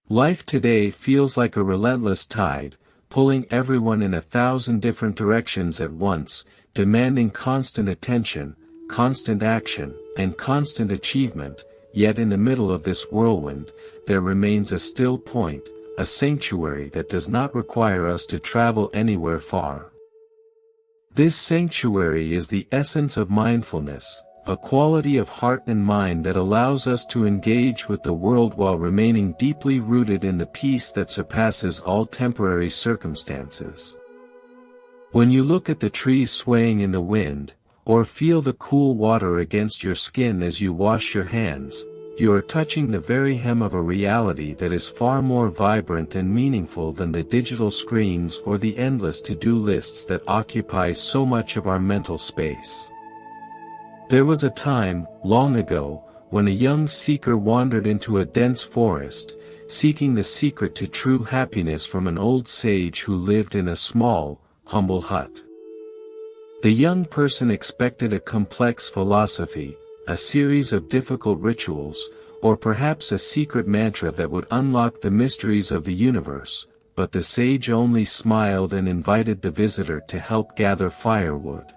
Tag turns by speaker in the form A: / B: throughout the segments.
A: Life today feels like a relentless tide, pulling everyone in 1,000 different directions at once, demanding constant attention, constant action, and constant achievement. Yet in the middle of this whirlwind, there remains a still point, a sanctuary that does not require us to travel anywhere far. This sanctuary is the essence of mindfulness, a quality of heart and mind that allows us to engage with the world while remaining deeply rooted in the peace that surpasses all temporary circumstances. When you look at the trees swaying in the wind, or feel the cool water against your skin as you wash your hands, you are touching the very hem of a reality that is far more vibrant and meaningful than the digital screens or the endless to-do lists that occupy so much of our mental space. There was a time, long ago, when a young seeker wandered into a dense forest, seeking the secret to true happiness from an old sage who lived in a small, humble hut. The young person expected a complex philosophy, a series of difficult rituals, or perhaps a secret mantra that would unlock the mysteries of the universe, but the sage only smiled and invited the visitor to help gather firewood.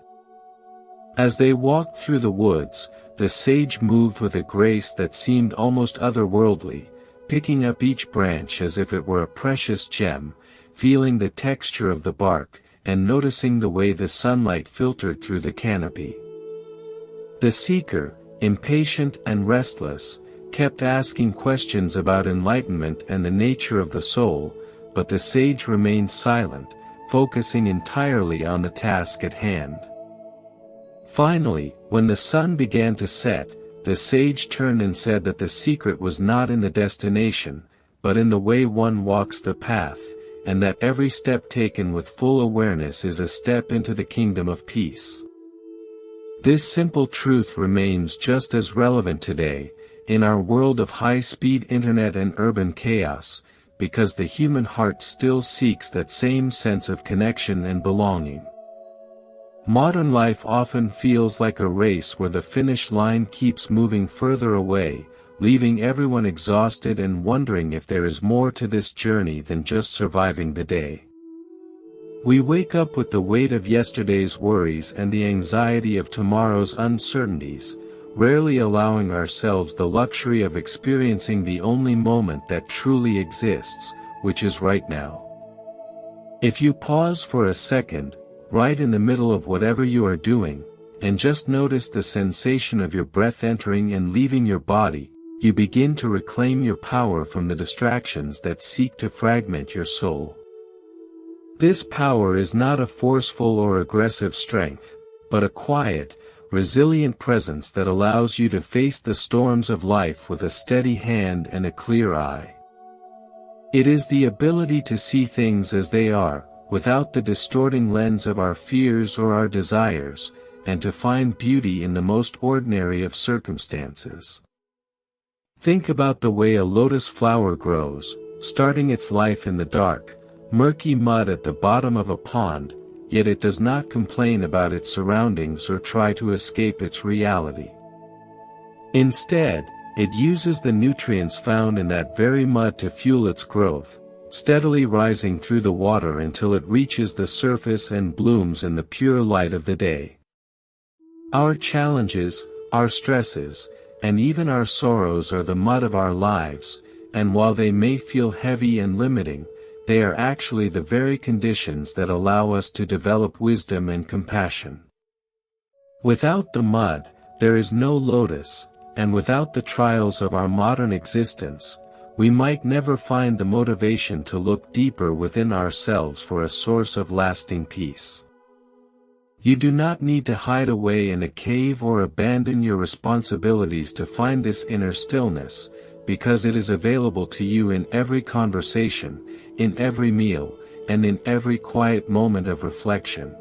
A: As they walked through the woods, the sage moved with a grace that seemed almost otherworldly, picking up each branch as if it were a precious gem, feeling the texture of the bark, and noticing the way the sunlight filtered through the canopy. The seeker, impatient and restless, kept asking questions about enlightenment and the nature of the soul, but the sage remained silent, focusing entirely on the task at hand. Finally, when the sun began to set, the sage turned and said that the secret was not in the destination, but in the way one walks the path, and that every step taken with full awareness is a step into the kingdom of peace. This simple truth remains just as relevant today, in our world of high-speed internet and urban chaos, because the human heart still seeks that same sense of connection and belonging. Modern life often feels like a race where the finish line keeps moving further away, leaving everyone exhausted and wondering if there is more to this journey than just surviving the day. We wake up with the weight of yesterday's worries and the anxiety of tomorrow's uncertainties, rarely allowing ourselves the luxury of experiencing the only moment that truly exists, which is right now. If you pause for a second, right in the middle of whatever you are doing, and just notice the sensation of your breath entering and leaving your body, you begin to reclaim your power from the distractions that seek to fragment your soul. This power is not a forceful or aggressive strength, but a quiet, resilient presence that allows you to face the storms of life with a steady hand and a clear eye. It is the ability to see things as they are, without the distorting lens of our fears or our desires, and to find beauty in the most ordinary of circumstances. Think about the way a lotus flower grows, starting its life in the dark, murky mud at the bottom of a pond, yet it does not complain about its surroundings or try to escape its reality. Instead, it uses the nutrients found in that very mud to fuel its growth, steadily rising through the water until it reaches the surface and blooms in the pure light of the day. Our challenges, our stresses, and even our sorrows are the mud of our lives, and while they may feel heavy and limiting, they are actually the very conditions that allow us to develop wisdom and compassion. Without the mud, there is no lotus, and without the trials of our modern existence, we might never find the motivation to look deeper within ourselves for a source of lasting peace. You do not need to hide away in a cave or abandon your responsibilities to find this inner stillness, because it is available to you in every conversation, in every meal, and in every quiet moment of reflection.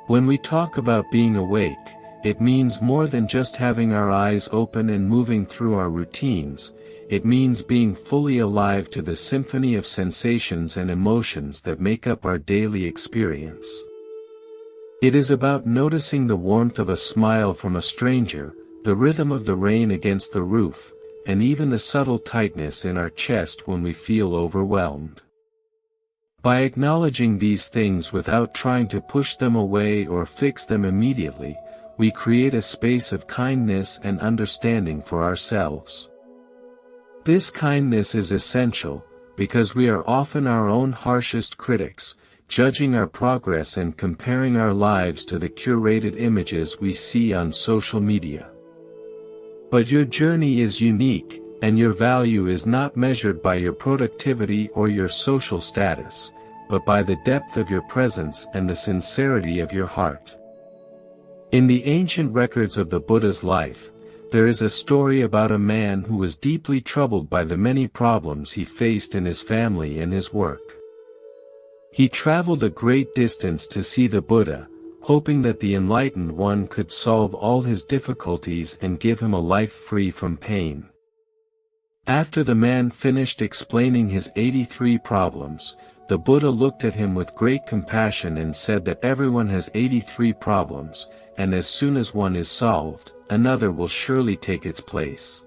A: When we talk about being awake, it means more than just having our eyes open and moving through our routines. It means being fully alive to the symphony of sensations and emotions that make up our daily experience. It is about noticing the warmth of a smile from a stranger, the rhythm of the rain against the roof, and even the subtle tightness in our chest when we feel overwhelmed. By acknowledging these things without trying to push them away or fix them immediately, we create a space of kindness and understanding for ourselves. This kindness is essential, because we are often our own harshest critics, judging our progress and comparing our lives to the curated images we see on social media. But your journey is unique, and your value is not measured by your productivity or your social status, but by the depth of your presence and the sincerity of your heart. In the ancient records of the Buddha's life, there is a story about a man who was deeply troubled by the many problems he faced in his family and his work. He traveled a great distance to see the Buddha, hoping that the enlightened one could solve all his difficulties and give him a life free from pain. After the man finished explaining his 83 problems, the Buddha looked at him with great compassion and said that everyone has 83 problems, and as soon as one is solved, another will surely take its place.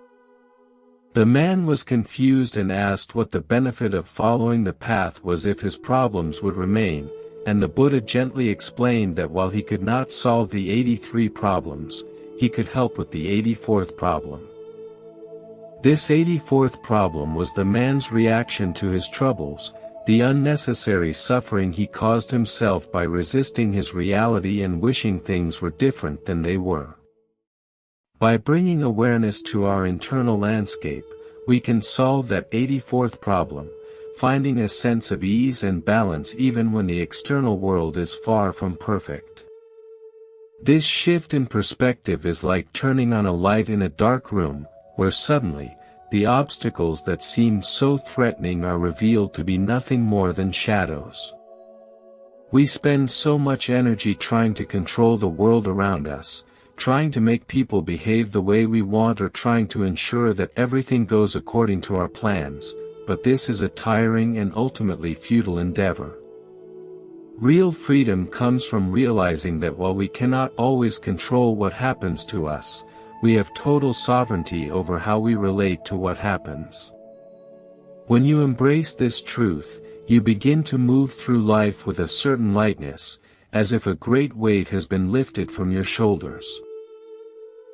A: The man was confused and asked what the benefit of following the path was if his problems would remain, and the Buddha gently explained that while he could not solve the 83 problems, he could help with the 84th problem. This 84th problem was the man's reaction to his troubles, the unnecessary suffering he caused himself by resisting his reality and wishing things were different than they were. By bringing awareness to our internal landscape, we can solve that 84th problem, finding a sense of ease and balance even when the external world is far from perfect. This shift in perspective is like turning on a light in a dark room, where suddenly, the obstacles that seemed so threatening are revealed to be nothing more than shadows. We spend so much energy trying to control the world around us, trying to make people behave the way we want or trying to ensure that everything goes according to our plans, but this is a tiring and ultimately futile endeavor. Real freedom comes from realizing that while we cannot always control what happens to us, we have total sovereignty over how we relate to what happens. When you embrace this truth, you begin to move through life with a certain lightness, as if a great weight has been lifted from your shoulders.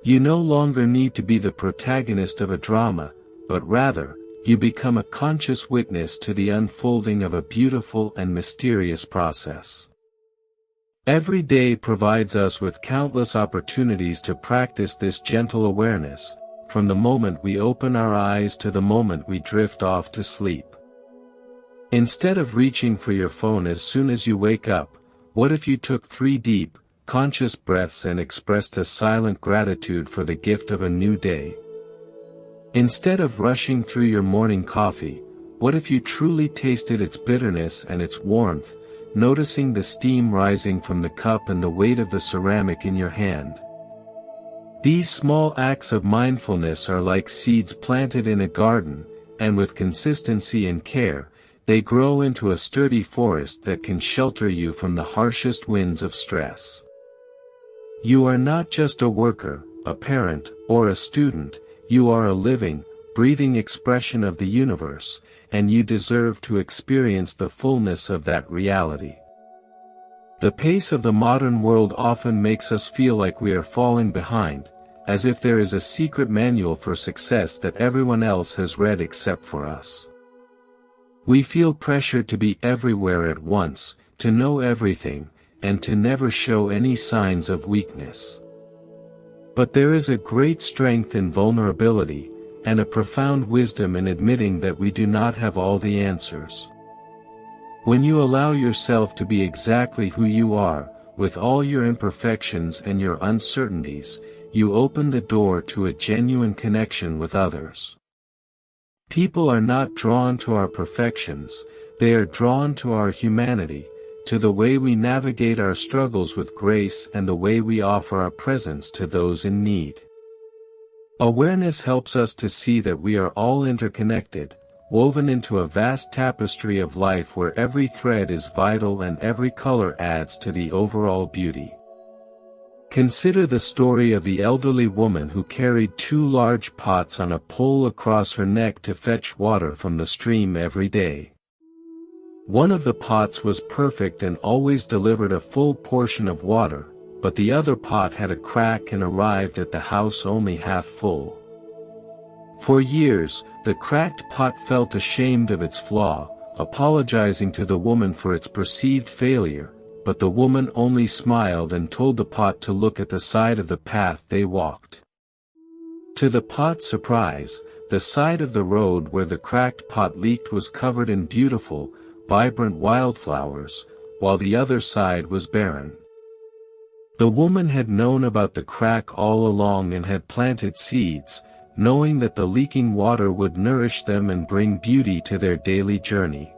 A: You no longer need to be the protagonist of a drama, but rather, you become a conscious witness to the unfolding of a beautiful and mysterious process. Every day provides us with countless opportunities to practice this gentle awareness, from the moment we open our eyes to the moment we drift off to sleep. Instead of reaching for your phone as soon as you wake up, what if you took 3 deep, conscious breaths and expressed a silent gratitude for the gift of a new day? Instead of rushing through your morning coffee, what if you truly tasted its bitterness and its warmth, noticing the steam rising from the cup and the weight of the ceramic in your hand? These small acts of mindfulness are like seeds planted in a garden, and with consistency and care, they grow into a sturdy forest that can shelter you from the harshest winds of stress. You are not just a worker, a parent, or a student, you are a living, breathing expression of the universe, and you deserve to experience the fullness of that reality. The pace of the modern world often makes us feel like we are falling behind, as if there is a secret manual for success that everyone else has read except for us. We feel pressured to be everywhere at once, to know everything, and to never show any signs of weakness. But there is a great strength in vulnerability, and a profound wisdom in admitting that we do not have all the answers. When you allow yourself to be exactly who you are, with all your imperfections and your uncertainties, you open the door to a genuine connection with others. People are not drawn to our perfections, they are drawn to our humanity, to the way we navigate our struggles with grace and the way we offer our presence to those in need. Awareness helps us to see that we are all interconnected, woven into a vast tapestry of life where every thread is vital and every color adds to the overall beauty. Consider the story of the elderly woman who carried 2 large pots on a pole across her neck to fetch water from the stream every day. One of the pots was perfect and always delivered a full portion of water, but the other pot had a crack and arrived at the house only half full. For years, the cracked pot felt ashamed of its flaw, apologizing to the woman for its perceived failure, but the woman only smiled and told the pot to look at the side of the path they walked. To the pot's surprise, the side of the road where the cracked pot leaked was covered in beautiful, vibrant wildflowers, while the other side was barren. The woman had known about the crack all along and had planted seeds, knowing that the leaking water would nourish them and bring beauty to their daily journey.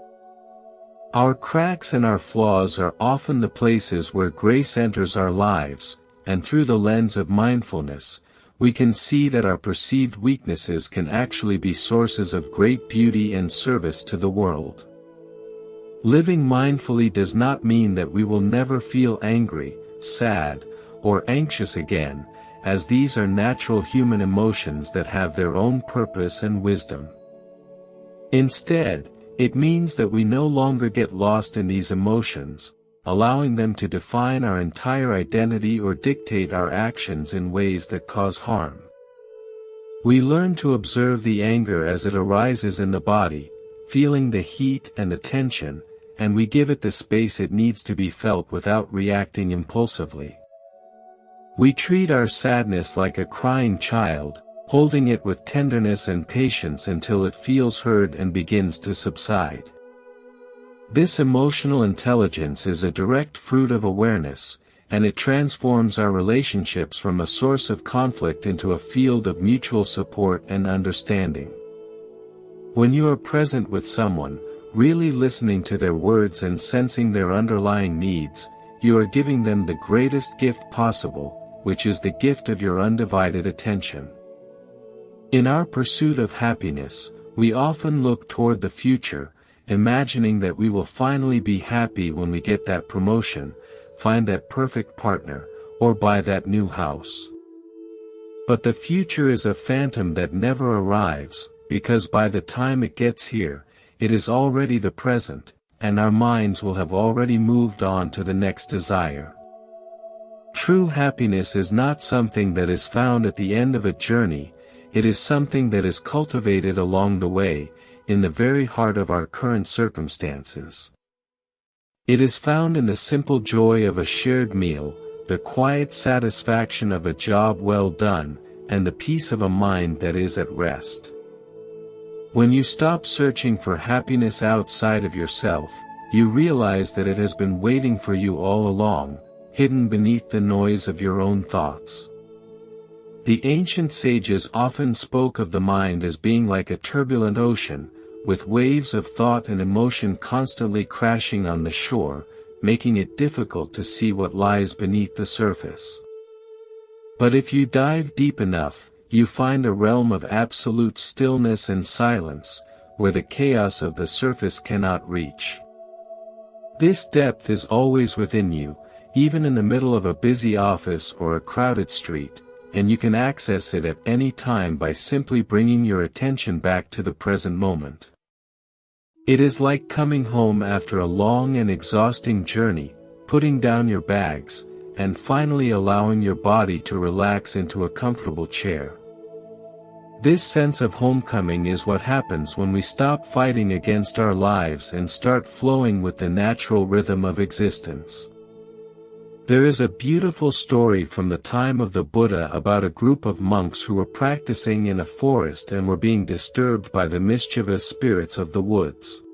A: Our cracks and our flaws are often the places where grace enters our lives, and through the lens of mindfulness, we can see that our perceived weaknesses can actually be sources of great beauty and service to the world. Living mindfully does not mean that we will never feel angry, sad, or anxious again, as these are natural human emotions that have their own purpose and wisdom. Instead, it means that we no longer get lost in these emotions, allowing them to define our entire identity or dictate our actions in ways that cause harm. We learn to observe the anger as it arises in the body, feeling the heat and the tension, and we give it the space it needs to be felt without reacting impulsively. We treat our sadness like a crying child, holding it with tenderness and patience until it feels heard and begins to subside. This emotional intelligence is a direct fruit of awareness, and it transforms our relationships from a source of conflict into a field of mutual support and understanding. When you are present with someone, really listening to their words and sensing their underlying needs, you are giving them the greatest gift possible, which is the gift of your undivided attention. In our pursuit of happiness, we often look toward the future, imagining that we will finally be happy when we get that promotion, find that perfect partner, or buy that new house. But the future is a phantom that never arrives, because by the time it gets here, it is already the present, and our minds will have already moved on to the next desire. True happiness is not something that is found at the end of a journey. It is something that is cultivated along the way, in the very heart of our current circumstances. It is found in the simple joy of a shared meal, the quiet satisfaction of a job well done, and the peace of a mind that is at rest. When you stop searching for happiness outside of yourself, you realize that it has been waiting for you all along, hidden beneath the noise of your own thoughts. The ancient sages often spoke of the mind as being like a turbulent ocean, with waves of thought and emotion constantly crashing on the shore, making it difficult to see what lies beneath the surface. But if you dive deep enough, you find a realm of absolute stillness and silence, where the chaos of the surface cannot reach. This depth is always within you, even in the middle of a busy office or a crowded street, and you can access it at any time by simply bringing your attention back to the present moment. It is like coming home after a long and exhausting journey, putting down your bags, and finally allowing your body to relax into a comfortable chair. This sense of homecoming is what happens when we stop fighting against our lives and start flowing with the natural rhythm of existence. There is a beautiful story from the time of the Buddha about a group of monks who were practicing in a forest and were being disturbed by the mischievous spirits of the woods.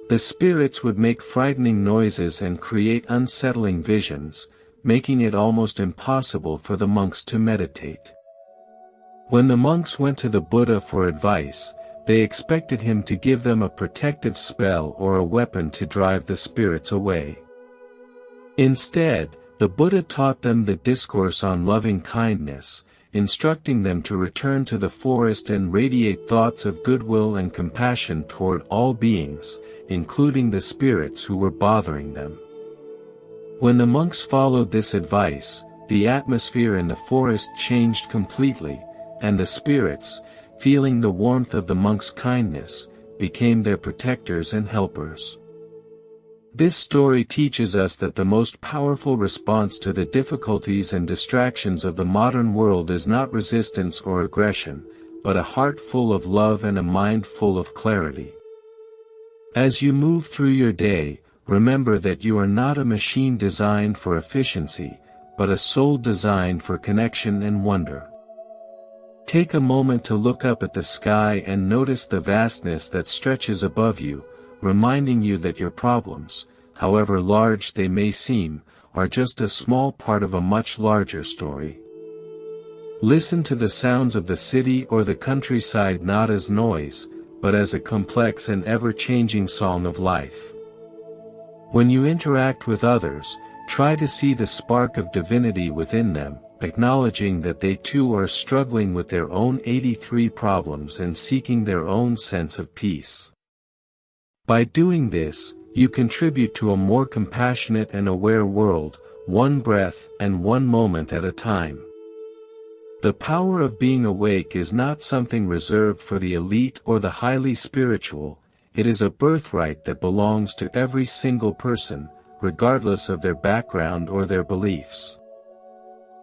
A: The spirits would make frightening noises and create unsettling visions, making it almost impossible for the monks to meditate. When the monks went to the Buddha for advice, they expected him to give them a protective spell or a weapon to drive the spirits away. Instead, the Buddha taught them the discourse on loving kindness, instructing them to return to the forest and radiate thoughts of goodwill and compassion toward all beings, including the spirits who were bothering them. When the monks followed this advice, the atmosphere in the forest changed completely, and the spirits, feeling the warmth of the monk's kindness, became their protectors and helpers. This story teaches us that the most powerful response to the difficulties and distractions of the modern world is not resistance or aggression, but a heart full of love and a mind full of clarity. As you move through your day, remember that you are not a machine designed for efficiency, but a soul designed for connection and wonder. Take a moment to look up at the sky and notice the vastness that stretches above you, reminding you that your problems, however large they may seem, are just a small part of a much larger story. Listen to the sounds of the city or the countryside not as noise, but as a complex and ever-changing song of life. When you interact with others, try to see the spark of divinity within them, acknowledging that they too are struggling with their own 83 problems and seeking their own sense of peace. By doing this, you contribute to a more compassionate and aware world, one breath and one moment at a time. The power of being awake is not something reserved for the elite or the highly spiritual, it is a birthright that belongs to every single person, regardless of their background or their beliefs.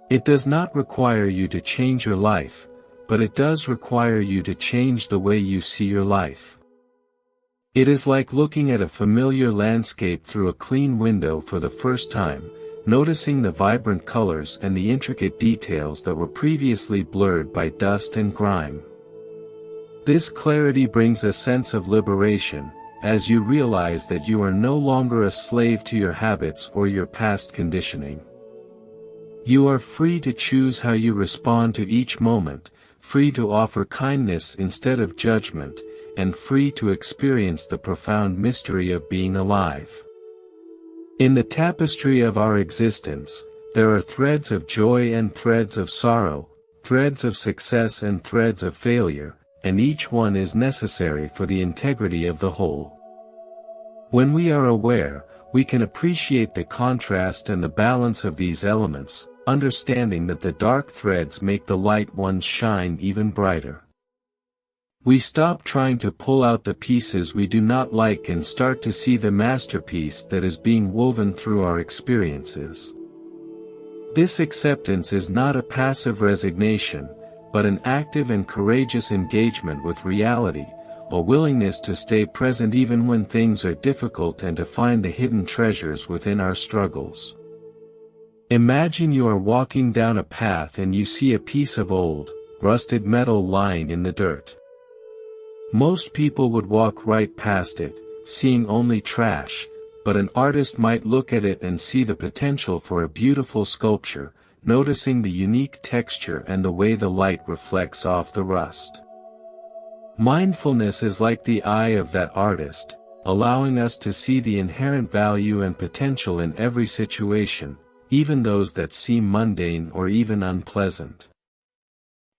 A: It does not require you to change your life, but it does require you to change the way you see your life. It is like looking at a familiar landscape through a clean window for the first time, noticing the vibrant colors and the intricate details that were previously blurred by dust and grime. This clarity brings a sense of liberation, as you realize that you are no longer a slave to your habits or your past conditioning. You are free to choose how you respond to each moment, free to offer kindness instead of judgment, and free to experience the profound mystery of being alive. In the tapestry of our existence, there are threads of joy and threads of sorrow, threads of success and threads of failure, and each one is necessary for the integrity of the whole. When we are aware, we can appreciate the contrast and the balance of these elements, understanding that the dark threads make the light ones shine even brighter. We stop trying to pull out the pieces we do not like and start to see the masterpiece that is being woven through our experiences. This acceptance is not a passive resignation, but an active and courageous engagement with reality, a willingness to stay present even when things are difficult and to find the hidden treasures within our struggles. Imagine you are walking down a path and you see a piece of old, rusted metal lying in the dirt. Most people would walk right past it, seeing only trash, but an artist might look at it and see the potential for a beautiful sculpture, noticing the unique texture and the way the light reflects off the rust. Mindfulness is like the eye of that artist, allowing us to see the inherent value and potential in every situation, even those that seem mundane or even unpleasant.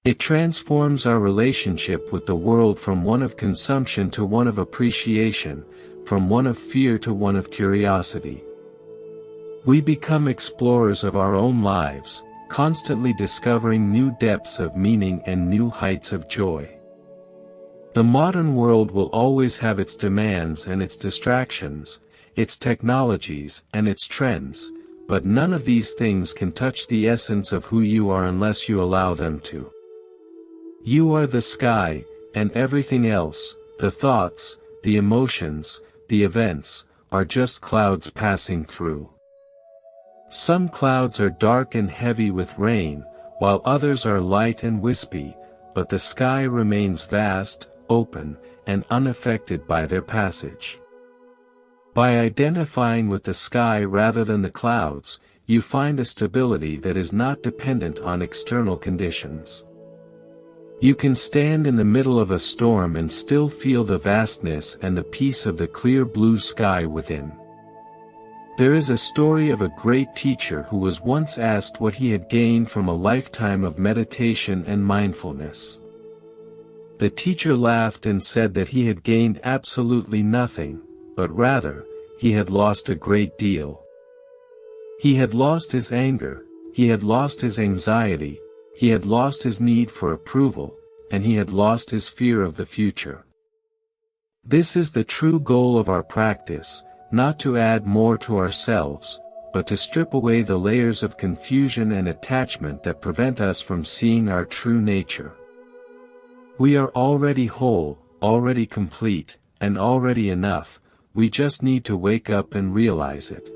A: It transforms our relationship with the world from one of consumption to one of appreciation, from one of fear to one of curiosity. We become explorers of our own lives, constantly discovering new depths of meaning and new heights of joy. The modern world will always have its demands and its distractions, its technologies and its trends, but none of these things can touch the essence of who you are unless you allow them to. You are the sky, and everything else, the thoughts, the emotions, the events, are just clouds passing through. Some clouds are dark and heavy with rain, while others are light and wispy, but the sky remains vast, open, and unaffected by their passage. By identifying with the sky rather than the clouds, you find a stability that is not dependent on external conditions. You can stand in the middle of a storm and still feel the vastness and the peace of the clear blue sky within. There is a story of a great teacher who was once asked what he had gained from a lifetime of meditation and mindfulness. The teacher laughed and said that he had gained absolutely nothing, but rather, he had lost a great deal. He had lost his anger, He had lost his anxiety, he had lost his need for approval, and he had lost his fear of the future. This is the true goal of our practice, not to add more to ourselves, but to strip away the layers of confusion and attachment that prevent us from seeing our true nature. We are already whole, already complete, and already enough, we just need to wake up and realize it.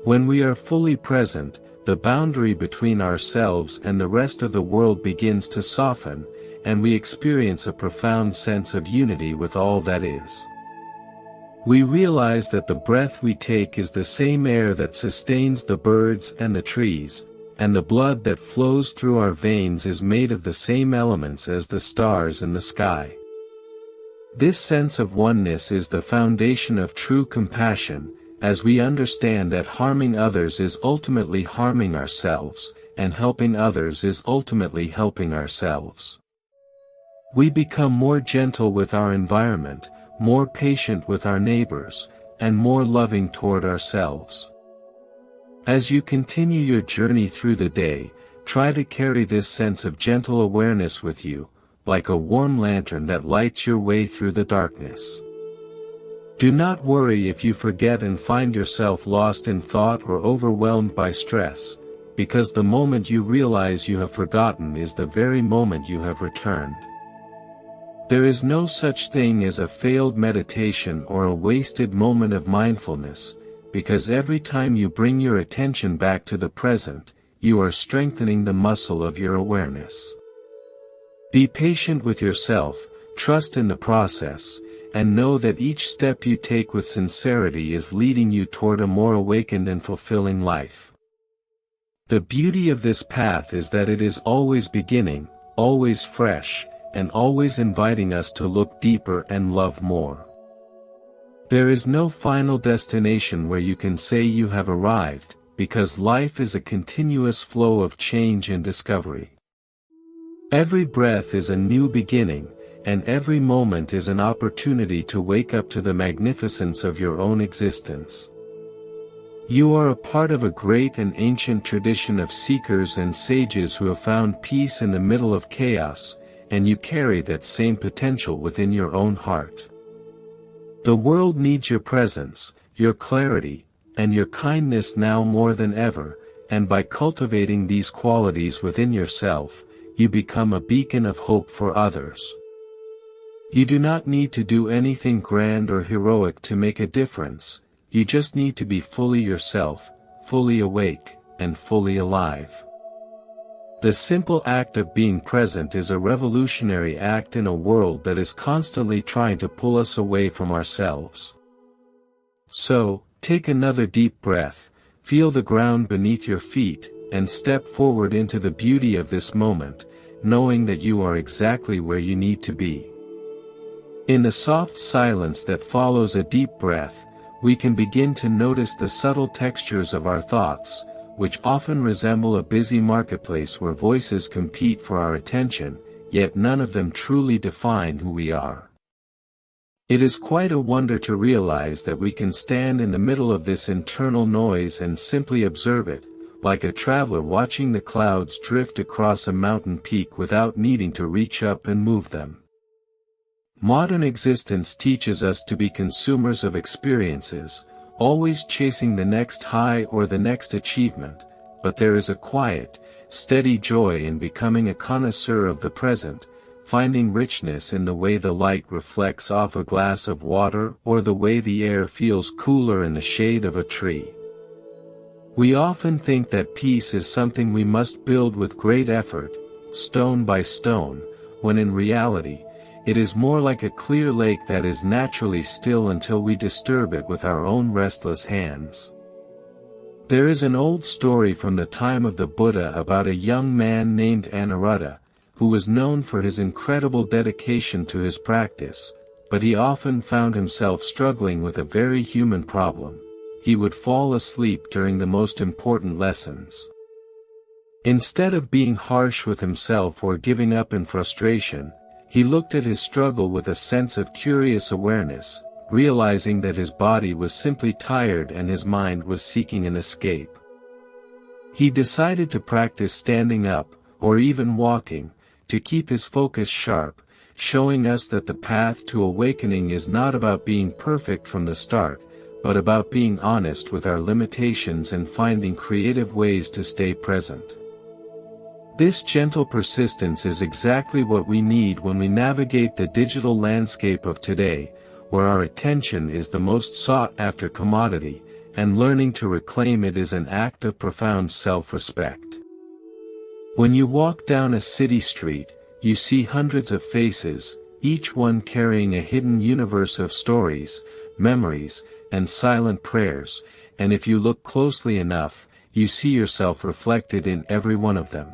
A: When we are fully present, the boundary between ourselves and the rest of the world begins to soften, and we experience a profound sense of unity with all that is. We realize that the breath we take is the same air that sustains the birds and the trees, and the blood that flows through our veins is made of the same elements as the stars in the sky. This sense of oneness is the foundation of true compassion, as we understand that harming others is ultimately harming ourselves, and helping others is ultimately helping ourselves. We become more gentle with our environment, more patient with our neighbors, and more loving toward ourselves. As you continue your journey through the day, try to carry this sense of gentle awareness with you, like a warm lantern that lights your way through the darkness. Do not worry if you forget and find yourself lost in thought or overwhelmed by stress, because the moment you realize you have forgotten is the very moment you have returned. There is no such thing as a failed meditation or a wasted moment of mindfulness, because every time you bring your attention back to the present, you are strengthening the muscle of your awareness. Be patient with yourself, trust in the process, and know that each step you take with sincerity is leading you toward a more awakened and fulfilling life. The beauty of this path is that it is always beginning, always fresh, and always inviting us to look deeper and love more. There is no final destination where you can say you have arrived, because life is a continuous flow of change and discovery. Every breath is a new beginning, and every moment is an opportunity to wake up to the magnificence of your own existence. You are a part of a great and ancient tradition of seekers and sages who have found peace in the middle of chaos, and you carry that same potential within your own heart. The world needs your presence, your clarity, and your kindness now more than ever, and by cultivating these qualities within yourself, you become a beacon of hope for others. You do not need to do anything grand or heroic to make a difference, you just need to be fully yourself, fully awake, and fully alive. The simple act of being present is a revolutionary act in a world that is constantly trying to pull us away from ourselves. So, take another deep breath, feel the ground beneath your feet, and step forward into the beauty of this moment, knowing that you are exactly where you need to be. In the soft silence that follows a deep breath, we can begin to notice the subtle textures of our thoughts, which often resemble a busy marketplace where voices compete for our attention, yet none of them truly define who we are. It is quite a wonder to realize that we can stand in the middle of this internal noise and simply observe it, like a traveler watching the clouds drift across a mountain peak without needing to reach up and move them. Modern existence teaches us to be consumers of experiences, always chasing the next high or the next achievement, but there is a quiet, steady joy in becoming a connoisseur of the present, finding richness in the way the light reflects off a glass of water or the way the air feels cooler in the shade of a tree. We often think that peace is something we must build with great effort, stone by stone, when in reality, it is more like a clear lake that is naturally still until we disturb it with our own restless hands. There is an old story from the time of the Buddha about a young man named Anuruddha, who was known for his incredible dedication to his practice, but he often found himself struggling with a very human problem. He would fall asleep during the most important lessons. Instead of being harsh with himself or giving up in frustration, he looked at his struggle with a sense of curious awareness, realizing that his body was simply tired and his mind was seeking an escape. He decided to practice standing up, or even walking, to keep his focus sharp, showing us that the path to awakening is not about being perfect from the start, but about being honest with our limitations and finding creative ways to stay present. This gentle persistence is exactly what we need when we navigate the digital landscape of today, where our attention is the most sought-after commodity, and learning to reclaim it is an act of profound self-respect. When you walk down a city street, you see hundreds of faces, each one carrying a hidden universe of stories, memories, and silent prayers, and if you look closely enough, you see yourself reflected in every one of them.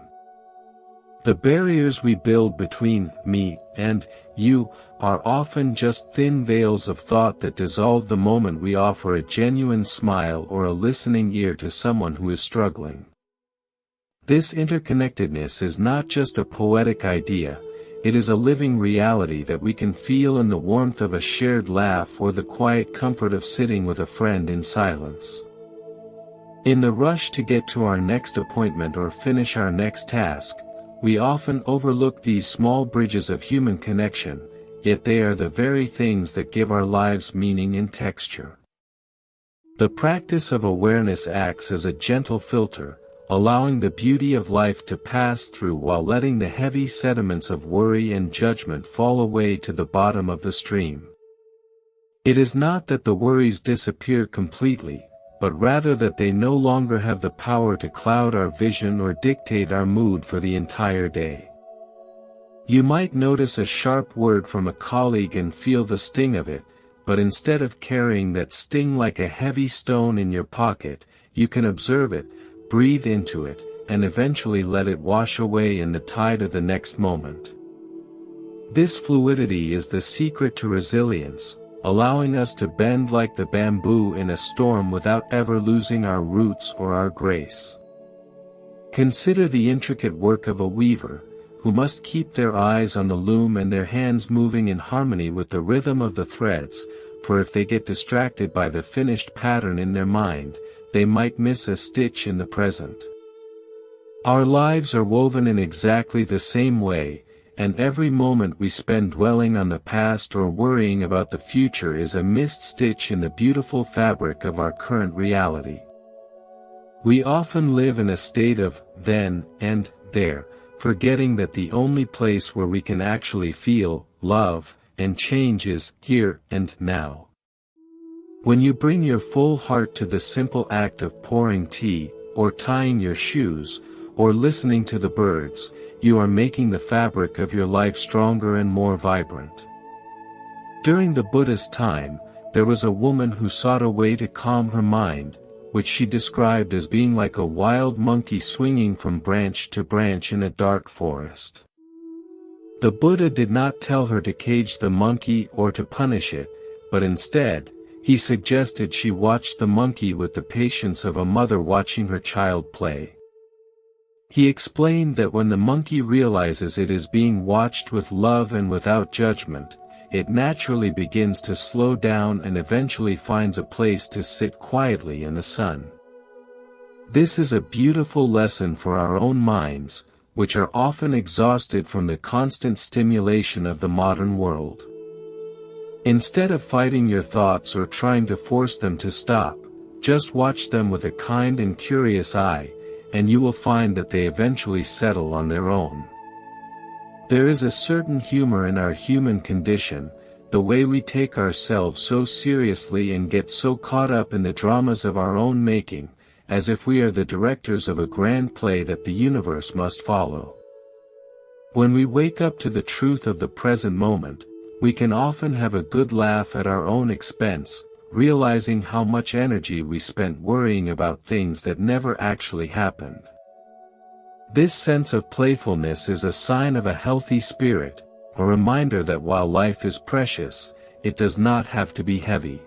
A: The barriers we build between me and you are often just thin veils of thought that dissolve the moment we offer a genuine smile or a listening ear to someone who is struggling. This interconnectedness is not just a poetic idea, it is a living reality that we can feel in the warmth of a shared laugh or the quiet comfort of sitting with a friend in silence. In the rush to get to our next appointment or finish our next task, we often overlook these small bridges of human connection, yet they are the very things that give our lives meaning and texture. The practice of awareness acts as a gentle filter, allowing the beauty of life to pass through while letting the heavy sediments of worry and judgment fall away to the bottom of the stream. It is not that the worries disappear completely, but rather that they no longer have the power to cloud our vision or dictate our mood for the entire day. You might notice a sharp word from a colleague and feel the sting of it, but instead of carrying that sting like a heavy stone in your pocket, you can observe it, breathe into it, and eventually let it wash away in the tide of the next moment. This fluidity is the secret to resilience, allowing us to bend like the bamboo in a storm without ever losing our roots or our grace. Consider the intricate work of a weaver, who must keep their eyes on the loom and their hands moving in harmony with the rhythm of the threads, for if they get distracted by the finished pattern in their mind, they might miss a stitch in the present. Our lives are woven in exactly the same way, and every moment we spend dwelling on the past or worrying about the future is a missed stitch in the beautiful fabric of our current reality. We often live in a state of then and there, forgetting that the only place where we can actually feel, love, and change is here and now. When you bring your full heart to the simple act of pouring tea, or tying your shoes, or listening to the birds, you are making the fabric of your life stronger and more vibrant. During the Buddha's time, there was a woman who sought a way to calm her mind, which she described as being like a wild monkey swinging from branch to branch in a dark forest. The Buddha did not tell her to cage the monkey or to punish it, but instead, he suggested she watch the monkey with the patience of a mother watching her child play. He explained that when the monkey realizes it is being watched with love and without judgment, it naturally begins to slow down and eventually finds a place to sit quietly in the sun. This is a beautiful lesson for our own minds, which are often exhausted from the constant stimulation of the modern world. Instead of fighting your thoughts or trying to force them to stop, just watch them with a kind and curious eye, and you will find that they eventually settle on their own. There is a certain humor in our human condition, the way we take ourselves so seriously and get so caught up in the dramas of our own making, as if we are the directors of a grand play that the universe must follow. When we wake up to the truth of the present moment, we can often have a good laugh at our own expense, realizing how much energy we spent worrying about things that never actually happened. This sense of playfulness is a sign of a healthy spirit, a reminder that while life is precious, it does not have to be heavy.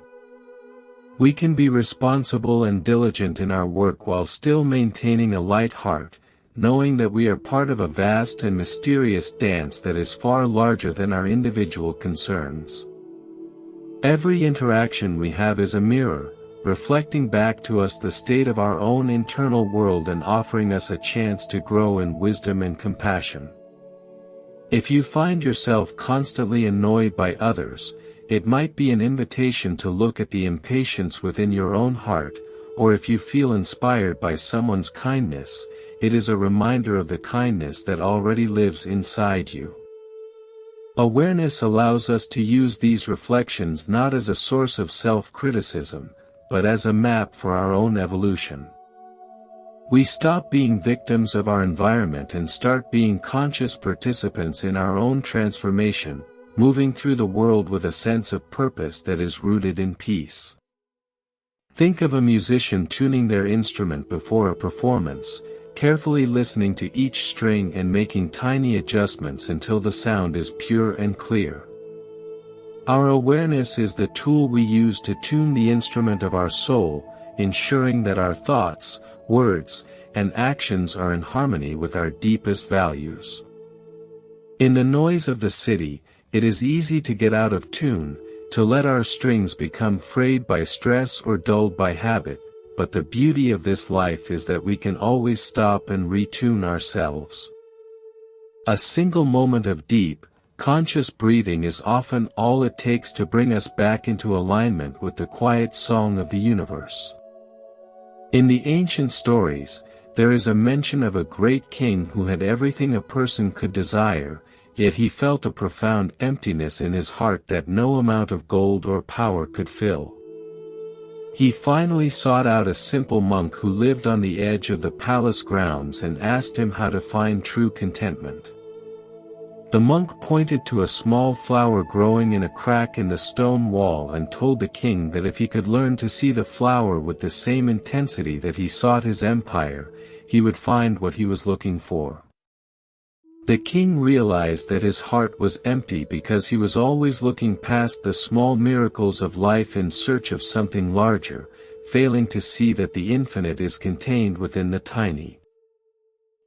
A: We can be responsible and diligent in our work while still maintaining a light heart, knowing that we are part of a vast and mysterious dance that is far larger than our individual concerns. Every interaction we have is a mirror, reflecting back to us the state of our own internal world and offering us a chance to grow in wisdom and compassion. If you find yourself constantly annoyed by others, it might be an invitation to look at the impatience within your own heart, or if you feel inspired by someone's kindness, it is a reminder of the kindness that already lives inside you. Awareness allows us to use these reflections not as a source of self-criticism, but as a map for our own evolution. We stop being victims of our environment and start being conscious participants in our own transformation, moving through the world with a sense of purpose that is rooted in peace. Think of a musician tuning their instrument before a performance, carefully listening to each string and making tiny adjustments until the sound is pure and clear. Our awareness is the tool we use to tune the instrument of our soul, ensuring that our thoughts, words, and actions are in harmony with our deepest values. In the noise of the city, it is easy to get out of tune, to let our strings become frayed by stress or dulled by habit, but the beauty of this life is that we can always stop and retune ourselves. A single moment of deep, conscious breathing is often all it takes to bring us back into alignment with the quiet song of the universe. In the ancient stories, there is a mention of a great king who had everything a person could desire, yet he felt a profound emptiness in his heart that no amount of gold or power could fill. He finally sought out a simple monk who lived on the edge of the palace grounds and asked him how to find true contentment. The monk pointed to a small flower growing in a crack in the stone wall and told the king that if he could learn to see the flower with the same intensity that he sought his empire, he would find what he was looking for. The king realized that his heart was empty because he was always looking past the small miracles of life in search of something larger, failing to see that the infinite is contained within the tiny.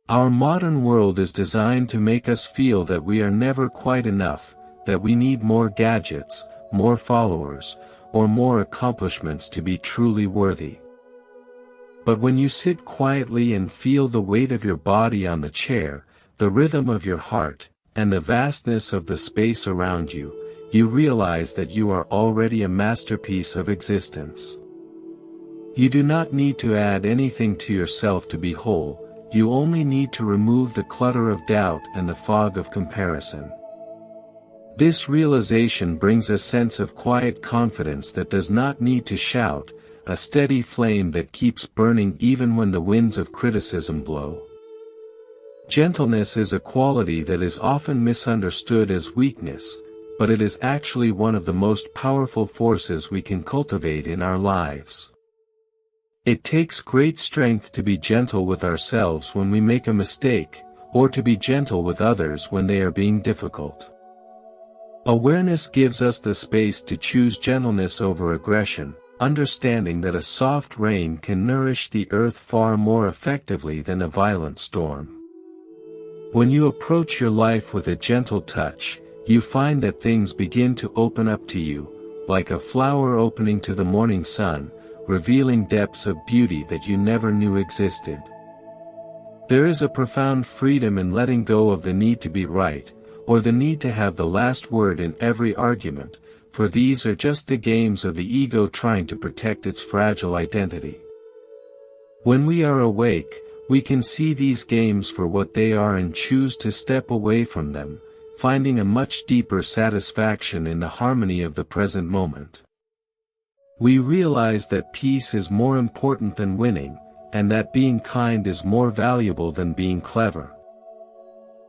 A: Our modern world is designed to make us feel that we are never quite enough, that we need more gadgets, more followers, or more accomplishments to be truly worthy. But when you sit quietly and feel the weight of your body on the chair, the rhythm of your heart, and the vastness of the space around you, you realize that you are already a masterpiece of existence. You do not need to add anything to yourself to be whole. You only need to remove the clutter of doubt and the fog of comparison. This realization brings a sense of quiet confidence that does not need to shout, a steady flame that keeps burning even when the winds of criticism blow. Gentleness is a quality that is often misunderstood as weakness, but it is actually one of the most powerful forces we can cultivate in our lives. It takes great strength to be gentle with ourselves when we make a mistake, or to be gentle with others when they are being difficult. Awareness gives us the space to choose gentleness over aggression, understanding that a soft rain can nourish the earth far more effectively than a violent storm. When you approach your life with a gentle touch, you find that things begin to open up to you, like a flower opening to the morning sun, revealing depths of beauty that you never knew existed. There is a profound freedom in letting go of the need to be right, or the need to have the last word in every argument, for these are just the games of the ego trying to protect its fragile identity. When we are awake, we can see these games for what they are and choose to step away from them, finding a much deeper satisfaction in the harmony of the present moment. We realize that peace is more important than winning, and that being kind is more valuable than being clever.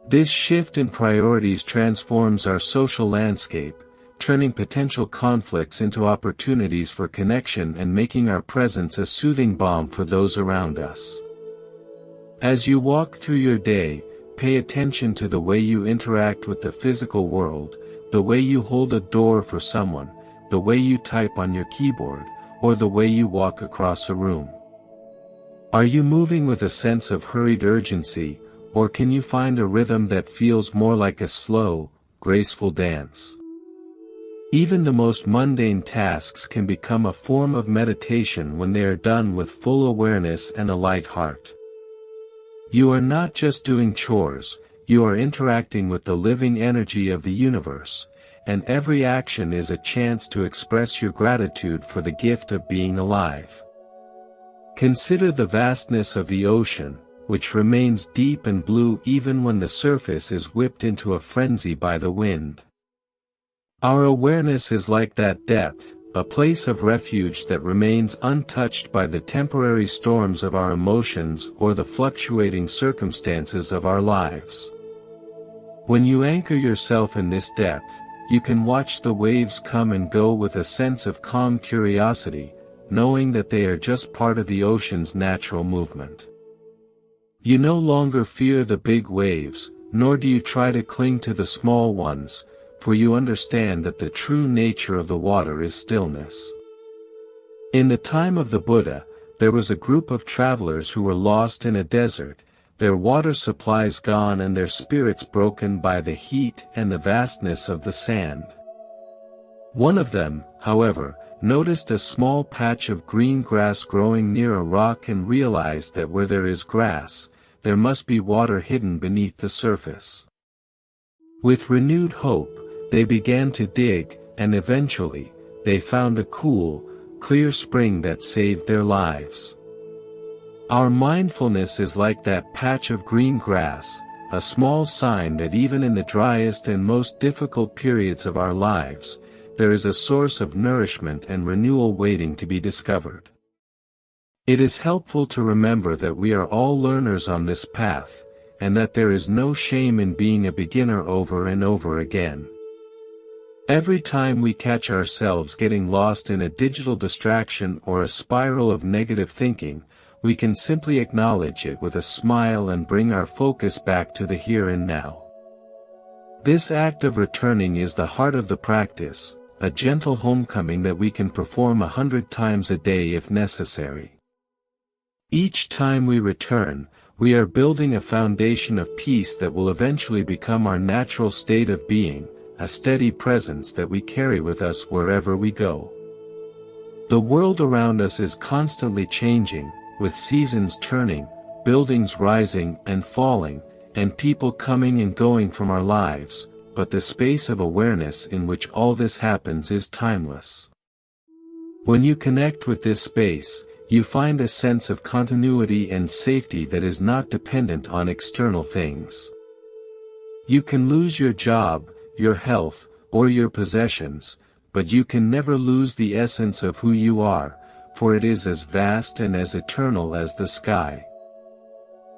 A: This shift in priorities transforms our social landscape, turning potential conflicts into opportunities for connection and making our presence a soothing balm for those around us. As you walk through your day, pay attention to the way you interact with the physical world, the way you hold a door for someone, the way you type on your keyboard, or the way you walk across a room. Are you moving with a sense of hurried urgency, or can you find a rhythm that feels more like a slow, graceful dance? Even the most mundane tasks can become a form of meditation when they are done with full awareness and a light heart. You are not just doing chores, you are interacting with the living energy of the universe, and every action is a chance to express your gratitude for the gift of being alive. Consider the vastness of the ocean, which remains deep and blue even when the surface is whipped into a frenzy by the wind. Our awareness is like that depth, a place of refuge that remains untouched by the temporary storms of our emotions or the fluctuating circumstances of our lives. When you anchor yourself in this depth, you can watch the waves come and go with a sense of calm curiosity, knowing that they are just part of the ocean's natural movement. You no longer fear the big waves, nor do you try to cling to the small ones, for you understand that the true nature of the water is stillness. In the time of the Buddha, there was a group of travelers who were lost in a desert, their water supplies gone and their spirits broken by the heat and the vastness of the sand. One of them, however, noticed a small patch of green grass growing near a rock and realized that where there is grass, there must be water hidden beneath the surface. With renewed hope, they began to dig, and eventually, they found a cool, clear spring that saved their lives. Our mindfulness is like that patch of green grass, a small sign that even in the driest and most difficult periods of our lives, there is a source of nourishment and renewal waiting to be discovered. It is helpful to remember that we are all learners on this path, and that there is no shame in being a beginner over and over again. Every time we catch ourselves getting lost in a digital distraction or a spiral of negative thinking, we can simply acknowledge it with a smile and bring our focus back to the here and now. This act of returning is the heart of the practice, a gentle homecoming that we can perform 100 times a day if necessary. Each time we return, we are building a foundation of peace that will eventually become our natural state of being, a steady presence that we carry with us wherever we go. The world around us is constantly changing, with seasons turning, buildings rising and falling, and people coming and going from our lives, but the space of awareness in which all this happens is timeless. When you connect with this space, you find a sense of continuity and safety that is not dependent on external things. You can lose your job, your health, or your possessions, but you can never lose the essence of who you are, for it is as vast and as eternal as the sky.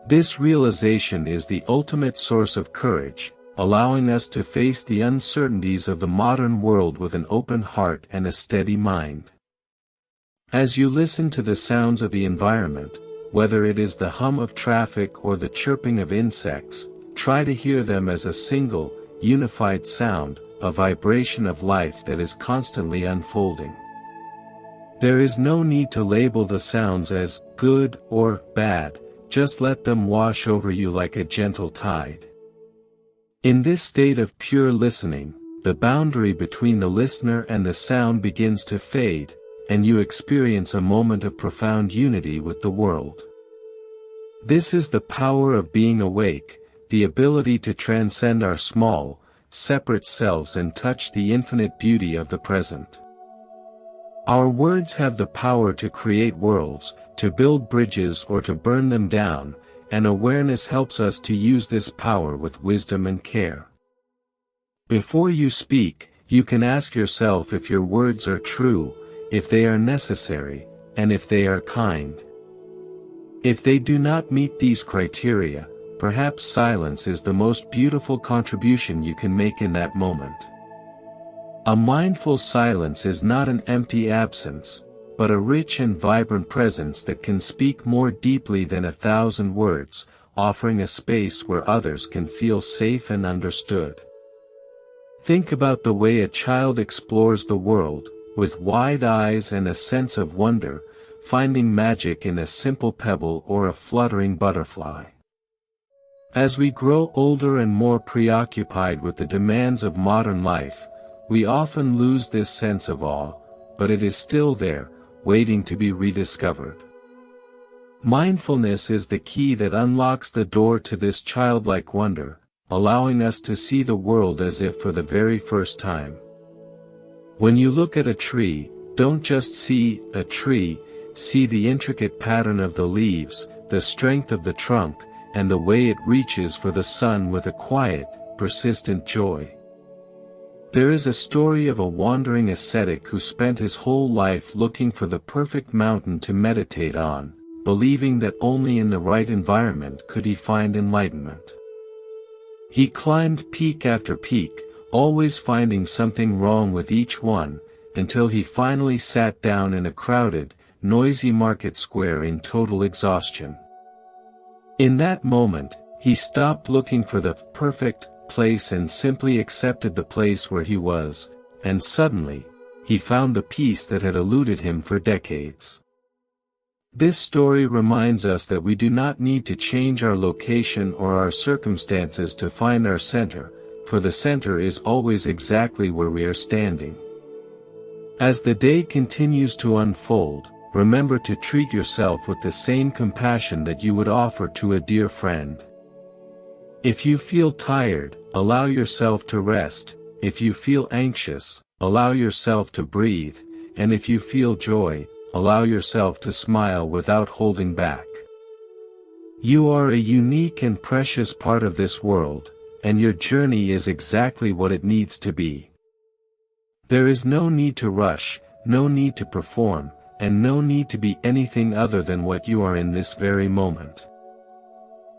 A: This realization is the ultimate source of courage, allowing us to face the uncertainties of the modern world with an open heart and a steady mind. As you listen to the sounds of the environment, whether it is the hum of traffic or the chirping of insects, try to hear them as a single, unified sound, a vibration of life that is constantly unfolding. There is no need to label the sounds as good or bad, just let them wash over you like a gentle tide. In this state of pure listening, the boundary between the listener and the sound begins to fade, and you experience a moment of profound unity with the world. This is the power of being awake, the ability to transcend our small, separate selves and touch the infinite beauty of the present. Our words have the power to create worlds, to build bridges or to burn them down, and awareness helps us to use this power with wisdom and care. Before you speak, you can ask yourself if your words are true, if they are necessary, and if they are kind. If they do not meet these criteria, perhaps silence is the most beautiful contribution you can make in that moment. A mindful silence is not an empty absence, but a rich and vibrant presence that can speak more deeply than 1,000 words, offering a space where others can feel safe and understood. Think about the way a child explores the world, with wide eyes and a sense of wonder, finding magic in a simple pebble or a fluttering butterfly. As we grow older and more preoccupied with the demands of modern life, We often lose this sense of awe, but it is still there, waiting to be rediscovered. Mindfulness is the key that unlocks the door to this childlike wonder, allowing us to see the world as if for the very first time. When you look at a tree, don't just see a tree, see the intricate pattern of the leaves, the strength of the trunk, and the way it reaches for the sun with a quiet, persistent joy. There is a story of a wandering ascetic who spent his whole life looking for the perfect mountain to meditate on, believing that only in the right environment could he find enlightenment. He climbed peak after peak, always finding something wrong with each one, until he finally sat down in a crowded, noisy market square in total exhaustion. In that moment, he stopped looking for the perfect place and simply accepted the place where he was, and suddenly, he found the peace that had eluded him for decades. This story reminds us that we do not need to change our location or our circumstances to find our center, for the center is always exactly where we are standing. As the day continues to unfold, remember to treat yourself with the same compassion that you would offer to a dear friend. If you feel tired, allow yourself to rest. If you feel anxious, allow yourself to breathe, and if you feel joy, allow yourself to smile without holding back. You are a unique and precious part of this world, and your journey is exactly what it needs to be. There is no need to rush, no need to perform, and no need to be anything other than what you are in this very moment.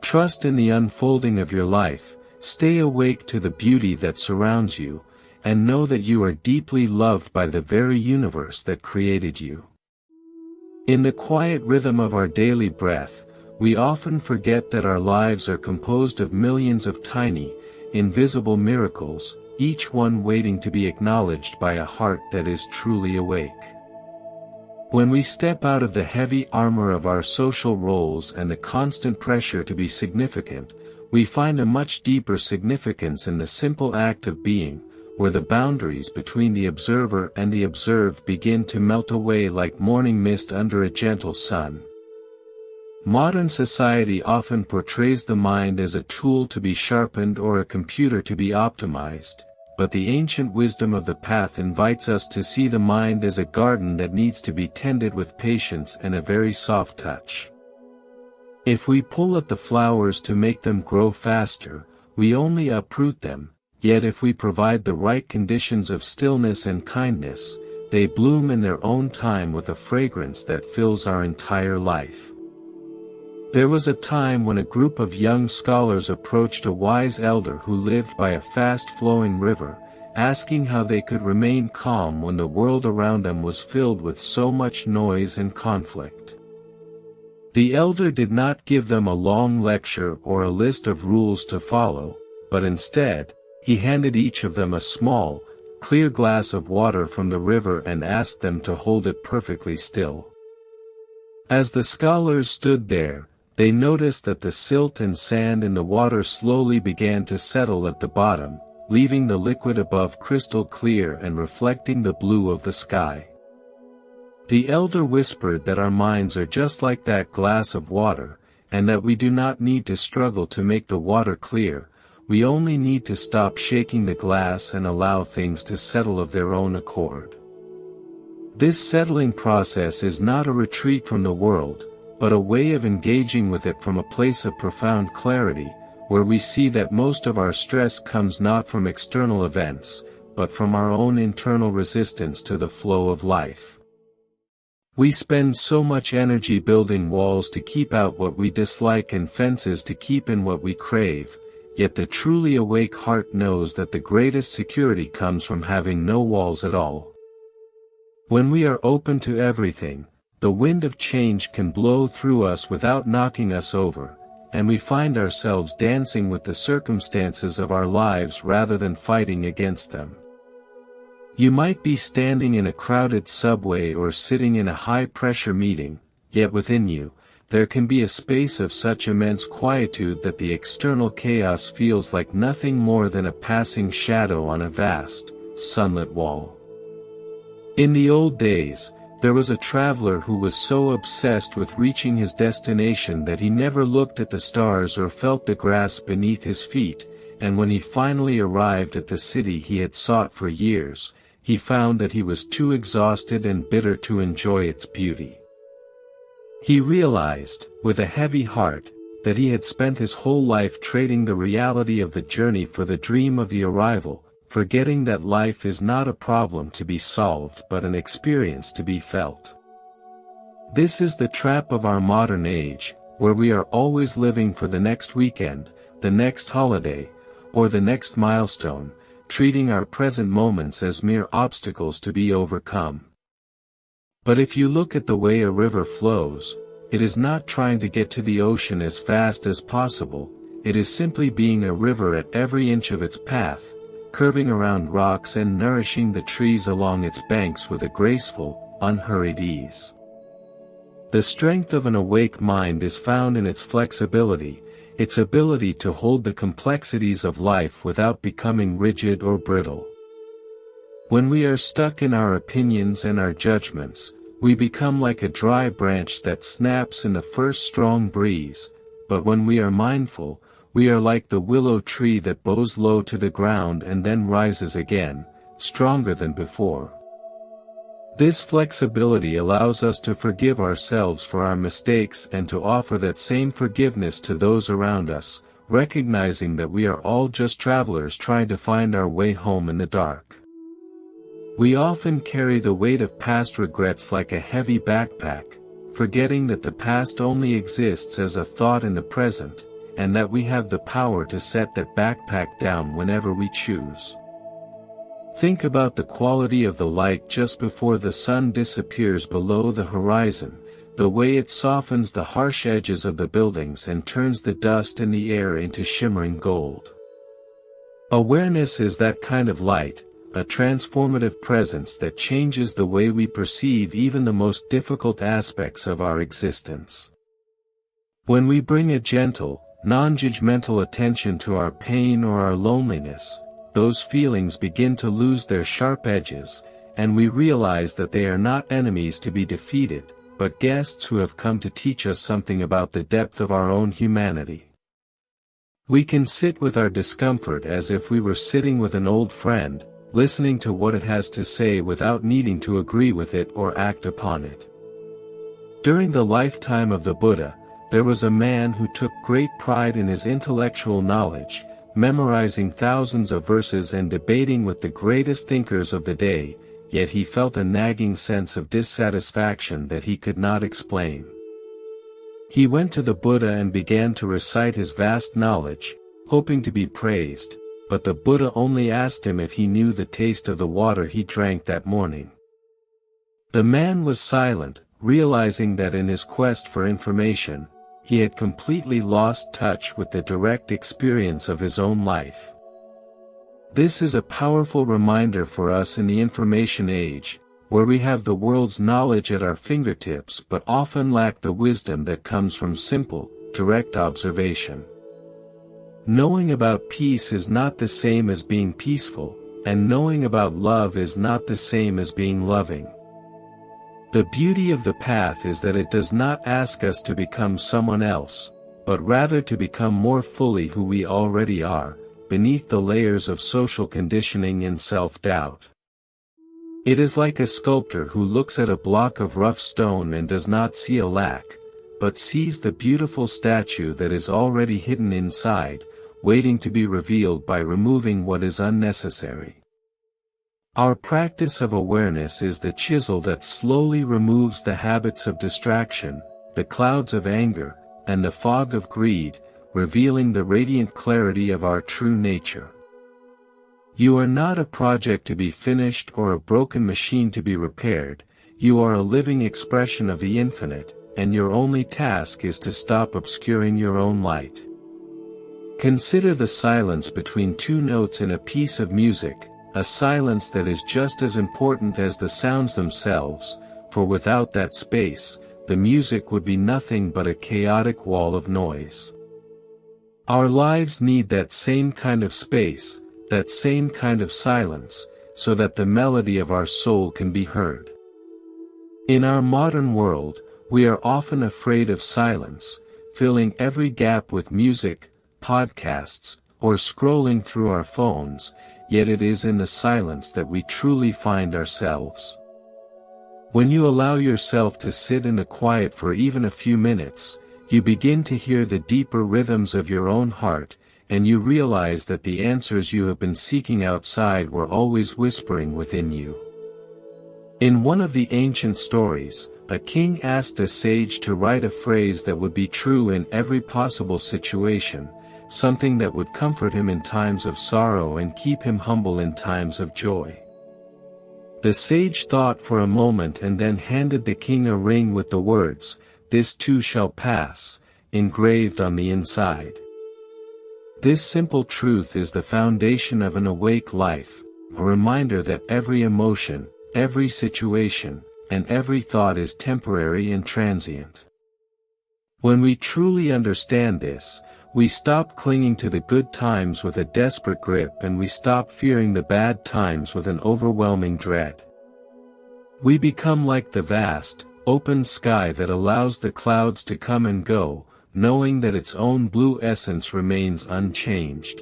A: Trust in the unfolding of your life, stay awake to the beauty that surrounds you, and know that you are deeply loved by the very universe that created you. In the quiet rhythm of our daily breath, we often forget that our lives are composed of millions of tiny, invisible miracles, each one waiting to be acknowledged by a heart that is truly awake. When we step out of the heavy armor of our social roles and the constant pressure to be significant, we find a much deeper significance in the simple act of being, where the boundaries between the observer and the observed begin to melt away like morning mist under a gentle sun. Modern society often portrays the mind as a tool to be sharpened or a computer to be optimized, but the ancient wisdom of the path invites us to see the mind as a garden that needs to be tended with patience and a very soft touch. If we pull at the flowers to make them grow faster, we only uproot them, yet if we provide the right conditions of stillness and kindness, they bloom in their own time with a fragrance that fills our entire life. There was a time when a group of young scholars approached a wise elder who lived by a fast-flowing river, asking how they could remain calm when the world around them was filled with so much noise and conflict. The elder did not give them a long lecture or a list of rules to follow, but instead, he handed each of them a small, clear glass of water from the river and asked them to hold it perfectly still. As the scholars stood there, they noticed that the silt and sand in the water slowly began to settle at the bottom, leaving the liquid above crystal clear and reflecting the blue of the sky. The elder whispered that our minds are just like that glass of water, and that we do not need to struggle to make the water clear, we only need to stop shaking the glass and allow things to settle of their own accord. This settling process is not a retreat from the world, but a way of engaging with it from a place of profound clarity, where we see that most of our stress comes not from external events, but from our own internal resistance to the flow of life. We spend so much energy building walls to keep out what we dislike and fences to keep in what we crave, yet the truly awake heart knows that the greatest security comes from having no walls at all. When we are open to everything, the wind of change can blow through us without knocking us over, and we find ourselves dancing with the circumstances of our lives rather than fighting against them. You might be standing in a crowded subway or sitting in a high-pressure meeting, yet within you, there can be a space of such immense quietude that the external chaos feels like nothing more than a passing shadow on a vast, sunlit wall. In the old days, there was a traveler who was so obsessed with reaching his destination that he never looked at the stars or felt the grass beneath his feet, and when he finally arrived at the city he had sought for years, he found that he was too exhausted and bitter to enjoy its beauty. He realized, with a heavy heart, that he had spent his whole life trading the reality of the journey for the dream of the arrival, forgetting that life is not a problem to be solved but an experience to be felt. This is the trap of our modern age, where we are always living for the next weekend, the next holiday, or the next milestone, treating our present moments as mere obstacles to be overcome. But if you look at the way a river flows, it is not trying to get to the ocean as fast as possible, it is simply being a river at every inch of its path, curving around rocks and nourishing the trees along its banks with a graceful, unhurried ease. The strength of an awake mind is found in its flexibility, its ability to hold the complexities of life without becoming rigid or brittle. When we are stuck in our opinions and our judgments, we become like a dry branch that snaps in the first strong breeze, but when we are mindful, we are like the willow tree that bows low to the ground and then rises again, stronger than before. This flexibility allows us to forgive ourselves for our mistakes and to offer that same forgiveness to those around us, recognizing that we are all just travelers trying to find our way home in the dark. We often carry the weight of past regrets like a heavy backpack, forgetting that the past only exists as a thought in the present, and that we have the power to set that backpack down whenever we choose. Think about the quality of the light just before the sun disappears below the horizon, the way it softens the harsh edges of the buildings and turns the dust in the air into shimmering gold. Awareness is that kind of light, a transformative presence that changes the way we perceive even the most difficult aspects of our existence. When we bring a gentle, non-judgmental attention to our pain or our loneliness, those feelings begin to lose their sharp edges, and we realize that they are not enemies to be defeated, but guests who have come to teach us something about the depth of our own humanity. We can sit with our discomfort as if we were sitting with an old friend, listening to what it has to say without needing to agree with it or act upon it. During the lifetime of the Buddha, there was a man who took great pride in his intellectual knowledge, memorizing thousands of verses and debating with the greatest thinkers of the day, yet he felt a nagging sense of dissatisfaction that he could not explain. He went to the Buddha and began to recite his vast knowledge, hoping to be praised, but the Buddha only asked him if he knew the taste of the water he drank that morning. The man was silent, realizing that in his quest for information, he had completely lost touch with the direct experience of his own life. This is a powerful reminder for us in the information age, where we have the world's knowledge at our fingertips but often lack the wisdom that comes from simple, direct observation. Knowing about peace is not the same as being peaceful, and knowing about love is not the same as being loving. The beauty of the path is that it does not ask us to become someone else, but rather to become more fully who we already are, beneath the layers of social conditioning and self-doubt. It is like a sculptor who looks at a block of rough stone and does not see a lack, but sees the beautiful statue that is already hidden inside, waiting to be revealed by removing what is unnecessary. Our practice of awareness is the chisel that slowly removes the habits of distraction, the clouds of anger, and the fog of greed, revealing the radiant clarity of our true nature. You are not a project to be finished or a broken machine to be repaired, you are a living expression of the infinite, and your only task is to stop obscuring your own light. Consider the silence between two notes in a piece of music, a silence that is just as important as the sounds themselves, for without that space, the music would be nothing but a chaotic wall of noise. Our lives need that same kind of space, that same kind of silence, so that the melody of our soul can be heard. In our modern world, we are often afraid of silence, filling every gap with music, podcasts, or scrolling through our phones, yet it is in the silence that we truly find ourselves. When you allow yourself to sit in the quiet for even a few minutes, you begin to hear the deeper rhythms of your own heart, and you realize that the answers you have been seeking outside were always whispering within you. In one of the ancient stories, a king asked a sage to write a phrase that would be true in every possible situation, something that would comfort him in times of sorrow and keep him humble in times of joy. The sage thought for a moment and then handed the king a ring with the words, "This too shall pass," engraved on the inside. This simple truth is the foundation of an awake life, a reminder that every emotion, every situation, and every thought is temporary and transient. When we truly understand this, we stop clinging to the good times with a desperate grip and we stop fearing the bad times with an overwhelming dread. We become like the vast, open sky that allows the clouds to come and go, knowing that its own blue essence remains unchanged.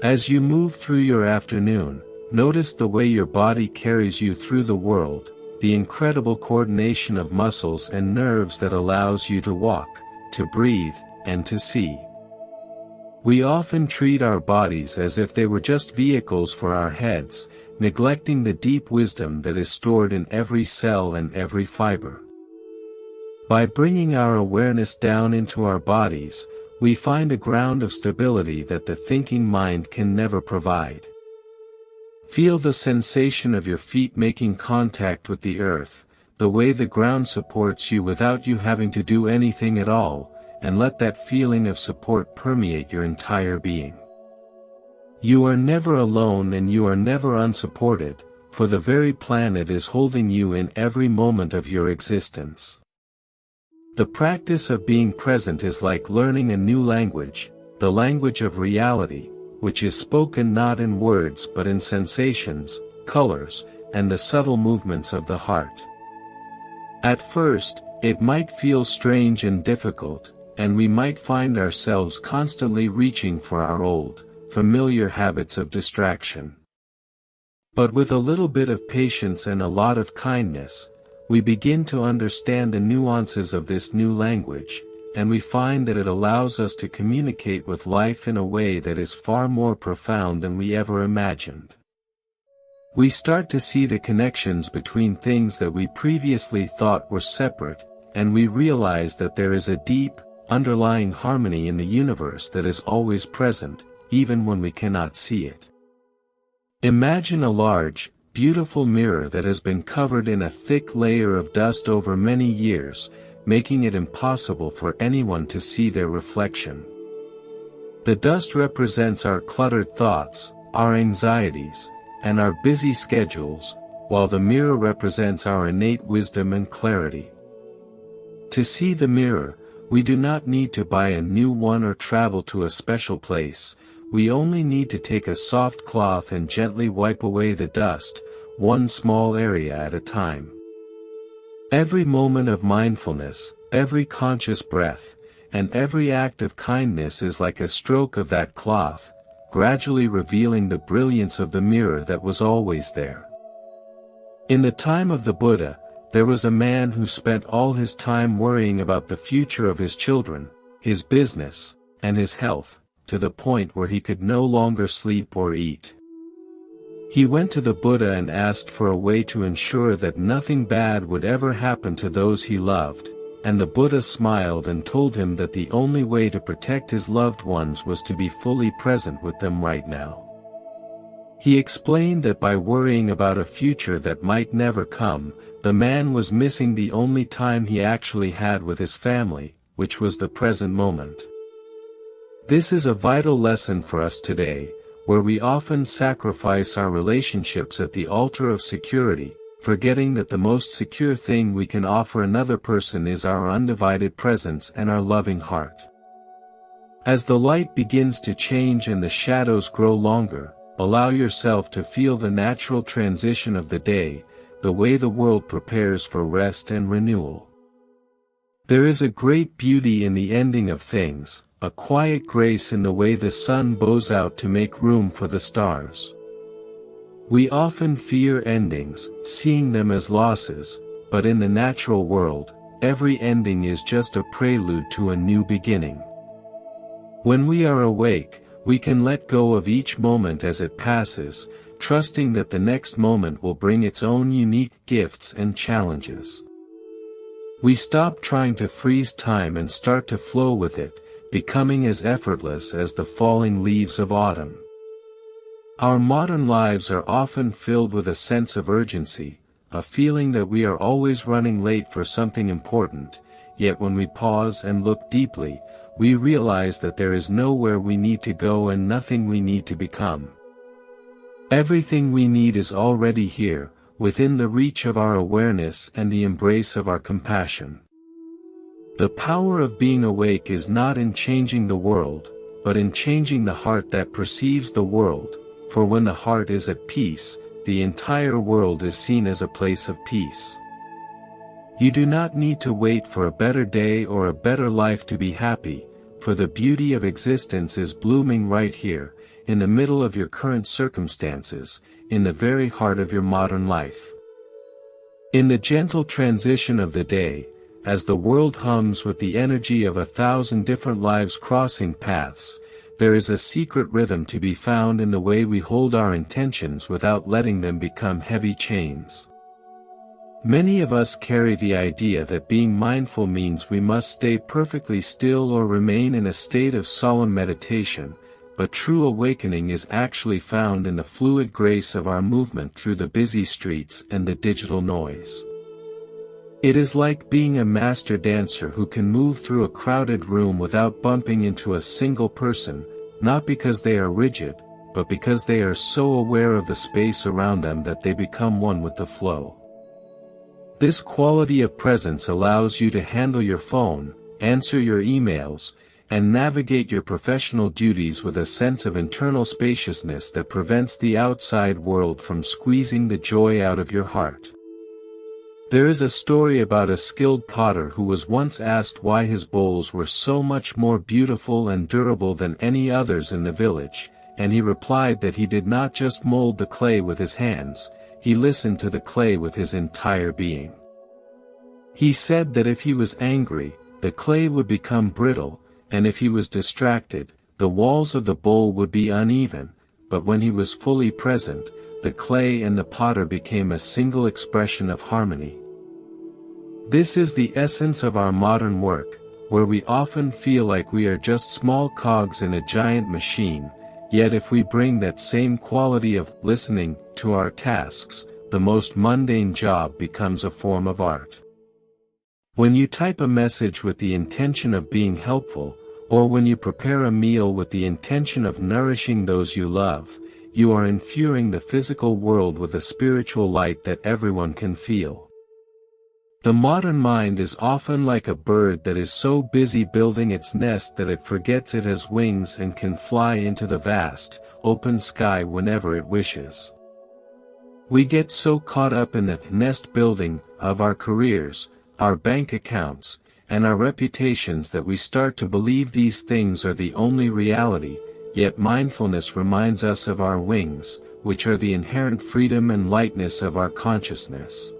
A: As you move through your afternoon, notice the way your body carries you through the world, the incredible coordination of muscles and nerves that allows you to walk, to breathe, and to see. We often treat our bodies as if they were just vehicles for our heads, neglecting the deep wisdom that is stored in every cell and every fiber. By bringing our awareness down into our bodies, we find a ground of stability that the thinking mind can never provide. Feel the sensation of your feet making contact with the earth, the way the ground supports you without you having to do anything at all, and let that feeling of support permeate your entire being. You are never alone and you are never unsupported, for the very planet is holding you in every moment of your existence. The practice of being present is like learning a new language, the language of reality, which is spoken not in words but in sensations, colors, and the subtle movements of the heart. At first, it might feel strange and difficult, and we might find ourselves constantly reaching for our old, familiar habits of distraction. But with a little bit of patience and a lot of kindness, we begin to understand the nuances of this new language, and we find that it allows us to communicate with life in a way that is far more profound than we ever imagined. We start to see the connections between things that we previously thought were separate, and we realize that there is a deep, underlying harmony in the universe that is always present, even when we cannot see it. Imagine a large, beautiful mirror that has been covered in a thick layer of dust over many years, making it impossible for anyone to see their reflection. The dust represents our cluttered thoughts, our anxieties, and our busy schedules, while the mirror represents our innate wisdom and clarity. To see the mirror, we do not need to buy a new one or travel to a special place, we only need to take a soft cloth and gently wipe away the dust, one small area at a time. Every moment of mindfulness, every conscious breath, and every act of kindness is like a stroke of that cloth, gradually revealing the brilliance of the mirror that was always there. In the time of the Buddha, there was a man who spent all his time worrying about the future of his children, his business, and his health, to the point where he could no longer sleep or eat. He went to the Buddha and asked for a way to ensure that nothing bad would ever happen to those he loved, and the Buddha smiled and told him that the only way to protect his loved ones was to be fully present with them right now. He explained that by worrying about a future that might never come, the man was missing the only time he actually had with his family, which was the present moment. This is a vital lesson for us today, where we often sacrifice our relationships at the altar of security, forgetting that the most secure thing we can offer another person is our undivided presence and our loving heart. As the light begins to change and the shadows grow longer, allow yourself to feel the natural transition of the day, the way the world prepares for rest and renewal. There is a great beauty in the ending of things, a quiet grace in the way the sun bows out to make room for the stars. We often fear endings, seeing them as losses, but in the natural world, every ending is just a prelude to a new beginning. When we are awake, we can let go of each moment as it passes, trusting that the next moment will bring its own unique gifts and challenges. We stop trying to freeze time and start to flow with it, becoming as effortless as the falling leaves of autumn. Our modern lives are often filled with a sense of urgency, a feeling that we are always running late for something important, yet when we pause and look deeply, we realize that there is nowhere we need to go and nothing we need to become. Everything we need is already here, within the reach of our awareness and the embrace of our compassion. The power of being awake is not in changing the world, but in changing the heart that perceives the world, for when the heart is at peace, the entire world is seen as a place of peace. You do not need to wait for a better day or a better life to be happy, for the beauty of existence is blooming right here, in the middle of your current circumstances, in the very heart of your modern life. In the gentle transition of the day, as the world hums with the energy of 1,000 different lives crossing paths, there is a secret rhythm to be found in the way we hold our intentions without letting them become heavy chains. Many of us carry the idea that being mindful means we must stay perfectly still or remain in a state of solemn meditation, but true awakening is actually found in the fluid grace of our movement through the busy streets and the digital noise. It is like being a master dancer who can move through a crowded room without bumping into a single person, not because they are rigid, but because they are so aware of the space around them that they become one with the flow. This quality of presence allows you to handle your phone, answer your emails, and navigate your professional duties with a sense of internal spaciousness that prevents the outside world from squeezing the joy out of your heart. There is a story about a skilled potter who was once asked why his bowls were so much more beautiful and durable than any others in the village, and he replied that he did not just mold the clay with his hands, he listened to the clay with his entire being. He said that if he was angry, the clay would become brittle, and if he was distracted, the walls of the bowl would be uneven, but when he was fully present, the clay and the potter became a single expression of harmony. This is the essence of our modern work, where we often feel like we are just small cogs in a giant machine, yet if we bring that same quality of listening to our tasks, the most mundane job becomes a form of art. When you type a message with the intention of being helpful, or when you prepare a meal with the intention of nourishing those you love, you are infusing the physical world with a spiritual light that everyone can feel. The modern mind is often like a bird that is so busy building its nest that it forgets it has wings and can fly into the vast, open sky whenever it wishes. We get so caught up in the nest building of our careers, our bank accounts, and our reputations that we start to believe these things are the only reality, yet mindfulness reminds us of our wings, which are the inherent freedom and lightness of our consciousness.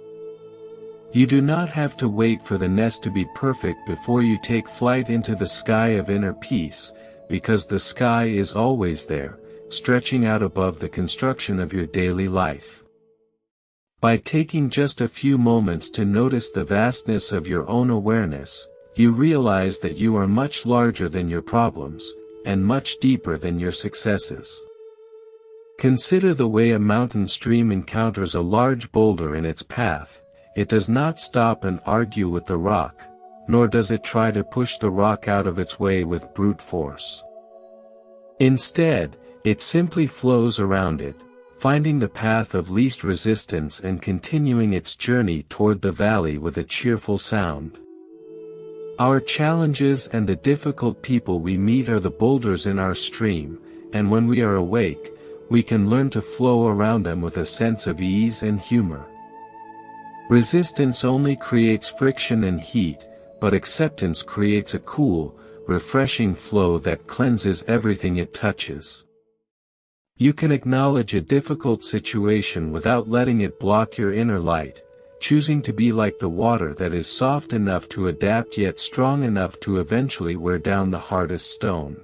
A: You do not have to wait for the nest to be perfect before you take flight into the sky of inner peace, because the sky is always there, stretching out above the construction of your daily life. By taking just a few moments to notice the vastness of your own awareness, you realize that you are much larger than your problems, and much deeper than your successes. Consider the way a mountain stream encounters a large boulder in its path. It does not stop and argue with the rock, nor does it try to push the rock out of its way with brute force. Instead, it simply flows around it, finding the path of least resistance and continuing its journey toward the valley with a cheerful sound. Our challenges and the difficult people we meet are the boulders in our stream, and when we are awake, we can learn to flow around them with a sense of ease and humor. Resistance only creates friction and heat, but acceptance creates a cool, refreshing flow that cleanses everything it touches. You can acknowledge a difficult situation without letting it block your inner light, choosing to be like the water that is soft enough to adapt yet strong enough to eventually wear down the hardest stone.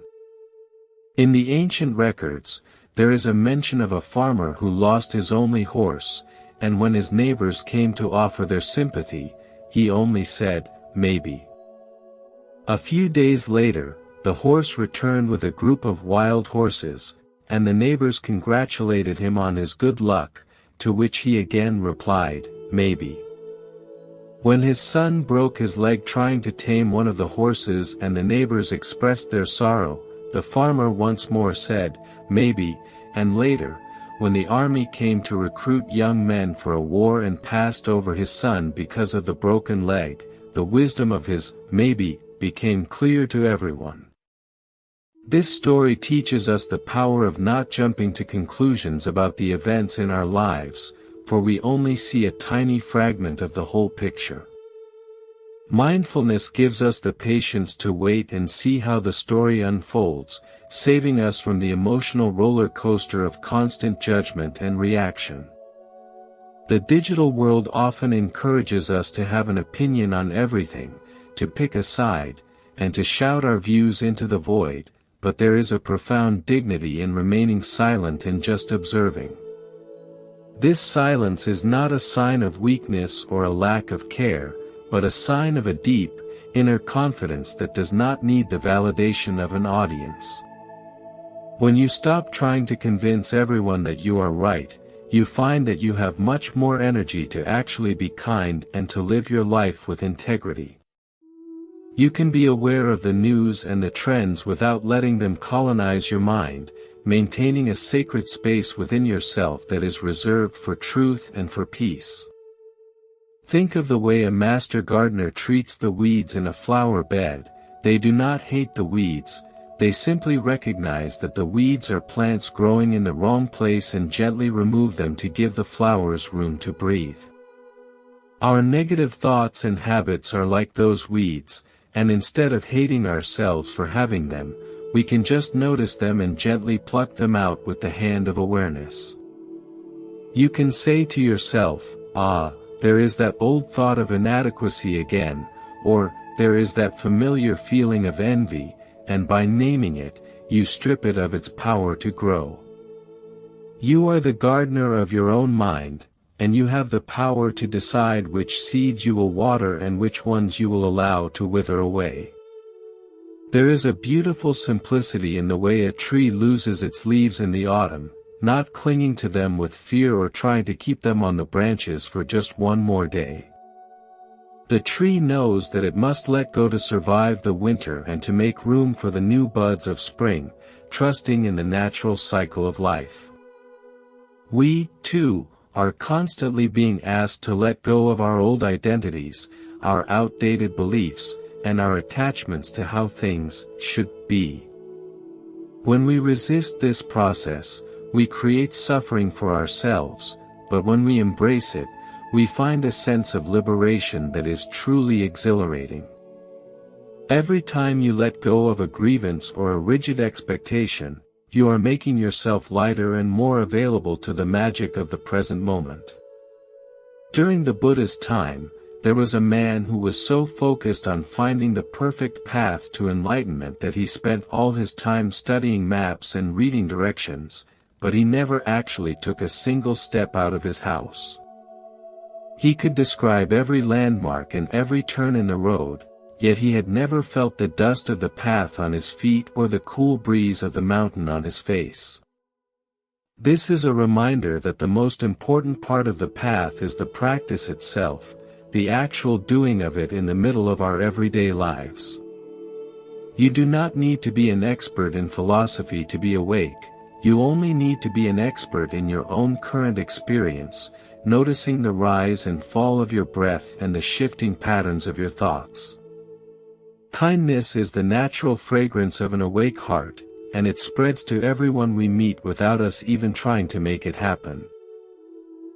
A: In the ancient records, there is a mention of a farmer who lost his only horse, and when his neighbors came to offer their sympathy, he only said, "Maybe." A few days later, the horse returned with a group of wild horses, and the neighbors congratulated him on his good luck, to which he again replied, "Maybe." When his son broke his leg trying to tame one of the horses and the neighbors expressed their sorrow, the farmer once more said, "Maybe," and later, when the army came to recruit young men for a war and passed over his son because of the broken leg, the wisdom of his "maybe" became clear to everyone. This story teaches us the power of not jumping to conclusions about the events in our lives, for we only see a tiny fragment of the whole picture. Mindfulness gives us the patience to wait and see how the story unfolds, saving us from the emotional roller coaster of constant judgment and reaction. The digital world often encourages us to have an opinion on everything, to pick a side, and to shout our views into the void, but there is a profound dignity in remaining silent and just observing. This silence is not a sign of weakness or a lack of care, but a sign of a deep, inner confidence that does not need the validation of an audience. When you stop trying to convince everyone that you are right, you find that you have much more energy to actually be kind and to live your life with integrity. You can be aware of the news and the trends without letting them colonize your mind, maintaining a sacred space within yourself that is reserved for truth and for peace. Think of the way a master gardener treats the weeds in a flower bed. They do not hate the weeds, they simply recognize that the weeds are plants growing in the wrong place and gently remove them to give the flowers room to breathe. Our negative thoughts and habits are like those weeds, and instead of hating ourselves for having them, we can just notice them and gently pluck them out with the hand of awareness. You can say to yourself, "Ah, there is that old thought of inadequacy again," or, "There is that familiar feeling of envy," and by naming it, you strip it of its power to grow. You are the gardener of your own mind, and you have the power to decide which seeds you will water and which ones you will allow to wither away. There is a beautiful simplicity in the way a tree loses its leaves in the autumn, not clinging to them with fear or trying to keep them on the branches for just one more day. The tree knows that it must let go to survive the winter and to make room for the new buds of spring, trusting in the natural cycle of life. We, too, are constantly being asked to let go of our old identities, our outdated beliefs, and our attachments to how things should be. When we resist this process, we create suffering for ourselves, but when we embrace it, we find a sense of liberation that is truly exhilarating. Every time you let go of a grievance or a rigid expectation, you are making yourself lighter and more available to the magic of the present moment. During the Buddha's time, there was a man who was so focused on finding the perfect path to enlightenment that he spent all his time studying maps and reading directions, but he never actually took a single step out of his house. He could describe every landmark and every turn in the road, yet he had never felt the dust of the path on his feet or the cool breeze of the mountain on his face. This is a reminder that the most important part of the path is the practice itself, the actual doing of it in the middle of our everyday lives. You do not need to be an expert in philosophy to be awake, you only need to be an expert in your own current experience, noticing the rise and fall of your breath and the shifting patterns of your thoughts. Kindness is the natural fragrance of an awake heart, and it spreads to everyone we meet without us even trying to make it happen.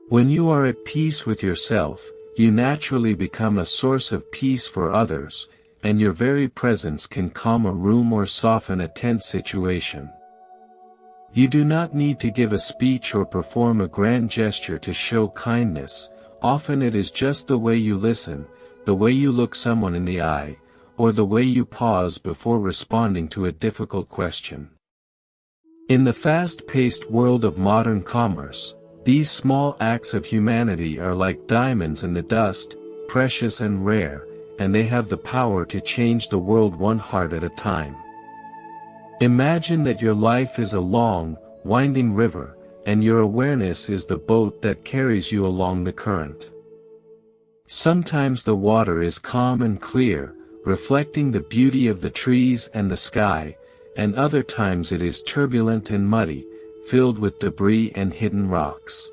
A: When you are at peace with yourself, you naturally become a source of peace for others, and your very presence can calm a room or soften a tense situation. You do not need to give a speech or perform a grand gesture to show kindness. Often it is just the way you listen, the way you look someone in the eye, or the way you pause before responding to a difficult question. In the fast-paced world of modern commerce, these small acts of humanity are like diamonds in the dust, precious and rare, and they have the power to change the world one heart at a time. Imagine that your life is a long, winding river, and your awareness is the boat that carries you along the current. Sometimes the water is calm and clear, reflecting the beauty of the trees and the sky, and other times it is turbulent and muddy, filled with debris and hidden rocks.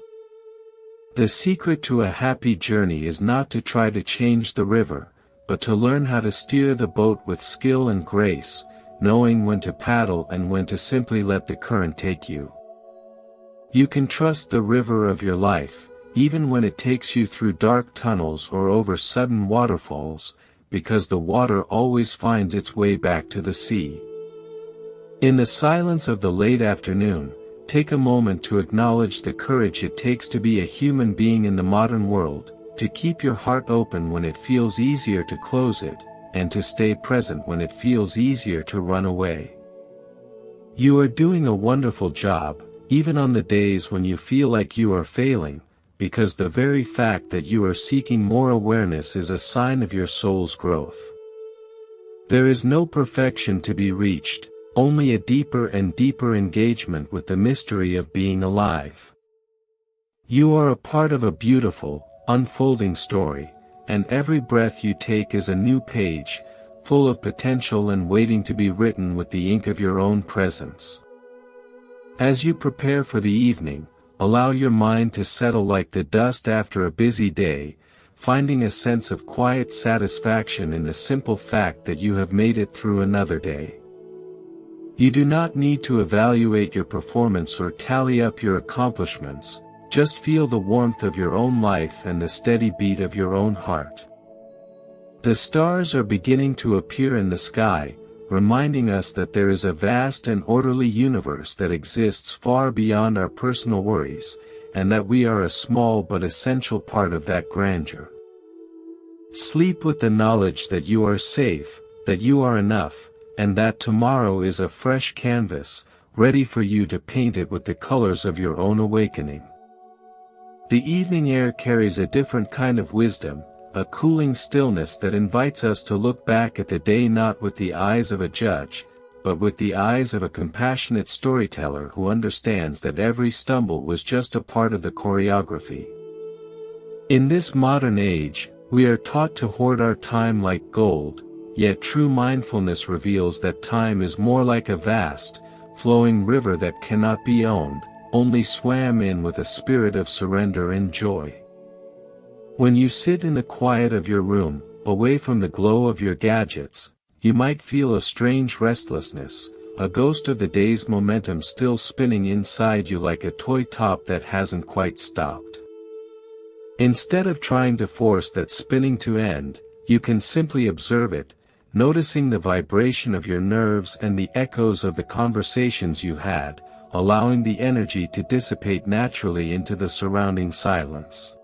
A: The secret to a happy journey is not to try to change the river, but to learn how to steer the boat with skill and grace, knowing when to paddle and when to simply let the current take you. You can trust the river of your life, even when it takes you through dark tunnels or over sudden waterfalls, because the water always finds its way back to the sea. In the silence of the late afternoon, take a moment to acknowledge the courage it takes to be a human being in the modern world, to keep your heart open when it feels easier to close it, and to stay present when it feels easier to run away. You are doing a wonderful job, even on the days when you feel like you are failing, because the very fact that you are seeking more awareness is a sign of your soul's growth. There is no perfection to be reached, only a deeper and deeper engagement with the mystery of being alive. You are a part of a beautiful, unfolding story, and every breath you take is a new page, full of potential and waiting to be written with the ink of your own presence. As you prepare for the evening, allow your mind to settle like the dust after a busy day, finding a sense of quiet satisfaction in the simple fact that you have made it through another day. You do not need to evaluate your performance or tally up your accomplishments, just feel the warmth of your own life and the steady beat of your own heart. The stars are beginning to appear in the sky, reminding us that there is a vast and orderly universe that exists far beyond our personal worries, and that we are a small but essential part of that grandeur. Sleep with the knowledge that you are safe, that you are enough, and that tomorrow is a fresh canvas, ready for you to paint it with the colors of your own awakening. The evening air carries a different kind of wisdom, a cooling stillness that invites us to look back at the day not with the eyes of a judge, but with the eyes of a compassionate storyteller who understands that every stumble was just a part of the choreography. In this modern age, we are taught to hoard our time like gold, yet true mindfulness reveals that time is more like a vast, flowing river that cannot be owned, only swam in with a spirit of surrender and joy. When you sit in the quiet of your room, away from the glow of your gadgets, you might feel a strange restlessness, a ghost of the day's momentum still spinning inside you like a toy top that hasn't quite stopped. Instead of trying to force that spinning to end, you can simply observe it, noticing the vibration of your nerves and the echoes of the conversations you had, allowing the energy to dissipate naturally into the surrounding silence.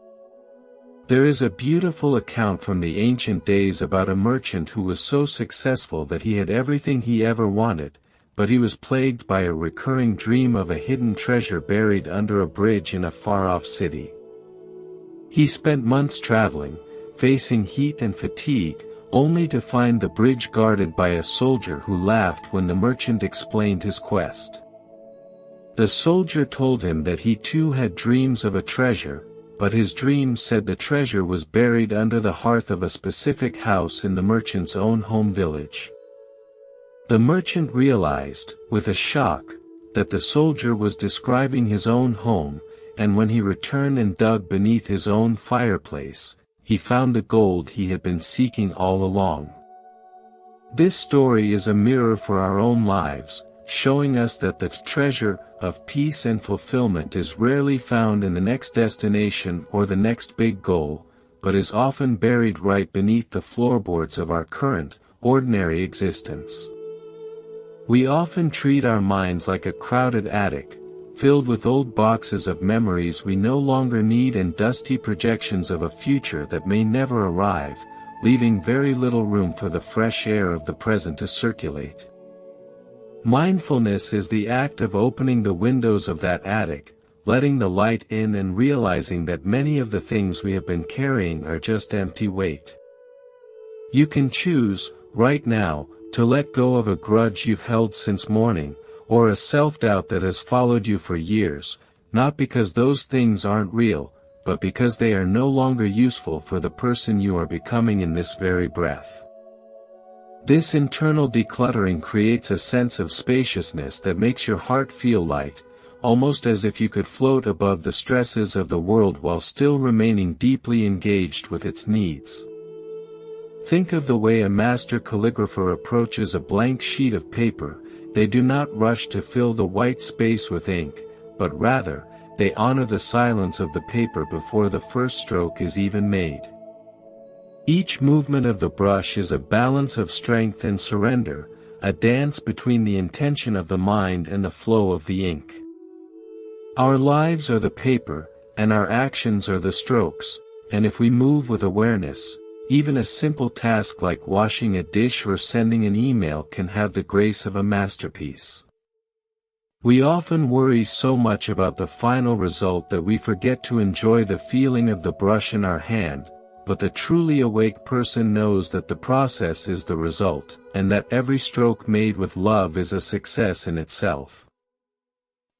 A: There is a beautiful account from the ancient days about a merchant who was so successful that he had everything he ever wanted, but he was plagued by a recurring dream of a hidden treasure buried under a bridge in a far-off city. He spent months traveling, facing heat and fatigue, only to find the bridge guarded by a soldier who laughed when the merchant explained his quest. The soldier told him that he too had dreams of a treasure, but his dream said the treasure was buried under the hearth of a specific house in the merchant's own home village. The merchant realized, with a shock, that the soldier was describing his own home, and when he returned and dug beneath his own fireplace, he found the gold he had been seeking all along. This story is a mirror for our own lives, showing us that the treasure of peace and fulfillment is rarely found in the next destination or the next big goal, but is often buried right beneath the floorboards of our current, ordinary existence. We often treat our minds like a crowded attic, filled with old boxes of memories we no longer need and dusty projections of a future that may never arrive, leaving very little room for the fresh air of the present to circulate. Mindfulness is the act of opening the windows of that attic, letting the light in and realizing that many of the things we have been carrying are just empty weight. You can choose, right now, to let go of a grudge you've held since morning, or a self-doubt that has followed you for years, not because those things aren't real, but because they are no longer useful for the person you are becoming in this very breath. This internal decluttering creates a sense of spaciousness that makes your heart feel light, almost as if you could float above the stresses of the world while still remaining deeply engaged with its needs. Think of the way a master calligrapher approaches a blank sheet of paper. They do not rush to fill the white space with ink, but rather, they honor the silence of the paper before the first stroke is even made. Each movement of the brush is a balance of strength and surrender, a dance between the intention of the mind and the flow of the ink. Our lives are the paper, and our actions are the strokes, and if we move with awareness, even a simple task like washing a dish or sending an email can have the grace of a masterpiece. We often worry so much about the final result that we forget to enjoy the feeling of the brush in our hand, but the truly awake person knows that the process is the result, and that every stroke made with love is a success in itself.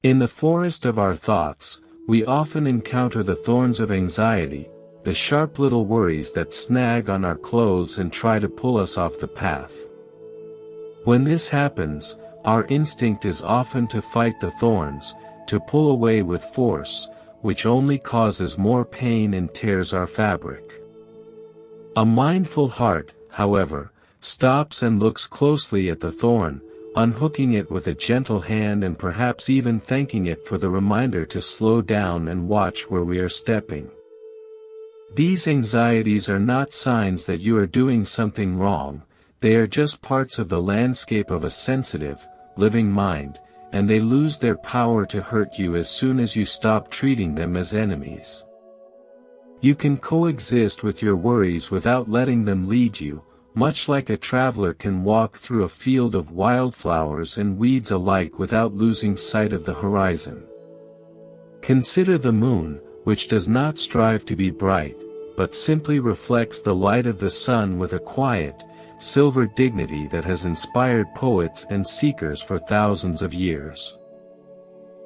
A: In the forest of our thoughts, we often encounter the thorns of anxiety, the sharp little worries that snag on our clothes and try to pull us off the path. When this happens, our instinct is often to fight the thorns, to pull away with force, which only causes more pain and tears our fabric. A mindful heart, however, stops and looks closely at the thorn, unhooking it with a gentle hand and perhaps even thanking it for the reminder to slow down and watch where we are stepping. These anxieties are not signs that you are doing something wrong, they are just parts of the landscape of a sensitive, living mind, and they lose their power to hurt you as soon as you stop treating them as enemies. You can coexist with your worries without letting them lead you, much like a traveler can walk through a field of wildflowers and weeds alike without losing sight of the horizon. Consider the moon, which does not strive to be bright, but simply reflects the light of the sun with a quiet, silver dignity that has inspired poets and seekers for thousands of years.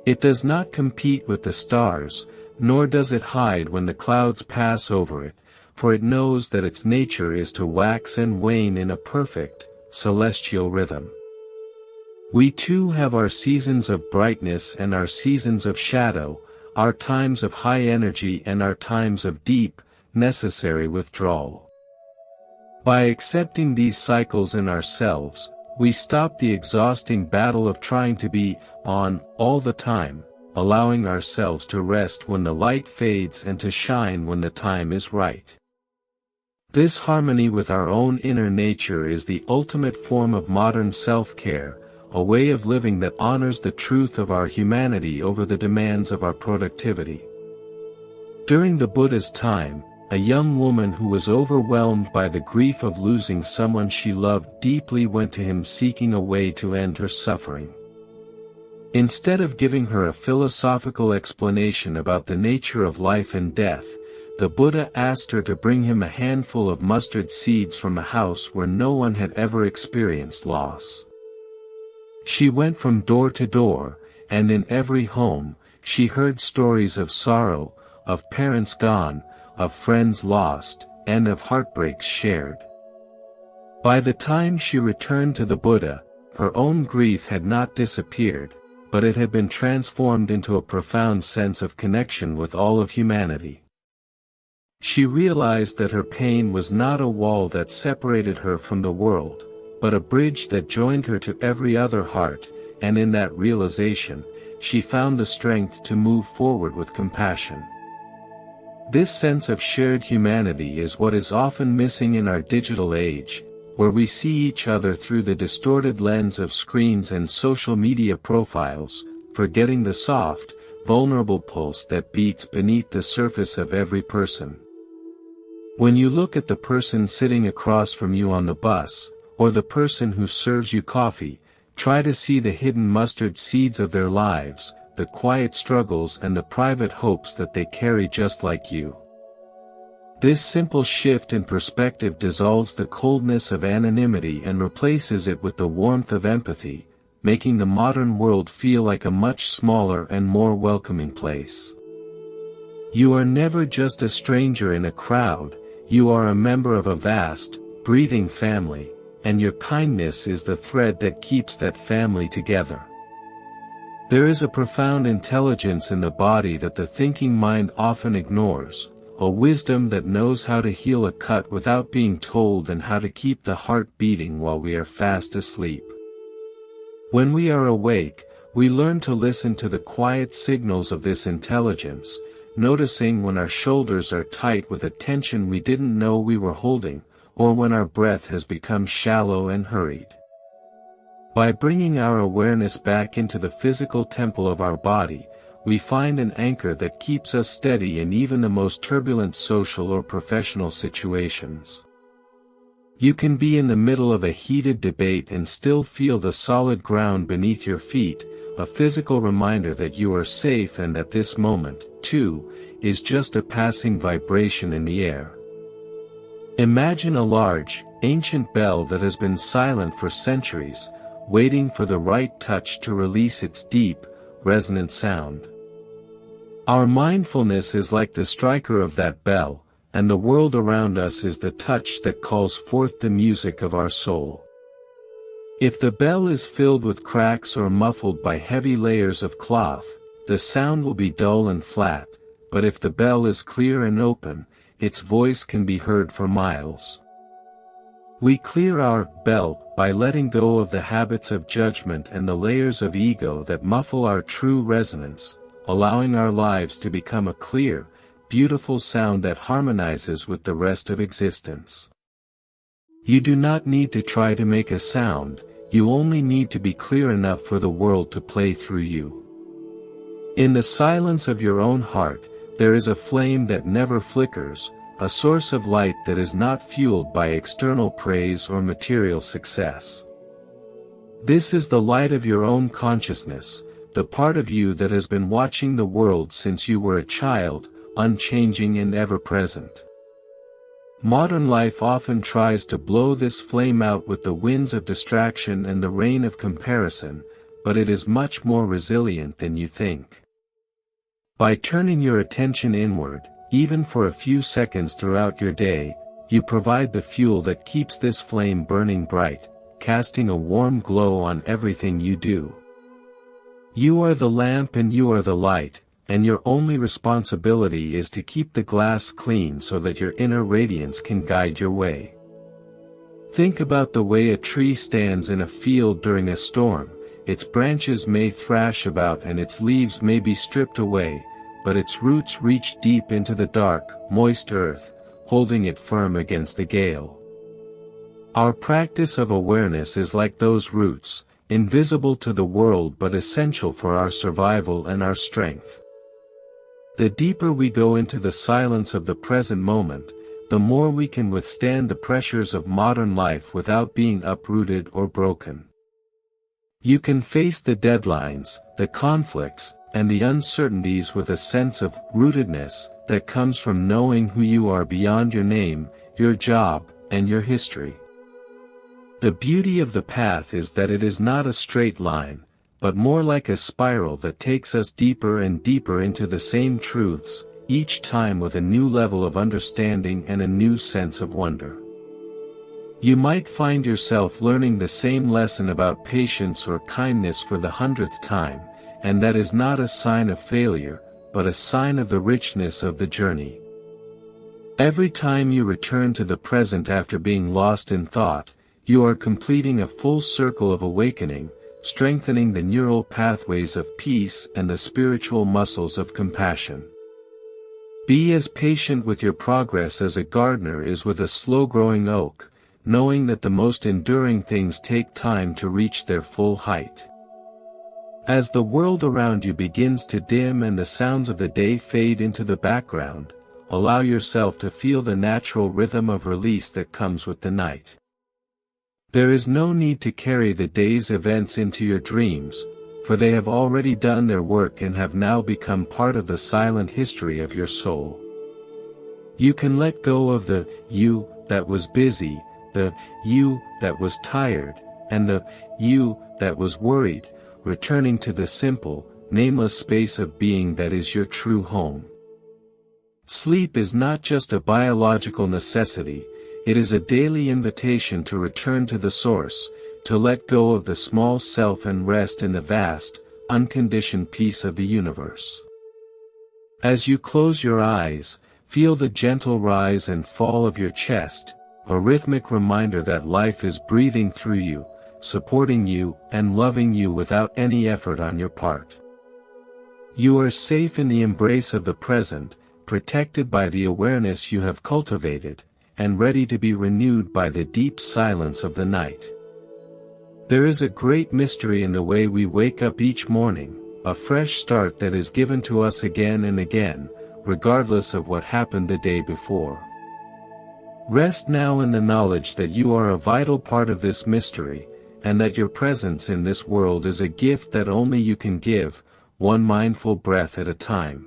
A: It does not compete with the stars, nor does it hide when the clouds pass over it, for it knows that its nature is to wax and wane in a perfect, celestial rhythm. We too have our seasons of brightness and our seasons of shadow, our times of high energy and our times of deep, necessary withdrawal. By accepting these cycles in ourselves, we stop the exhausting battle of trying to be on all the time, allowing ourselves to rest when the light fades and to shine when the time is right. This harmony with our own inner nature is the ultimate form of modern self-care, a way of living that honors the truth of our humanity over the demands of our productivity. During the Buddha's time, a young woman who was overwhelmed by the grief of losing someone she loved deeply went to him seeking a way to end her suffering. Instead of giving her a philosophical explanation about the nature of life and death, the Buddha asked her to bring him a handful of mustard seeds from a house where no one had ever experienced loss. She went from door to door, and in every home, she heard stories of sorrow, of parents gone, of friends lost, and of heartbreaks shared. By the time she returned to the Buddha, her own grief had not disappeared, but it had been transformed into a profound sense of connection with all of humanity. She realized that her pain was not a wall that separated her from the world, but a bridge that joined her to every other heart, and in that realization, she found the strength to move forward with compassion. This sense of shared humanity is what is often missing in our digital age, where we see each other through the distorted lens of screens and social media profiles, forgetting the soft, vulnerable pulse that beats beneath the surface of every person. When you look at the person sitting across from you on the bus, or the person who serves you coffee, try to see the hidden mustard seeds of their lives, the quiet struggles and the private hopes that they carry just like you. This simple shift in perspective dissolves the coldness of anonymity and replaces it with the warmth of empathy, making the modern world feel like a much smaller and more welcoming place. You are never just a stranger in a crowd, you are a member of a vast, breathing family, and your kindness is the thread that keeps that family together. There is a profound intelligence in the body that the thinking mind often ignores, a wisdom that knows how to heal a cut without being told and how to keep the heart beating while we are fast asleep. When we are awake, we learn to listen to the quiet signals of this intelligence, noticing when our shoulders are tight with a tension we didn't know we were holding, or when our breath has become shallow and hurried. By bringing our awareness back into the physical temple of our body, we find an anchor that keeps us steady in even the most turbulent social or professional situations. You can be in the middle of a heated debate and still feel the solid ground beneath your feet, a physical reminder that you are safe and that this moment, too, is just a passing vibration in the air. Imagine a large, ancient bell that has been silent for centuries, waiting for the right touch to release its deep, resonant sound. Our mindfulness is like the striker of that bell, and the world around us is the touch that calls forth the music of our soul. If the bell is filled with cracks or muffled by heavy layers of cloth, the sound will be dull and flat, but if the bell is clear and open, its voice can be heard for miles. We clear our bell by letting go of the habits of judgment and the layers of ego that muffle our true resonance, allowing our lives to become a clear, beautiful sound that harmonizes with the rest of existence. You do not need to try to make a sound, you only need to be clear enough for the world to play through you. In the silence of your own heart, there is a flame that never flickers, a source of light that is not fueled by external praise or material success. This is the light of your own consciousness, the part of you that has been watching the world since you were a child, unchanging and ever-present. Modern life often tries to blow this flame out with the winds of distraction and the rain of comparison, but it is much more resilient than you think. By turning your attention inward, even for a few seconds throughout your day, you provide the fuel that keeps this flame burning bright, casting a warm glow on everything you do. You are the lamp and you are the light, and your only responsibility is to keep the glass clean so that your inner radiance can guide your way. Think about the way a tree stands in a field during a storm. Its branches may thrash about and its leaves may be stripped away, but its roots reach deep into the dark, moist earth, holding it firm against the gale. Our practice of awareness is like those roots, invisible to the world but essential for our survival and our strength. The deeper we go into the silence of the present moment, the more we can withstand the pressures of modern life without being uprooted or broken. You can face the deadlines, the conflicts, and the uncertainties with a sense of rootedness that comes from knowing who you are beyond your name, your job, and your history. The beauty of the path is that it is not a straight line, but more like a spiral that takes us deeper and deeper into the same truths, each time with a new level of understanding and a new sense of wonder. You might find yourself learning the same lesson about patience or kindness for the 100th time, and that is not a sign of failure, but a sign of the richness of the journey. Every time you return to the present after being lost in thought, you are completing a full circle of awakening, strengthening the neural pathways of peace and the spiritual muscles of compassion. Be as patient with your progress as a gardener is with a slow-growing oak, knowing that the most enduring things take time to reach their full height. As the world around you begins to dim and the sounds of the day fade into the background, allow yourself to feel the natural rhythm of release that comes with the night. There is no need to carry the day's events into your dreams, for they have already done their work and have now become part of the silent history of your soul. You can let go of the you that was busy, the you that was tired, and the you that was worried, returning to the simple, nameless space of being that is your true home. Sleep is not just a biological necessity, it is a daily invitation to return to the source, to let go of the small self and rest in the vast, unconditioned peace of the universe. As you close your eyes, feel the gentle rise and fall of your chest, a rhythmic reminder that life is breathing through you, supporting you and loving you without any effort on your part. You are safe in the embrace of the present, protected by the awareness you have cultivated, and ready to be renewed by the deep silence of the night. There is a great mystery in the way we wake up each morning, a fresh start that is given to us again and again, regardless of what happened the day before. Rest now in the knowledge that you are a vital part of this mystery, and that your presence in this world is a gift that only you can give, one mindful breath at a time.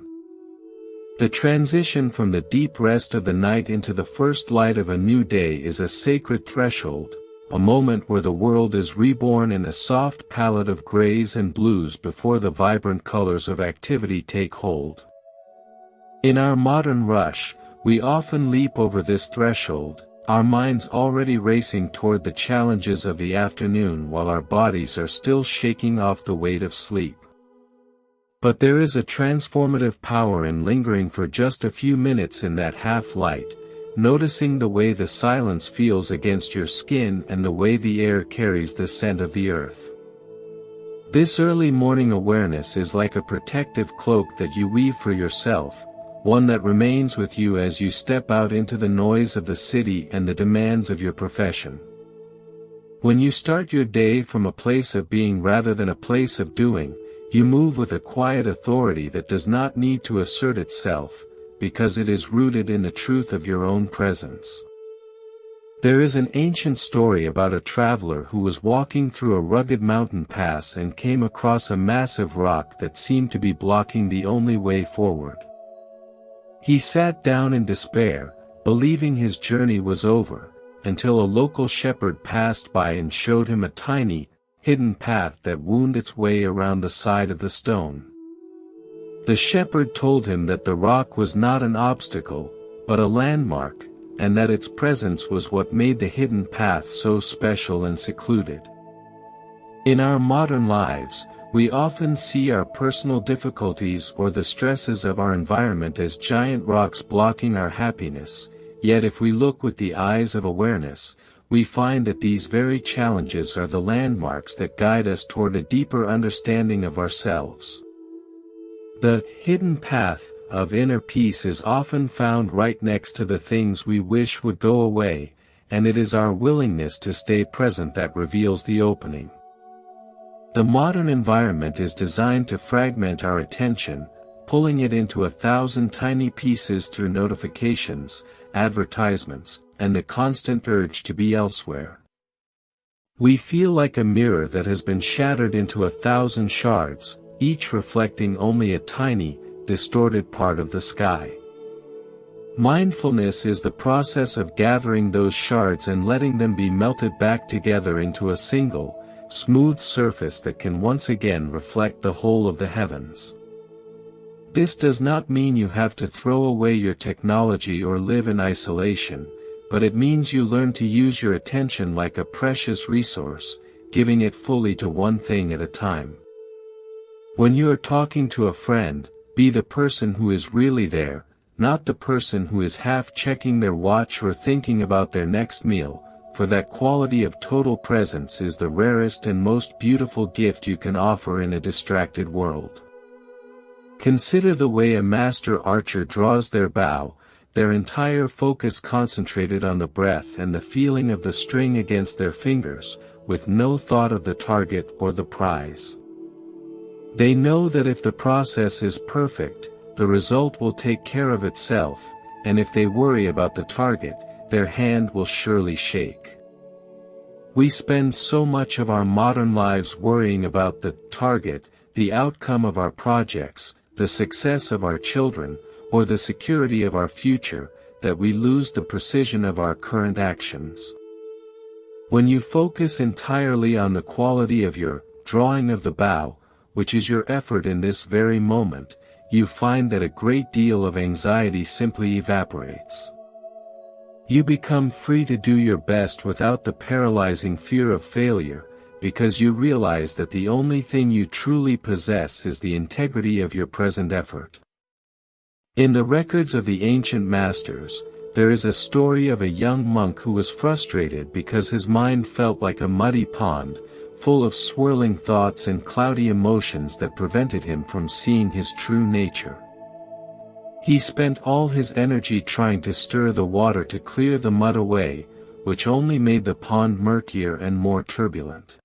A: The transition from the deep rest of the night into the first light of a new day is a sacred threshold, a moment where the world is reborn in a soft palette of grays and blues before the vibrant colors of activity take hold. In our modern rush, we often leap over this threshold, our minds already racing toward the challenges of the afternoon while our bodies are still shaking off the weight of sleep. But there is a transformative power in lingering for just a few minutes in that half-light, noticing the way the silence feels against your skin and the way the air carries the scent of the earth. This early morning awareness is like a protective cloak that you weave for yourself, one that remains with you as you step out into the noise of the city and the demands of your profession. When you start your day from a place of being rather than a place of doing, you move with a quiet authority that does not need to assert itself, because it is rooted in the truth of your own presence. There is an ancient story about a traveler who was walking through a rugged mountain pass and came across a massive rock that seemed to be blocking the only way forward. He sat down in despair, believing his journey was over, until a local shepherd passed by and showed him a tiny, hidden path that wound its way around the side of the stone. The shepherd told him that the rock was not an obstacle, but a landmark, and that its presence was what made the hidden path so special and secluded. In our modern lives, we often see our personal difficulties or the stresses of our environment as giant rocks blocking our happiness, yet if we look with the eyes of awareness, we find that these very challenges are the landmarks that guide us toward a deeper understanding of ourselves. The hidden path of inner peace is often found right next to the things we wish would go away, and it is our willingness to stay present that reveals the opening. The modern environment is designed to fragment our attention, pulling it into 1,000 tiny pieces through notifications, advertisements, and the constant urge to be elsewhere. We feel like a mirror that has been shattered into 1,000 shards, each reflecting only a tiny, distorted part of the sky. Mindfulness is the process of gathering those shards and letting them be melted back together into a single, smooth surface that can once again reflect the whole of the heavens. This does not mean you have to throw away your technology or live in isolation, but it means you learn to use your attention like a precious resource, giving it fully to one thing at a time. When you are talking to a friend, be the person who is really there, not the person who is half checking their watch or thinking about their next meal. for that quality of total presence is the rarest and most beautiful gift you can offer in a distracted world. Consider the way a master archer draws their bow, their entire focus concentrated on the breath and the feeling of the string against their fingers, with no thought of the target or the prize. They know that if the process is perfect, the result will take care of itself, and if they worry about the target, their hand will surely shake. We spend so much of our modern lives worrying about the target, the outcome of our projects, the success of our children, or the security of our future, that we lose the precision of our current actions. When you focus entirely on the quality of your drawing of the bow, which is your effort in this very moment, you find that a great deal of anxiety simply evaporates. You become free to do your best without the paralyzing fear of failure, because you realize that the only thing you truly possess is the integrity of your present effort. In the records of the ancient masters, there is a story of a young monk who was frustrated because his mind felt like a muddy pond, full of swirling thoughts and cloudy emotions that prevented him from seeing his true nature. He spent all his energy trying to stir the water to clear the mud away, which only made the pond murkier and more turbulent.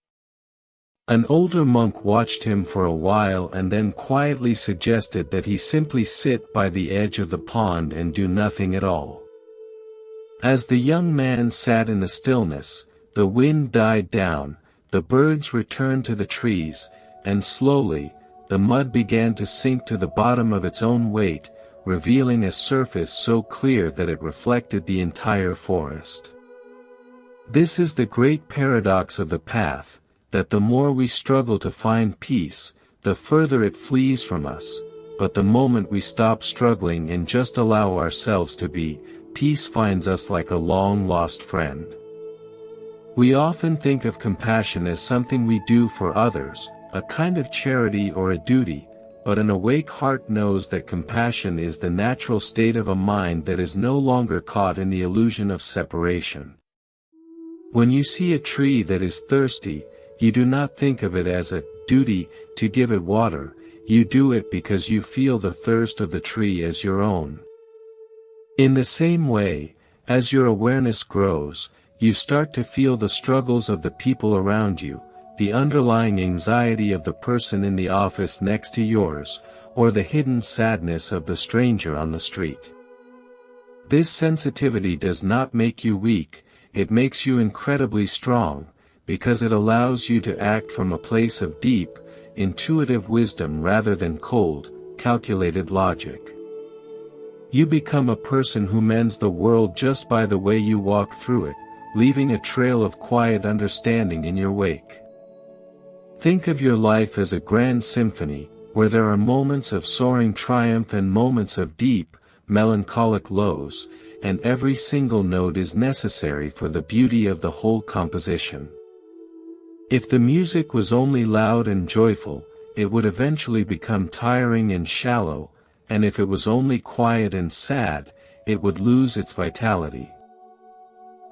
A: An older monk watched him for a while and then quietly suggested that he simply sit by the edge of the pond and do nothing at all. As the young man sat in the stillness, the wind died down, the birds returned to the trees, and slowly, the mud began to sink to the bottom of its own weight, revealing a surface so clear that it reflected the entire forest. This is the great paradox of the path, that the more we struggle to find peace, the further it flees from us, but the moment we stop struggling and just allow ourselves to be, peace finds us like a long-lost friend. We often think of compassion as something we do for others, a kind of charity or a duty, but an awake heart knows that compassion is the natural state of a mind that is no longer caught in the illusion of separation. When you see a tree that is thirsty, you do not think of it as a duty to give it water, you do it because you feel the thirst of the tree as your own. In the same way, as your awareness grows, you start to feel the struggles of the people around you, the underlying anxiety of the person in the office next to yours, or the hidden sadness of the stranger on the street. This sensitivity does not make you weak, it makes you incredibly strong, because it allows you to act from a place of deep, intuitive wisdom rather than cold, calculated logic. You become a person who mends the world just by the way you walk through it, leaving a trail of quiet understanding in your wake. Think of your life as a grand symphony, where there are moments of soaring triumph and moments of deep, melancholic lows, and every single note is necessary for the beauty of the whole composition. If the music was only loud and joyful, it would eventually become tiring and shallow, and if it was only quiet and sad, it would lose its vitality.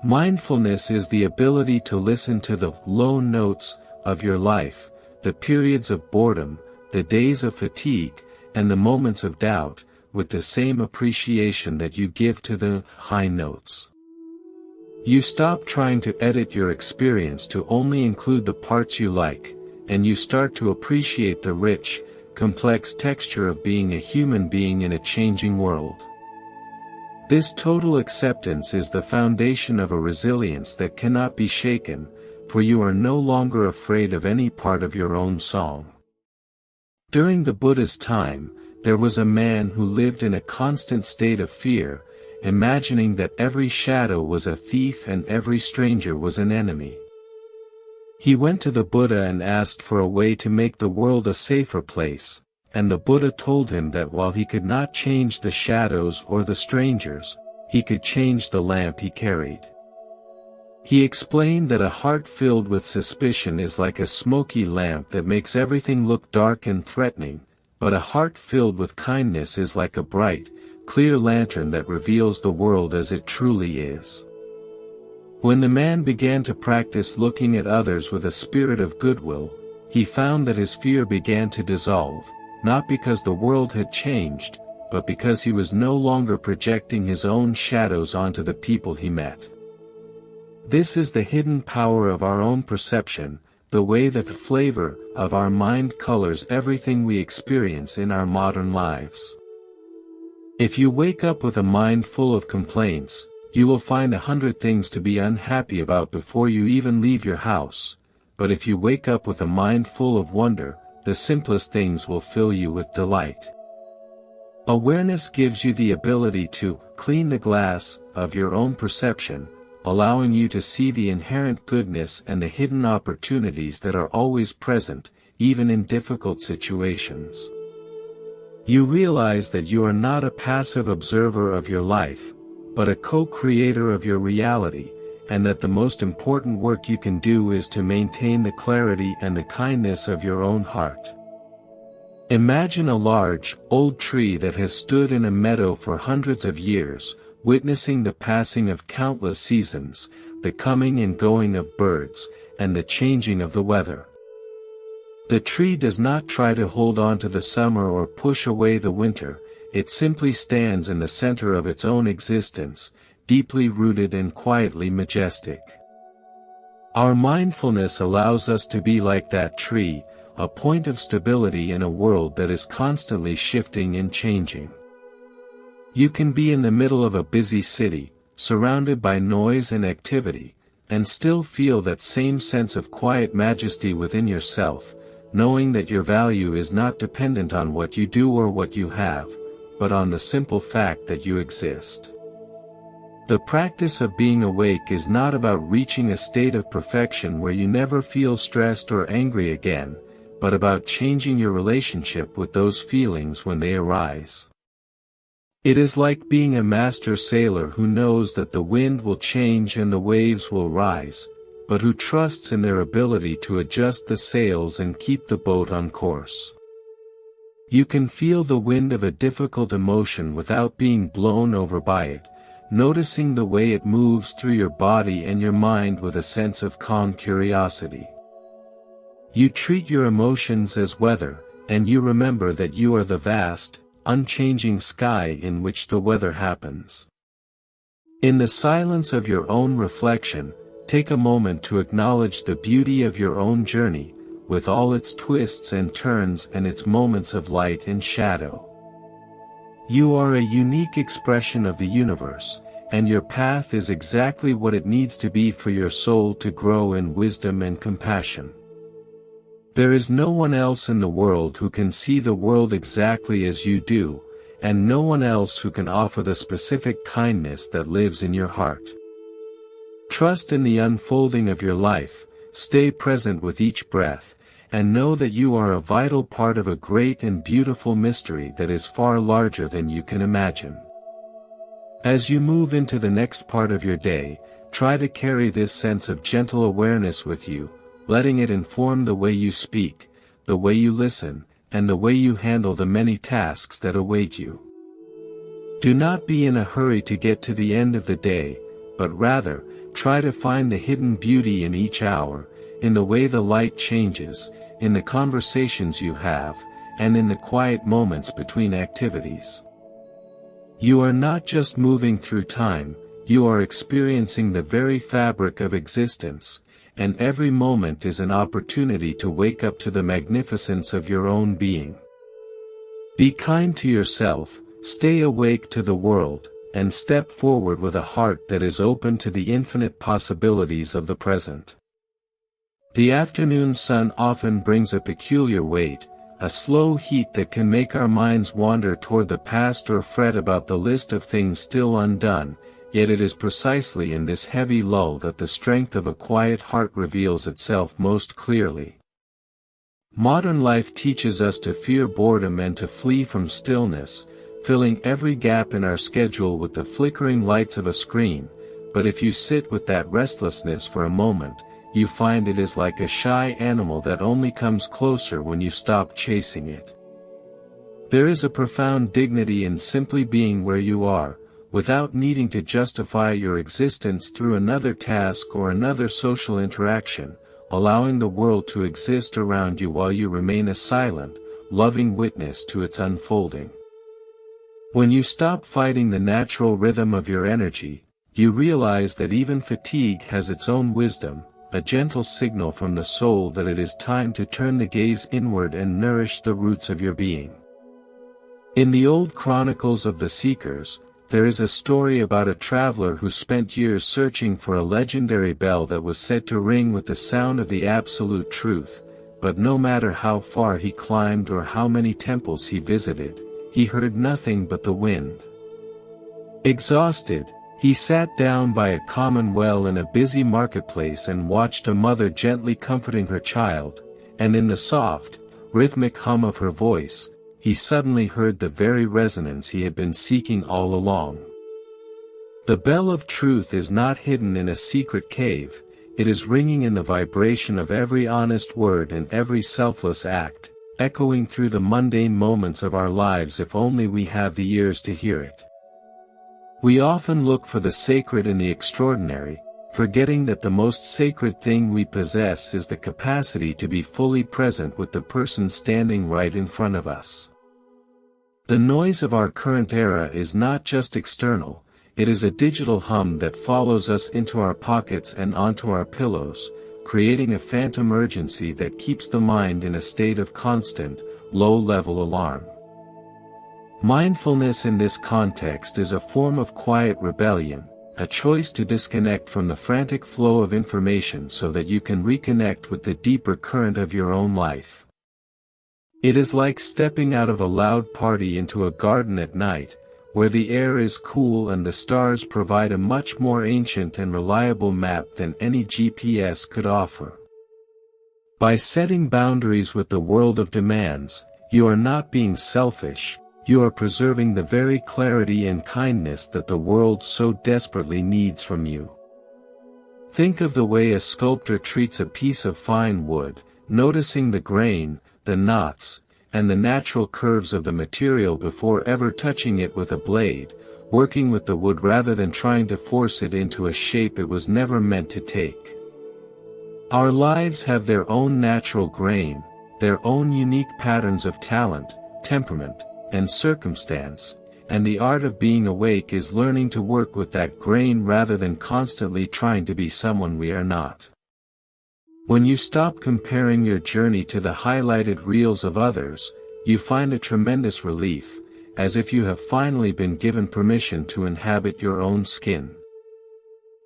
A: Mindfulness is the ability to listen to the low notes of your life, the periods of boredom, the days of fatigue, and the moments of doubt, with the same appreciation that you give to the high notes. You stop trying to edit your experience to only include the parts you like, and you start to appreciate the rich, complex texture of being a human being in a changing world. This total acceptance is the foundation of a resilience that cannot be shaken, for you are no longer afraid of any part of your own song. During the Buddha's time, there was a man who lived in a constant state of fear, imagining that every shadow was a thief and every stranger was an enemy. He went to the Buddha and asked for a way to make the world a safer place, and the Buddha told him that while he could not change the shadows or the strangers, he could change the lamp he carried. He explained that a heart filled with suspicion is like a smoky lamp that makes everything look dark and threatening, but a heart filled with kindness is like a bright, clear lantern that reveals the world as it truly is. When the man began to practice looking at others with a spirit of goodwill, he found that his fear began to dissolve, not because the world had changed, but because he was no longer projecting his own shadows onto the people he met. This is the hidden power of our own perception, the way that the flavor of our mind colors everything we experience in our modern lives. If you wake up with a mind full of complaints, you will find 100 things to be unhappy about before you even leave your house, but if you wake up with a mind full of wonder, the simplest things will fill you with delight. Awareness gives you the ability to clean the glass of your own perception, allowing you to see the inherent goodness and the hidden opportunities that are always present, even in difficult situations. You realize that you are not a passive observer of your life, but a co-creator of your reality, and that the most important work you can do is to maintain the clarity and the kindness of your own heart. Imagine a large, old tree that has stood in a meadow for hundreds of years, witnessing the passing of countless seasons, the coming and going of birds, and the changing of the weather. The tree does not try to hold on to the summer or push away the winter, it simply stands in the center of its own existence, deeply rooted and quietly majestic. Our mindfulness allows us to be like that tree, a point of stability in a world that is constantly shifting and changing. You can be in the middle of a busy city, surrounded by noise and activity, and still feel that same sense of quiet majesty within yourself, knowing that your value is not dependent on what you do or what you have, but on the simple fact that you exist. The practice of being awake is not about reaching a state of perfection where you never feel stressed or angry again, but about changing your relationship with those feelings when they arise. It is like being a master sailor who knows that the wind will change and the waves will rise, but who trusts in their ability to adjust the sails and keep the boat on course. You can feel the wind of a difficult emotion without being blown over by it, noticing the way it moves through your body and your mind with a sense of calm curiosity. You treat your emotions as weather, and you remember that you are the vast, unchanging sky in which the weather happens. In the silence of your own reflection, take a moment to acknowledge the beauty of your own journey, with all its twists and turns and its moments of light and shadow. You are a unique expression of the universe, and your path is exactly what it needs to be for your soul to grow in wisdom and compassion. There is no one else in the world who can see the world exactly as you do, and no one else who can offer the specific kindness that lives in your heart. Trust in the unfolding of your life, stay present with each breath, and know that you are a vital part of a great and beautiful mystery that is far larger than you can imagine. As you move into the next part of your day, try to carry this sense of gentle awareness with you, letting it inform the way you speak, the way you listen, and the way you handle the many tasks that await you. Do not be in a hurry to get to the end of the day, but rather, try to find the hidden beauty in each hour, in the way the light changes, in the conversations you have, and in the quiet moments between activities. You are not just moving through time, you are experiencing the very fabric of existence, and every moment is an opportunity to wake up to the magnificence of your own being. Be kind to yourself, stay awake to the world, and step forward with a heart that is open to the infinite possibilities of the present. The afternoon sun often brings a peculiar weight, a slow heat that can make our minds wander toward the past or fret about the list of things still undone, yet it is precisely in this heavy lull that the strength of a quiet heart reveals itself most clearly. Modern life teaches us to fear boredom and to flee from stillness, filling every gap in our schedule with the flickering lights of a screen, but if you sit with that restlessness for a moment, you find it is like a shy animal that only comes closer when you stop chasing it. There is a profound dignity in simply being where you are, without needing to justify your existence through another task or another social interaction, allowing the world to exist around you while you remain a silent, loving witness to its unfolding. When you stop fighting the natural rhythm of your energy, you realize that even fatigue has its own wisdom, a gentle signal from the soul that it is time to turn the gaze inward and nourish the roots of your being. In the old chronicles of the Seekers, there is a story about a traveler who spent years searching for a legendary bell that was said to ring with the sound of the absolute truth, but no matter how far he climbed or how many temples he visited, he heard nothing but the wind. Exhausted, he sat down by a common well in a busy marketplace and watched a mother gently comforting her child, and in the soft, rhythmic hum of her voice, he suddenly heard the very resonance he had been seeking all along. The bell of truth is not hidden in a secret cave, it is ringing in the vibration of every honest word and every selfless act, echoing through the mundane moments of our lives if only we have the ears to hear it. We often look for the sacred in the extraordinary, forgetting that the most sacred thing we possess is the capacity to be fully present with the person standing right in front of us. The noise of our current era is not just external, it is a digital hum that follows us into our pockets and onto our pillows, creating a phantom urgency that keeps the mind in a state of constant, low-level alarm. Mindfulness in this context is a form of quiet rebellion, a choice to disconnect from the frantic flow of information so that you can reconnect with the deeper current of your own life. It is like stepping out of a loud party into a garden at night, where the air is cool and the stars provide a much more ancient and reliable map than any GPS could offer. By setting boundaries with the world of demands, you are not being selfish, you are preserving the very clarity and kindness that the world so desperately needs from you. Think of the way a sculptor treats a piece of fine wood, noticing the grain, the knots, and the natural curves of the material before ever touching it with a blade, working with the wood rather than trying to force it into a shape it was never meant to take. Our lives have their own natural grain, their own unique patterns of talent, temperament, and circumstance, and the art of being awake is learning to work with that grain rather than constantly trying to be someone we are not. When you stop comparing your journey to the highlighted reels of others, you find a tremendous relief, as if you have finally been given permission to inhabit your own skin.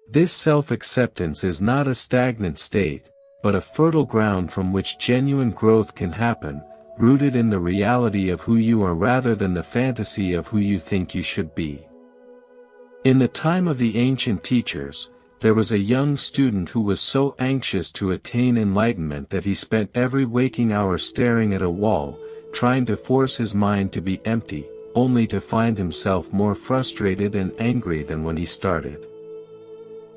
A: This self-acceptance is not a stagnant state, but a fertile ground from which genuine growth can happen, rooted in the reality of who you are rather than the fantasy of who you think you should be. In the time of the ancient teachers, there was a young student who was so anxious to attain enlightenment that he spent every waking hour staring at a wall, trying to force his mind to be empty, only to find himself more frustrated and angry than when he started.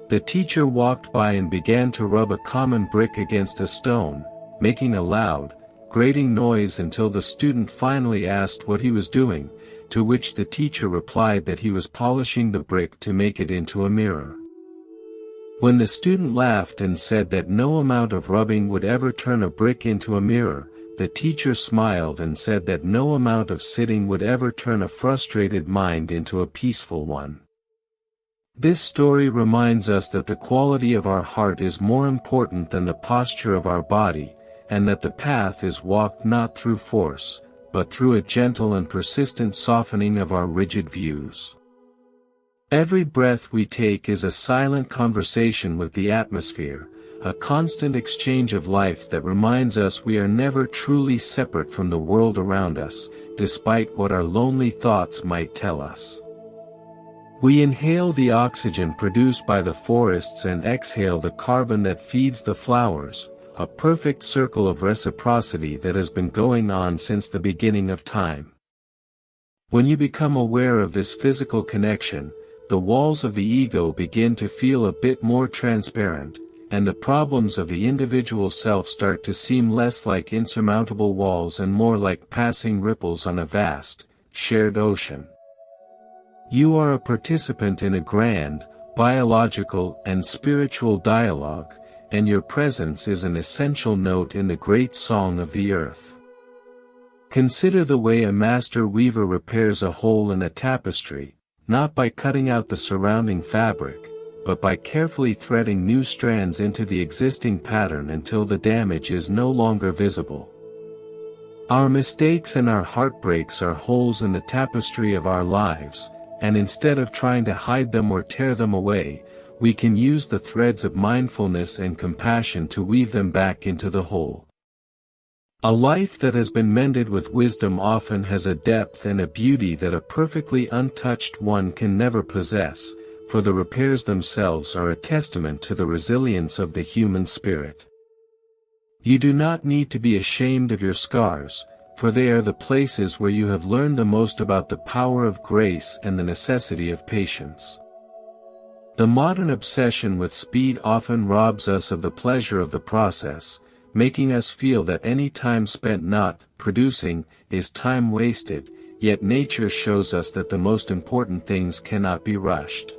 A: The teacher walked by and began to rub a common brick against a stone, making a loud, grating noise until the student finally asked what he was doing, to which the teacher replied that he was polishing the brick to make it into a mirror. When the student laughed and said that no amount of rubbing would ever turn a brick into a mirror, the teacher smiled and said that no amount of sitting would ever turn a frustrated mind into a peaceful one. This story reminds us that the quality of our heart is more important than the posture of our body, and that the path is walked not through force, but through a gentle and persistent softening of our rigid views. Every breath we take is a silent conversation with the atmosphere, a constant exchange of life that reminds us we are never truly separate from the world around us, despite what our lonely thoughts might tell us. We inhale the oxygen produced by the forests and exhale the carbon that feeds the flowers, a perfect circle of reciprocity that has been going on since the beginning of time. When you become aware of this physical connection, the walls of the ego begin to feel a bit more transparent, and the problems of the individual self start to seem less like insurmountable walls and more like passing ripples on a vast, shared ocean. You are a participant in a grand, biological and spiritual dialogue, and your presence is an essential note in the great song of the earth. Consider the way a master weaver repairs a hole in a tapestry, not by cutting out the surrounding fabric, but by carefully threading new strands into the existing pattern until the damage is no longer visible. Our mistakes and our heartbreaks are holes in the tapestry of our lives, and instead of trying to hide them or tear them away, we can use the threads of mindfulness and compassion to weave them back into the whole. A life that has been mended with wisdom often has a depth and a beauty that a perfectly untouched one can never possess, for the repairs themselves are a testament to the resilience of the human spirit. You do not need to be ashamed of your scars, for they are the places where you have learned the most about the power of grace and the necessity of patience. The modern obsession with speed often robs us of the pleasure of the process, making us feel that any time spent not producing is time wasted, yet nature shows us that the most important things cannot be rushed.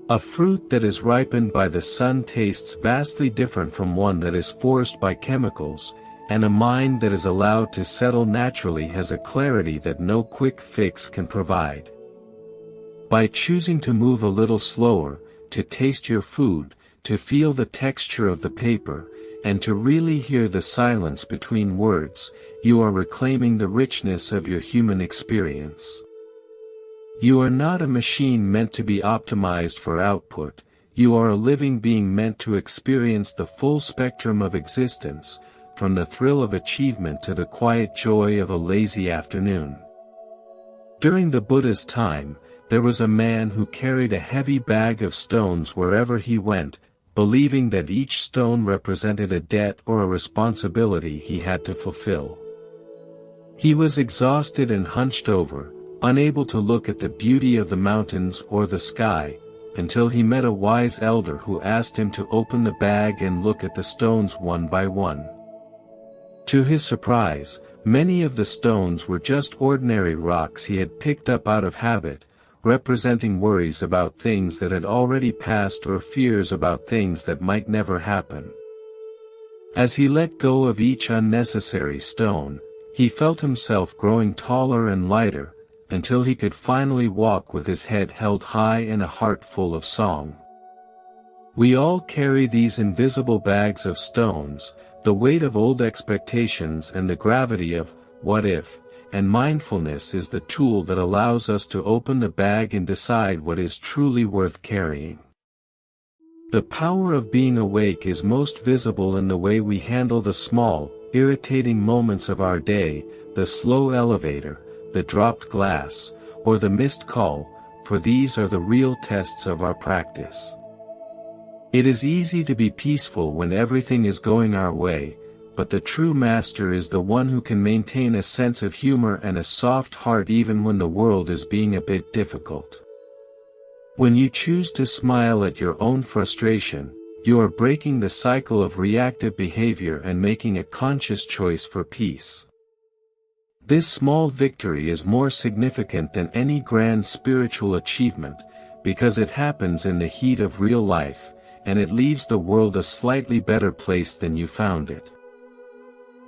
A: A fruit that is ripened by the sun tastes vastly different from one that is forced by chemicals, and a mind that is allowed to settle naturally has a clarity that no quick fix can provide. By choosing to move a little slower, to taste your food, to feel the texture of the paper, and to really hear the silence between words, you are reclaiming the richness of your human experience. You are not a machine meant to be optimized for output, you are a living being meant to experience the full spectrum of existence, from the thrill of achievement to the quiet joy of a lazy afternoon. During the Buddha's time, there was a man who carried a heavy bag of stones wherever he went, believing that each stone represented a debt or a responsibility he had to fulfill. He was exhausted and hunched over, unable to look at the beauty of the mountains or the sky, until he met a wise elder who asked him to open the bag and look at the stones one by one. To his surprise, many of the stones were just ordinary rocks he had picked up out of habit, representing worries about things that had already passed or fears about things that might never happen. As he let go of each unnecessary stone, he felt himself growing taller and lighter, until he could finally walk with his head held high and a heart full of song. We all carry these invisible bags of stones, the weight of old expectations and the gravity of what if, and mindfulness is the tool that allows us to open the bag and decide what is truly worth carrying. The power of being awake is most visible in the way we handle the small, irritating moments of our day, the slow elevator, the dropped glass, or the missed call, for these are the real tests of our practice. It is easy to be peaceful when everything is going our way, but the true master is the one who can maintain a sense of humor and a soft heart even when the world is being a bit difficult. When you choose to smile at your own frustration, you are breaking the cycle of reactive behavior and making a conscious choice for peace. This small victory is more significant than any grand spiritual achievement, because it happens in the heat of real life, and it leaves the world a slightly better place than you found it.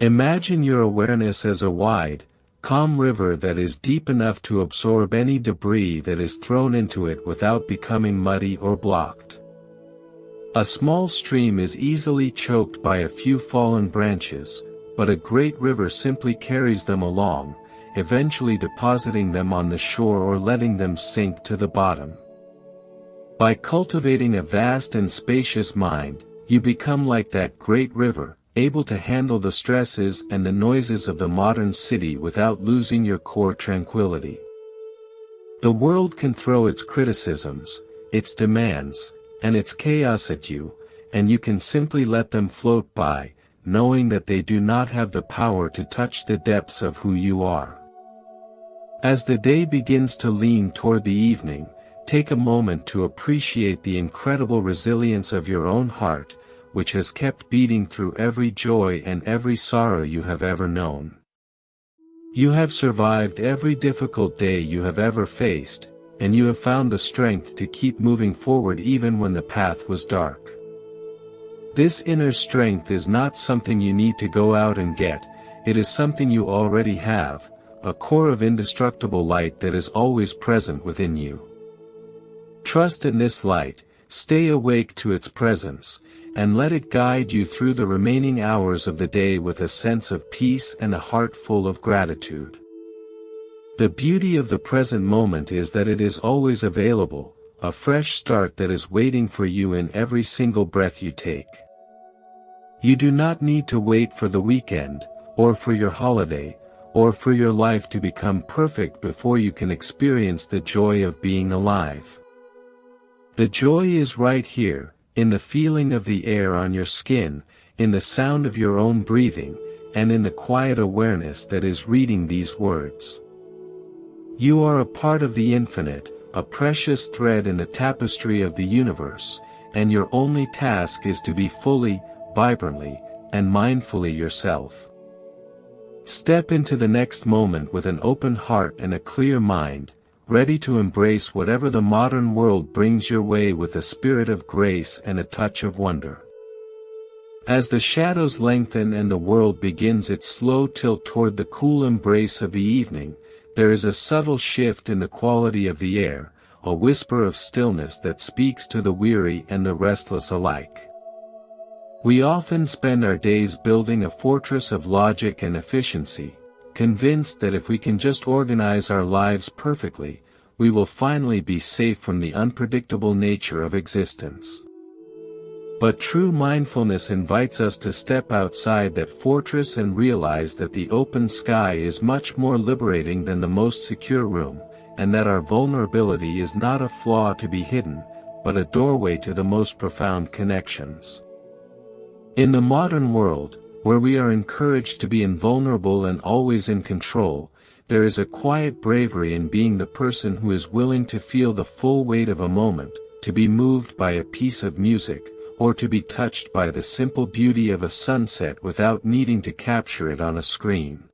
A: Imagine your awareness as a wide, calm river that is deep enough to absorb any debris that is thrown into it without becoming muddy or blocked. A small stream is easily choked by a few fallen branches, but a great river simply carries them along, eventually depositing them on the shore or letting them sink to the bottom. By cultivating a vast and spacious mind, you become like that great river, able to handle the stresses and the noises of the modern city without losing your core tranquility. The world can throw its criticisms, its demands, and its chaos at you, and you can simply let them float by, knowing that they do not have the power to touch the depths of who you are. As the day begins to lean toward the evening, take a moment to appreciate the incredible resilience of your own heart, which has kept beating through every joy and every sorrow you have ever known. You have survived every difficult day you have ever faced, and you have found the strength to keep moving forward even when the path was dark. This inner strength is not something you need to go out and get, it is something you already have, a core of indestructible light that is always present within you. Trust in this light, stay awake to its presence, and let it guide you through the remaining hours of the day with a sense of peace and a heart full of gratitude. The beauty of the present moment is that it is always available, a fresh start that is waiting for you in every single breath you take. You do not need to wait for the weekend, or for your holiday, or for your life to become perfect before you can experience the joy of being alive. The joy is right here, in the feeling of the air on your skin, in the sound of your own breathing, and in the quiet awareness that is reading these words. You are a part of the infinite, a precious thread in the tapestry of the universe, and your only task is to be fully, vibrantly, and mindfully yourself. Step into the next moment with an open heart and a clear mind, ready to embrace whatever the modern world brings your way with a spirit of grace and a touch of wonder. As the shadows lengthen and the world begins its slow tilt toward the cool embrace of the evening, there is a subtle shift in the quality of the air, a whisper of stillness that speaks to the weary and the restless alike. We often spend our days building a fortress of logic and efficiency, convinced that if we can just organize our lives perfectly, we will finally be safe from the unpredictable nature of existence. But true mindfulness invites us to step outside that fortress and realize that the open sky is much more liberating than the most secure room, and that our vulnerability is not a flaw to be hidden, but a doorway to the most profound connections. In the modern world, where we are encouraged to be invulnerable and always in control, there is a quiet bravery in being the person who is willing to feel the full weight of a moment, to be moved by a piece of music, or to be touched by the simple beauty of a sunset without needing to capture it on a screen.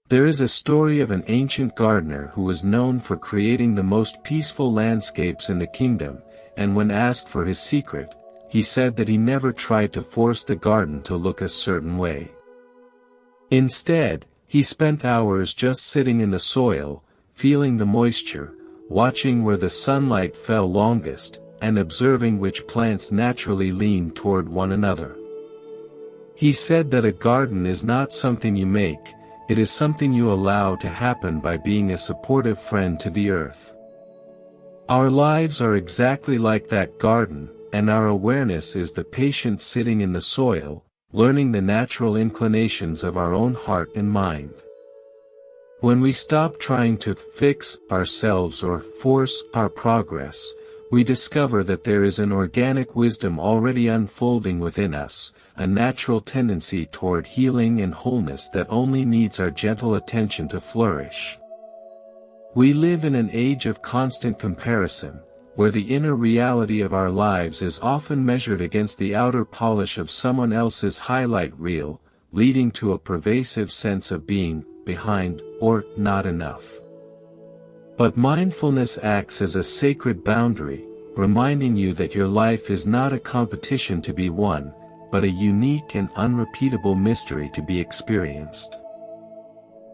A: There is a story of an ancient gardener who was known for creating the most peaceful landscapes in the kingdom, and when asked for his secret, he said that he never tried to force the garden to look a certain way. Instead, he spent hours just sitting in the soil, feeling the moisture, watching where the sunlight fell longest, and observing which plants naturally leaned toward one another. He said that a garden is not something you make, it is something you allow to happen by being a supportive friend to the earth. Our lives are exactly like that garden, and our awareness is the patient sitting in the soil, learning the natural inclinations of our own heart and mind. When we stop trying to fix ourselves or force our progress, we discover that there is an organic wisdom already unfolding within us, a natural tendency toward healing and wholeness that only needs our gentle attention to flourish. We live in an age of constant comparison, where the inner reality of our lives is often measured against the outer polish of someone else's highlight reel, leading to a pervasive sense of being behind or not enough. But mindfulness acts as a sacred boundary, reminding you that your life is not a competition to be won, but a unique and unrepeatable mystery to be experienced.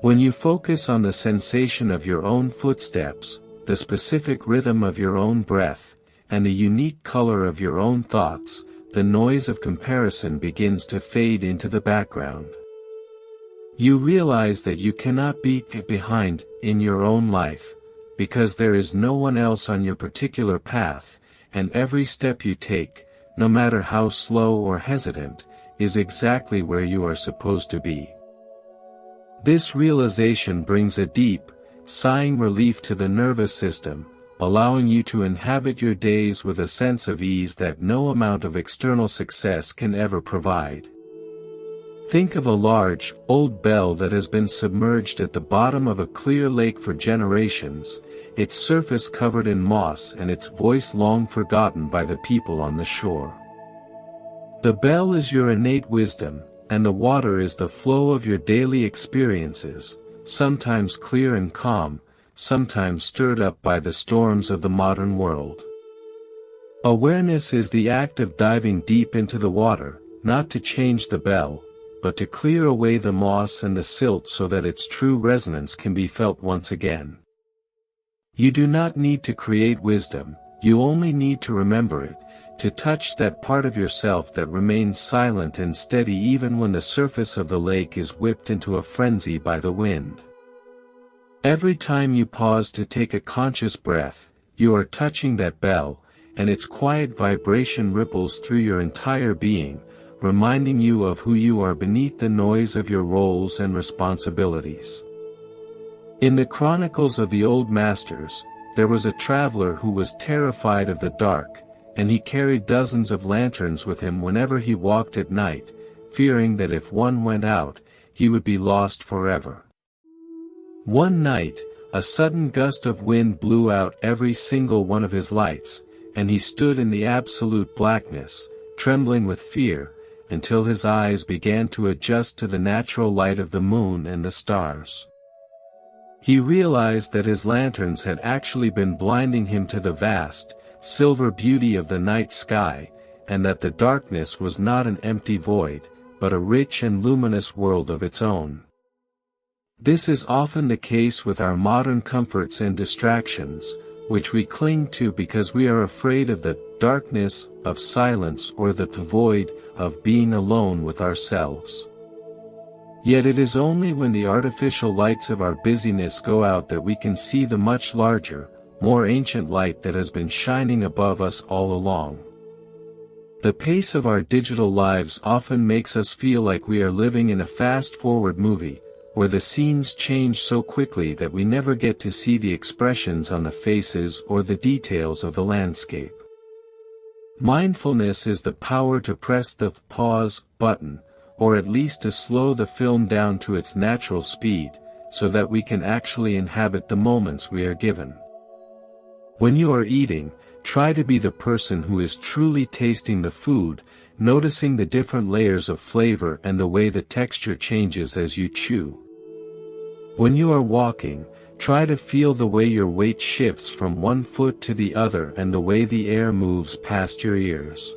A: When you focus on the sensation of your own footsteps, the specific rhythm of your own breath, and the unique color of your own thoughts, the noise of comparison begins to fade into the background. You realize that you cannot be behind in your own life, because there is no one else on your particular path, and every step you take, no matter how slow or hesitant, is exactly where you are supposed to be. This realization brings a deep, sighing relief to the nervous system, allowing you to inhabit your days with a sense of ease that no amount of external success can ever provide. Think of a large, old bell that has been submerged at the bottom of a clear lake for generations, its surface covered in moss and its voice long forgotten by the people on the shore. The bell is your innate wisdom, and the water is the flow of your daily experiences, sometimes clear and calm, sometimes stirred up by the storms of the modern world. Awareness is the act of diving deep into the water, not to change the bell, but to clear away the moss and the silt so that its true resonance can be felt once again. You do not need to create wisdom, you only need to remember it, to touch that part of yourself that remains silent and steady even when the surface of the lake is whipped into a frenzy by the wind. Every time you pause to take a conscious breath, you are touching that bell, and its quiet vibration ripples through your entire being, reminding you of who you are beneath the noise of your roles and responsibilities. In the chronicles of the old masters, there was a traveler who was terrified of the dark, and he carried dozens of lanterns with him whenever he walked at night, fearing that if one went out, he would be lost forever. One night, a sudden gust of wind blew out every single one of his lights, and he stood in the absolute blackness, trembling with fear, until his eyes began to adjust to the natural light of the moon and the stars. He realized that his lanterns had actually been blinding him to the vast, silver beauty of the night sky, and that the darkness was not an empty void, but a rich and luminous world of its own. This is often the case with our modern comforts and distractions, which we cling to because we are afraid of the darkness of silence or the void of being alone with ourselves. Yet it is only when the artificial lights of our busyness go out that we can see the much larger, more ancient light that has been shining above us all along. The pace of our digital lives often makes us feel like we are living in a fast-forward movie, where the scenes change so quickly that we never get to see the expressions on the faces or the details of the landscape. Mindfulness is the power to press the pause button, or at least to slow the film down to its natural speed, so that we can actually inhabit the moments we are given. When you are eating, try to be the person who is truly tasting the food, noticing the different layers of flavor and the way the texture changes as you chew. When you are walking, try to feel the way your weight shifts from one foot to the other and the way the air moves past your ears.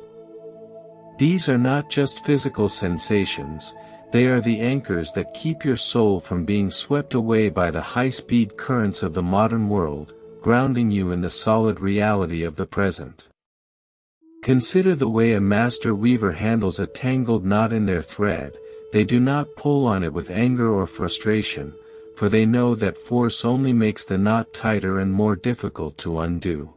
A: These are not just physical sensations, they are the anchors that keep your soul from being swept away by the high-speed currents of the modern world, grounding you in the solid reality of the present. Consider the way a master weaver handles a tangled knot in their thread. They do not pull on it with anger or frustration, for they know that force only makes the knot tighter and more difficult to undo.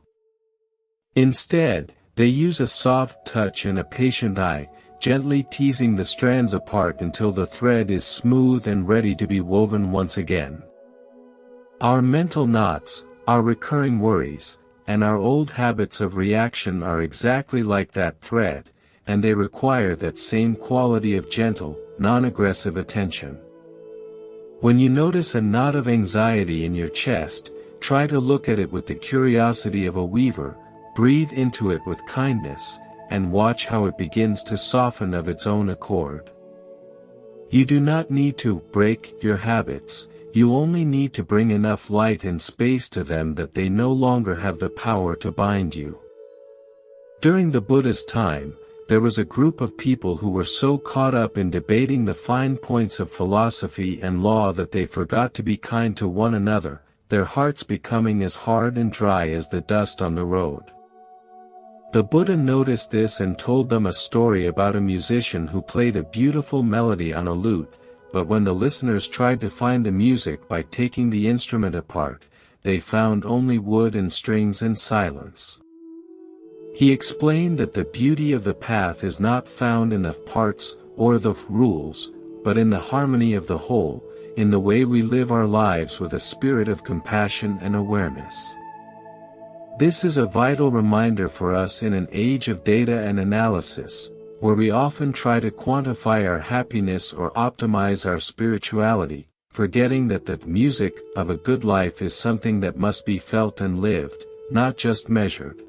A: Instead, they use a soft touch and a patient eye, gently teasing the strands apart until the thread is smooth and ready to be woven once again. Our mental knots, our recurring worries, and our old habits of reaction are exactly like that thread, and they require that same quality of gentle, non-aggressive attention. When you notice a knot of anxiety in your chest, try to look at it with the curiosity of a weaver, breathe into it with kindness, and watch how it begins to soften of its own accord. You do not need to break your habits, you only need to bring enough light and space to them that they no longer have the power to bind you. During the Buddha's time, there was a group of people who were so caught up in debating the fine points of philosophy and law that they forgot to be kind to one another, their hearts becoming as hard and dry as the dust on the road. The Buddha noticed this and told them a story about a musician who played a beautiful melody on a lute, but when the listeners tried to find the music by taking the instrument apart, they found only wood and strings and silence. He explained that the beauty of the path is not found in the parts or the rules, but in the harmony of the whole, in the way we live our lives with a spirit of compassion and awareness. This is a vital reminder for us in an age of data and analysis, where we often try to quantify our happiness or optimize our spirituality, forgetting that the music of a good life is something that must be felt and lived, not just measured.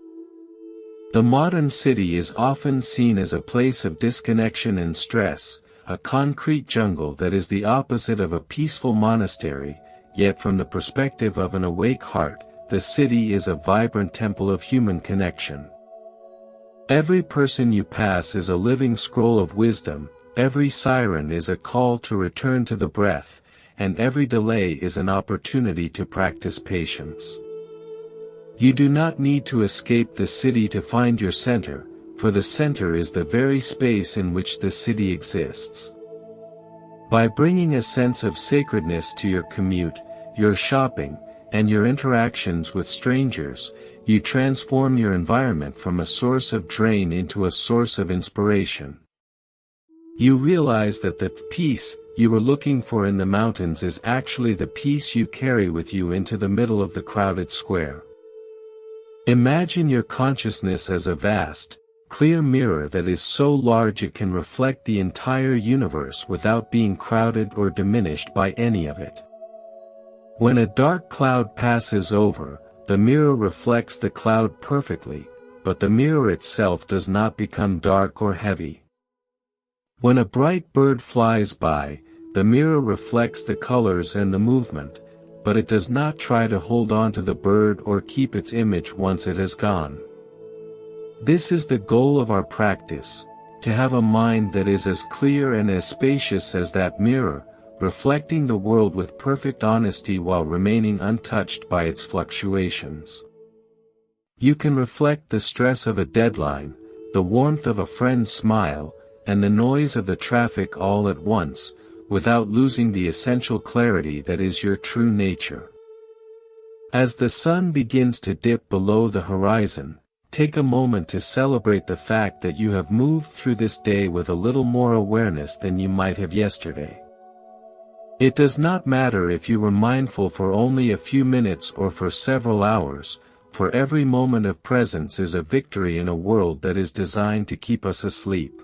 A: The modern city is often seen as a place of disconnection and stress, a concrete jungle that is the opposite of a peaceful monastery, yet from the perspective of an awake heart, the city is a vibrant temple of human connection. Every person you pass is a living scroll of wisdom, every siren is a call to return to the breath, and every delay is an opportunity to practice patience. You do not need to escape the city to find your center, for the center is the very space in which the city exists. By bringing a sense of sacredness to your commute, your shopping, and your interactions with strangers, you transform your environment from a source of drain into a source of inspiration. You realize that the peace you were looking for in the mountains is actually the peace you carry with you into the middle of the crowded square. Imagine your consciousness as a vast, clear mirror that is so large it can reflect the entire universe without being crowded or diminished by any of it. When a dark cloud passes over, the mirror reflects the cloud perfectly, but the mirror itself does not become dark or heavy. When a bright bird flies by, the mirror reflects the colors and the movement, but it does not try to hold on to the bird or keep its image once it has gone. This is the goal of our practice, to have a mind that is as clear and as spacious as that mirror, reflecting the world with perfect honesty while remaining untouched by its fluctuations. You can reflect the stress of a deadline, the warmth of a friend's smile, and the noise of the traffic all at once, without losing the essential clarity that is your true nature. As the sun begins to dip below the horizon, take a moment to celebrate the fact that you have moved through this day with a little more awareness than you might have yesterday. It does not matter if you were mindful for only a few minutes or for several hours, for every moment of presence is a victory in a world that is designed to keep us asleep.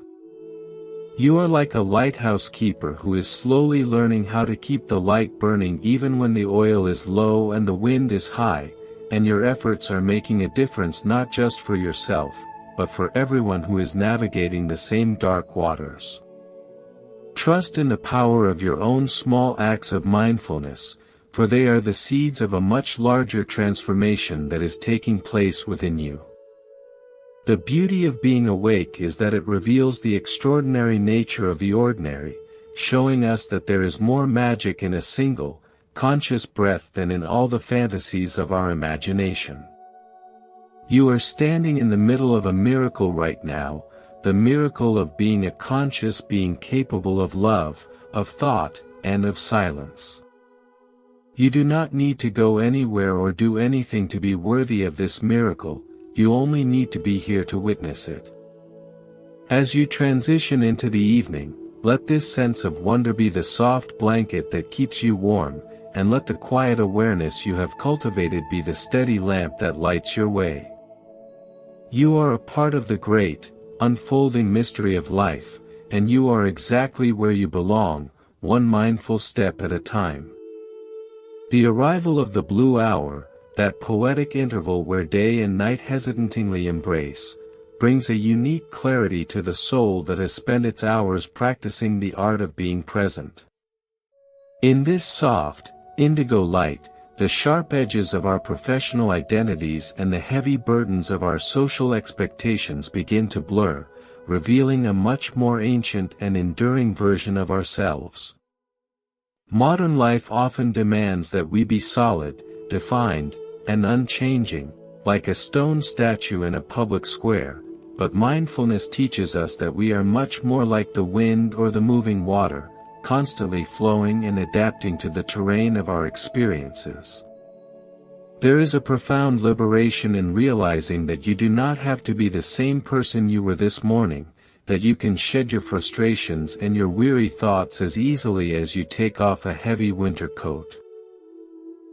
A: You are like a lighthouse keeper who is slowly learning how to keep the light burning even when the oil is low and the wind is high, and your efforts are making a difference not just for yourself, but for everyone who is navigating the same dark waters. Trust in the power of your own small acts of mindfulness, for they are the seeds of a much larger transformation that is taking place within you. The beauty of being awake is that it reveals the extraordinary nature of the ordinary, showing us that there is more magic in a single, conscious breath than in all the fantasies of our imagination. You are standing in the middle of a miracle right now, the miracle of being a conscious being capable of love, of thought, and of silence. You do not need to go anywhere or do anything to be worthy of this miracle, you only need to be here to witness it. As you transition into the evening, let this sense of wonder be the soft blanket that keeps you warm, and let the quiet awareness you have cultivated be the steady lamp that lights your way. You are a part of the great, unfolding mystery of life, and you are exactly where you belong, one mindful step at a time. The arrival of the blue hour, that poetic interval where day and night hesitantly embrace, brings a unique clarity to the soul that has spent its hours practicing the art of being present. In this soft, indigo light, the sharp edges of our professional identities and the heavy burdens of our social expectations begin to blur, revealing a much more ancient and enduring version of ourselves. Modern life often demands that we be solid, defined, and unchanging, like a stone statue in a public square, but mindfulness teaches us that we are much more like the wind or the moving water, constantly flowing and adapting to the terrain of our experiences. There is a profound liberation in realizing that you do not have to be the same person you were this morning, that you can shed your frustrations and your weary thoughts as easily as you take off a heavy winter coat.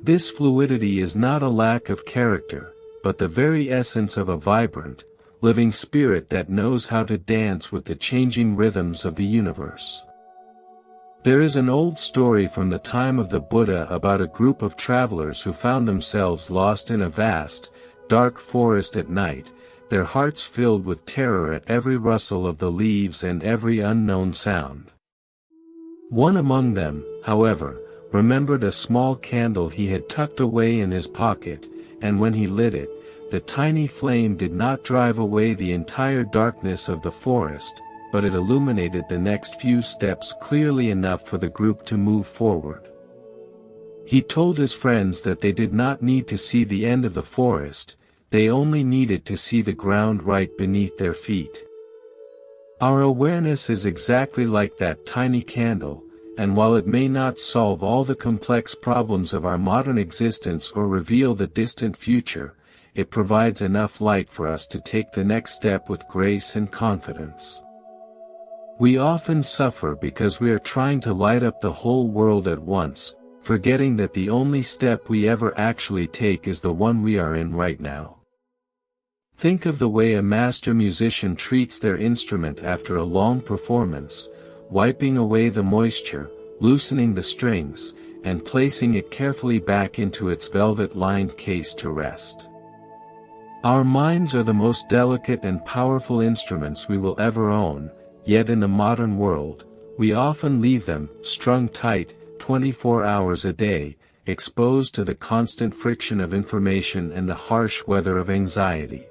A: This fluidity is not a lack of character, but the very essence of a vibrant, living spirit that knows how to dance with the changing rhythms of the universe. There is an old story from the time of the Buddha about a group of travelers who found themselves lost in a vast, dark forest at night, their hearts filled with terror at every rustle of the leaves and every unknown sound. One among them, however, remembered a small candle he had tucked away in his pocket, and when he lit it, the tiny flame did not drive away the entire darkness of the forest, but it illuminated the next few steps clearly enough for the group to move forward. He told his friends that they did not need to see the end of the forest, they only needed to see the ground right beneath their feet. Our awareness is exactly like that tiny candle, and while it may not solve all the complex problems of our modern existence or reveal the distant future, it provides enough light for us to take the next step with grace and confidence. We often suffer because we are trying to light up the whole world at once, forgetting that the only step we ever actually take is the one we are in right now. Think of the way a master musician treats their instrument after a long performance, wiping away the moisture, loosening the strings, and placing it carefully back into its velvet-lined case to rest. Our minds are the most delicate and powerful instruments we will ever own, yet in the modern world, we often leave them, strung tight, 24 hours a day, exposed to the constant friction of information and the harsh weather of anxiety.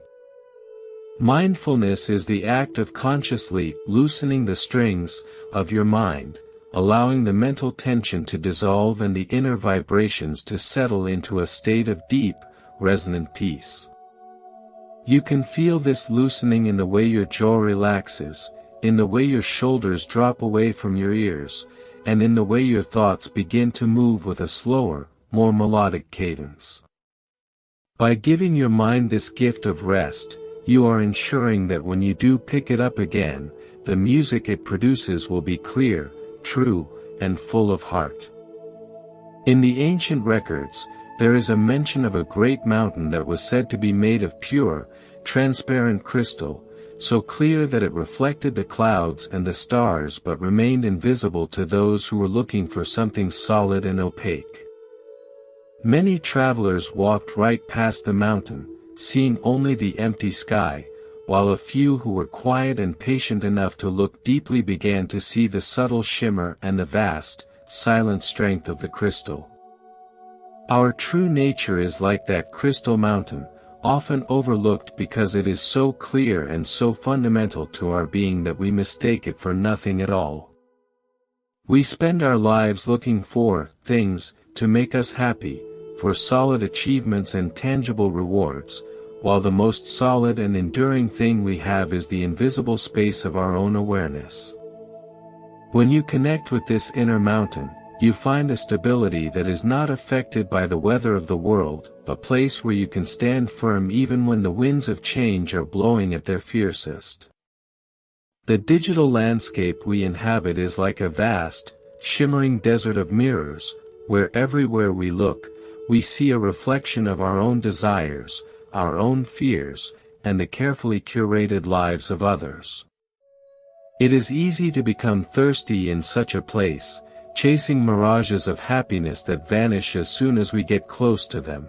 A: Mindfulness is the act of consciously loosening the strings of your mind, allowing the mental tension to dissolve and the inner vibrations to settle into a state of deep, resonant peace. You can feel this loosening in the way your jaw relaxes, in the way your shoulders drop away from your ears, and in the way your thoughts begin to move with a slower, more melodic cadence. By giving your mind this gift of rest, you are ensuring that when you do pick it up again, the music it produces will be clear, true, and full of heart. In the ancient records, there is a mention of a great mountain that was said to be made of pure, transparent crystal, so clear that it reflected the clouds and the stars but remained invisible to those who were looking for something solid and opaque. Many travelers walked right past the mountain, seeing only the empty sky, while a few who were quiet and patient enough to look deeply began to see the subtle shimmer and the vast, silent strength of the crystal. Our true nature is like that crystal mountain, often overlooked because it is so clear and so fundamental to our being that we mistake it for nothing at all. We spend our lives looking for things to make us happy, for solid achievements and tangible rewards, while the most solid and enduring thing we have is the invisible space of our own awareness. When you connect with this inner mountain, you find a stability that is not affected by the weather of the world, a place where you can stand firm even when the winds of change are blowing at their fiercest. The digital landscape we inhabit is like a vast, shimmering desert of mirrors, where everywhere we look, we see a reflection of our own desires, our own fears, and the carefully curated lives of others. It is easy to become thirsty in such a place, chasing mirages of happiness that vanish as soon as we get close to them.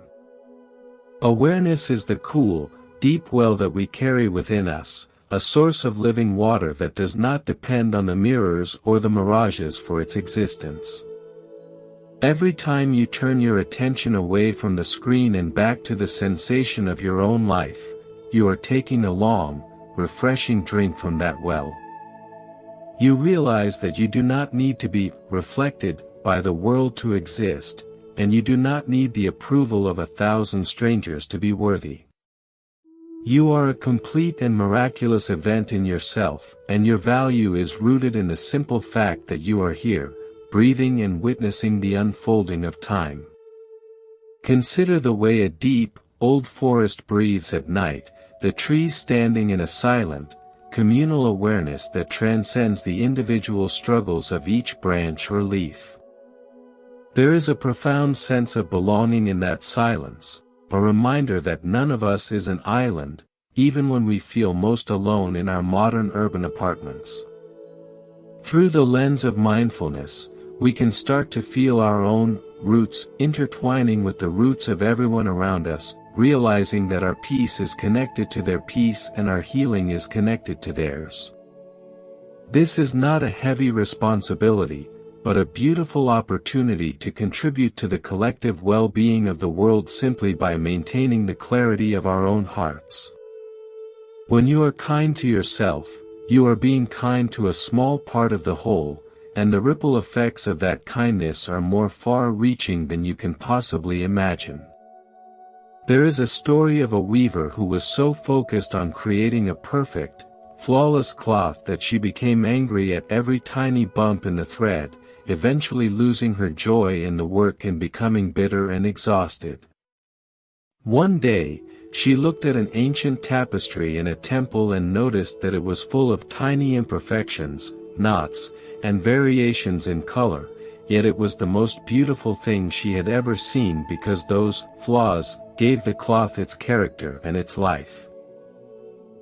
A: Awareness is the cool, deep well that we carry within us, a source of living water that does not depend on the mirrors or the mirages for its existence. Every time you turn your attention away from the screen and back to the sensation of your own life, you are taking a long, refreshing drink from that well. You realize that you do not need to be reflected by the world to exist, and you do not need the approval of 1,000 strangers to be worthy. You are a complete and miraculous event in yourself, and your value is rooted in the simple fact that you are here, breathing and witnessing the unfolding of time. Consider the way a deep, old forest breathes at night, the trees standing in a silent, communal awareness that transcends the individual struggles of each branch or leaf. There is a profound sense of belonging in that silence, a reminder that none of us is an island, even when we feel most alone in our modern urban apartments. Through the lens of mindfulness, we can start to feel our own roots intertwining with the roots of everyone around us, realizing that our peace is connected to their peace and our healing is connected to theirs. This is not a heavy responsibility, but a beautiful opportunity to contribute to the collective well-being of the world simply by maintaining the clarity of our own hearts. When you are kind to yourself, you are being kind to a small part of the whole, and the ripple effects of that kindness are more far-reaching than you can possibly imagine. There is a story of a weaver who was so focused on creating a perfect, flawless cloth that she became angry at every tiny bump in the thread, eventually losing her joy in the work and becoming bitter and exhausted. One day, she looked at an ancient tapestry in a temple and noticed that it was full of tiny imperfections, knots, and variations in color, yet it was the most beautiful thing she had ever seen because those flaws gave the cloth its character and its life.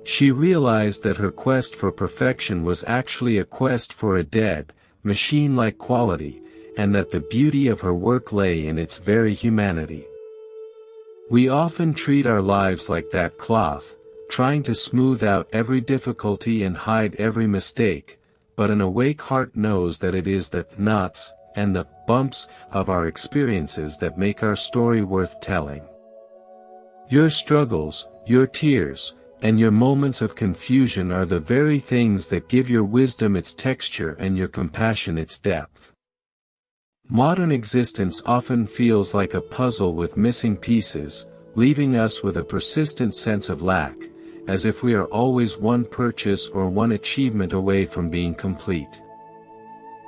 A: She realized that her quest for perfection was actually a quest for a dead, machine-like quality, and that the beauty of her work lay in its very humanity. We often treat our lives like that cloth, trying to smooth out every difficulty and hide every mistake, but an awake heart knows that it is the knots and the bumps of our experiences that make our story worth telling. Your struggles, your tears, and your moments of confusion are the very things that give your wisdom its texture and your compassion its depth. Modern existence often feels like a puzzle with missing pieces, leaving us with a persistent sense of lack, as if we are always one purchase or one achievement away from being complete.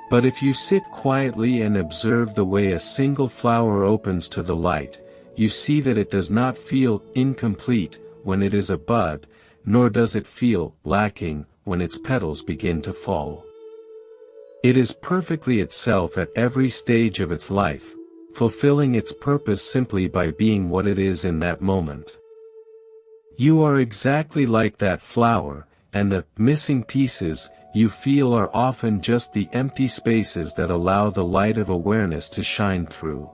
A: But if you sit quietly and observe the way a single flower opens to the light, you see that it does not feel incomplete when it is a bud, nor does it feel lacking when its petals begin to fall. It is perfectly itself at every stage of its life, fulfilling its purpose simply by being what it is in that moment. You are exactly like that flower, and the missing pieces you feel are often just the empty spaces that allow the light of awareness to shine through.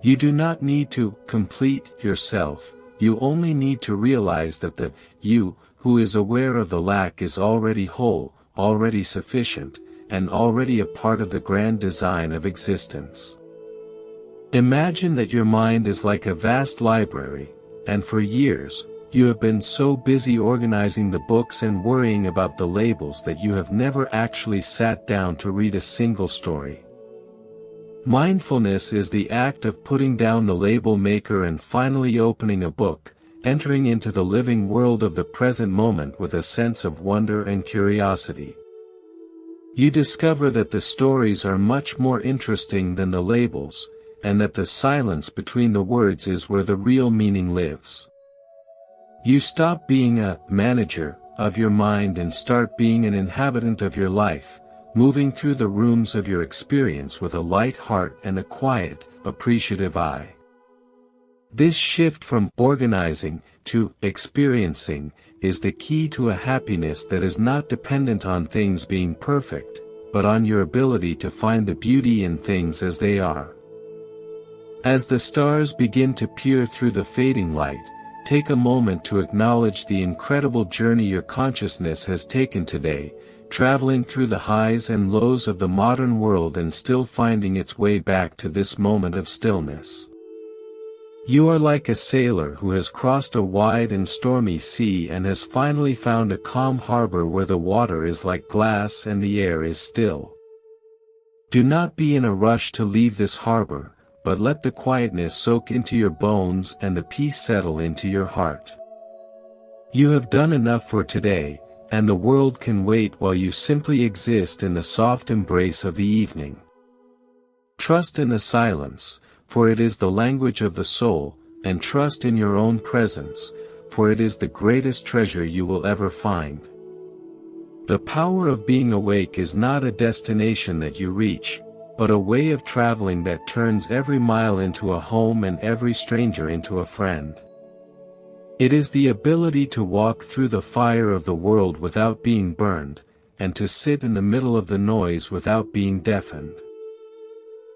A: You do not need to complete yourself, you only need to realize that the you who is aware of the lack is already whole, already sufficient, and already a part of the grand design of existence. Imagine that your mind is like a vast library, and for years, you have been so busy organizing the books and worrying about the labels that you have never actually sat down to read a single story. Mindfulness is the act of putting down the label maker and finally opening a book, entering into the living world of the present moment with a sense of wonder and curiosity. You discover that the stories are much more interesting than the labels, and that the silence between the words is where the real meaning lives. You stop being a manager of your mind and start being an inhabitant of your life, moving through the rooms of your experience with a light heart and a quiet, appreciative eye. This shift from organizing to experiencing is the key to a happiness that is not dependent on things being perfect, but on your ability to find the beauty in things as they are. As the stars begin to peer through the fading light, take a moment to acknowledge the incredible journey your consciousness has taken today, traveling through the highs and lows of the modern world and still finding its way back to this moment of stillness. You are like a sailor who has crossed a wide and stormy sea and has finally found a calm harbor where the water is like glass and the air is still. Do not be in a rush to leave this harbor, but let the quietness soak into your bones and the peace settle into your heart. You have done enough for today, and the world can wait while you simply exist in the soft embrace of the evening. Trust in the silence, for it is the language of the soul, and trust in your own presence, for it is the greatest treasure you will ever find. The power of being awake is not a destination that you reach, but a way of traveling that turns every mile into a home and every stranger into a friend. It is the ability to walk through the fire of the world without being burned, and to sit in the middle of the noise without being deafened.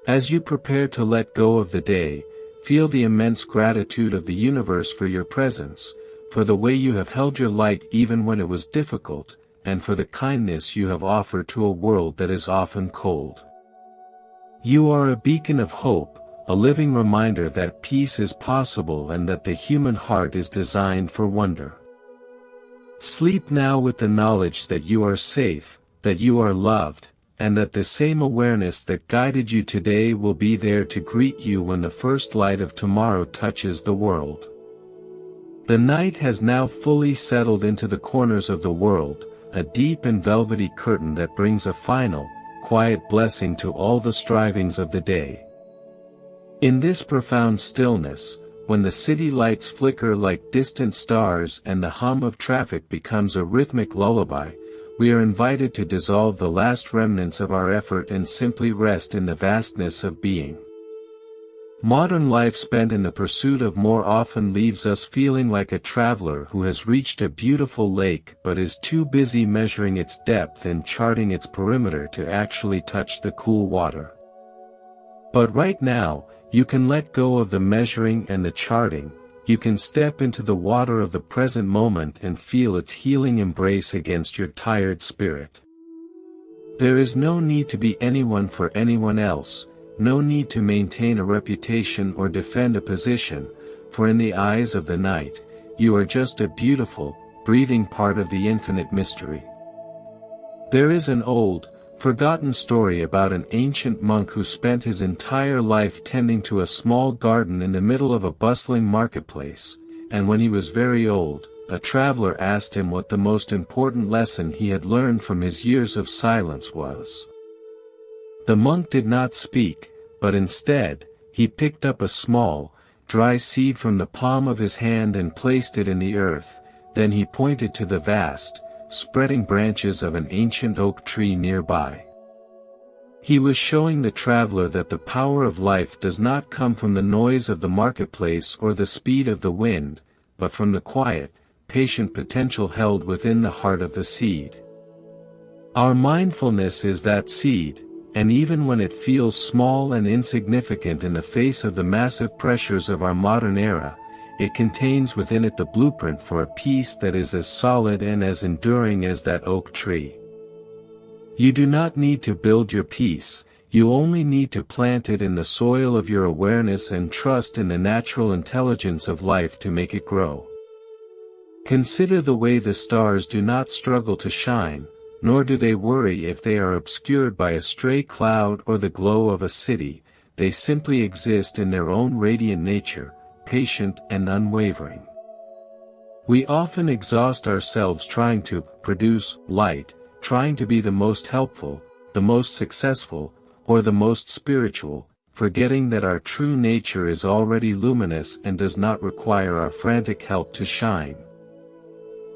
A: As you prepare to let go of the day, feel the immense gratitude of the universe for your presence, for the way you have held your light even when it was difficult, and for the kindness you have offered to a world that is often cold. You are a beacon of hope, a living reminder that peace is possible and that the human heart is designed for wonder. Sleep now with the knowledge that you are safe, that you are loved, and that the same awareness that guided you today will be there to greet you when the first light of tomorrow touches the world. The night has now fully settled into the corners of the world, a deep and velvety curtain that brings a final, quiet blessing to all the strivings of the day. In this profound stillness, when the city lights flicker like distant stars and the hum of traffic becomes a rhythmic lullaby, we are invited to dissolve the last remnants of our effort and simply rest in the vastness of being. Modern life spent in the pursuit of more often leaves us feeling like a traveler who has reached a beautiful lake but is too busy measuring its depth and charting its perimeter to actually touch the cool water. But right now, you can let go of the measuring and the charting. You can step into the water of the present moment and feel its healing embrace against your tired spirit. There is no need to be anyone for anyone else, no need to maintain a reputation or defend a position, for in the eyes of the night, you are just a beautiful, breathing part of the infinite mystery. There is an old, forgotten story about an ancient monk who spent his entire life tending to a small garden in the middle of a bustling marketplace, and when he was very old, a traveler asked him what the most important lesson he had learned from his years of silence was. The monk did not speak, but instead, he picked up a small, dry seed from the palm of his hand and placed it in the earth. Then he pointed to the vast, spreading branches of an ancient oak tree nearby. He was showing the traveler that the power of life does not come from the noise of the marketplace or the speed of the wind, but from the quiet, patient potential held within the heart of the seed. Our mindfulness is that seed, and even when it feels small and insignificant in the face of the massive pressures of our modern era, it contains within it the blueprint for a peace that is as solid and as enduring as that oak tree. You do not need to build your peace, you only need to plant it in the soil of your awareness and trust in the natural intelligence of life to make it grow. Consider the way the stars do not struggle to shine, nor do they worry if they are obscured by a stray cloud or the glow of a city. They simply exist in their own radiant nature, patient and unwavering. We often exhaust ourselves trying to produce light, trying to be the most helpful, the most successful, or the most spiritual, forgetting that our true nature is already luminous and does not require our frantic help to shine.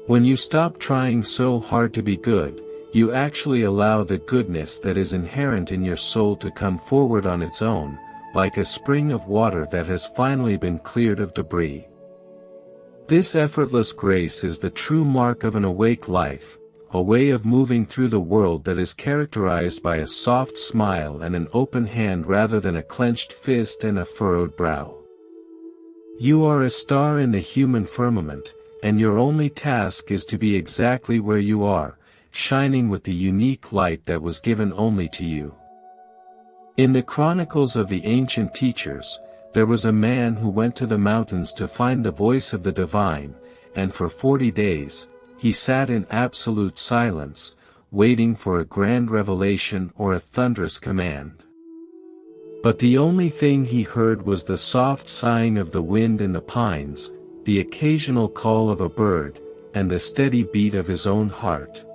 A: When you stop trying so hard to be good, you actually allow the goodness that is inherent in your soul to come forward on its own, like a spring of water that has finally been cleared of debris. This effortless grace is the true mark of an awake life, a way of moving through the world that is characterized by a soft smile and an open hand rather than a clenched fist and a furrowed brow. You are a star in the human firmament, and your only task is to be exactly where you are, shining with the unique light that was given only to you. In the chronicles of the ancient teachers, there was a man who went to the mountains to find the voice of the divine, and for 40 days, he sat in absolute silence, waiting for a grand revelation or a thunderous command. But the only thing he heard was the soft sighing of the wind in the pines, the occasional call of a bird, and the steady beat of his own heart.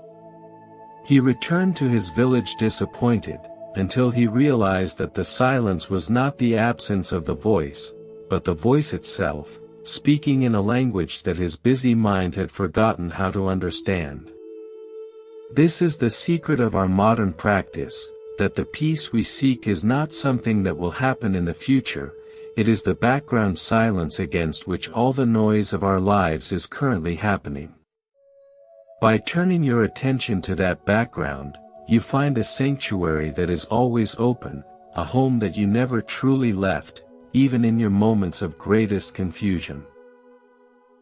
A: He returned to his village disappointed, until he realized that the silence was not the absence of the voice, but the voice itself, speaking in a language that his busy mind had forgotten how to understand. This is the secret of our modern practice, that the peace we seek is not something that will happen in the future, it is the background silence against which all the noise of our lives is currently happening. By turning your attention to that background, you find a sanctuary that is always open, a home that you never truly left, even in your moments of greatest confusion.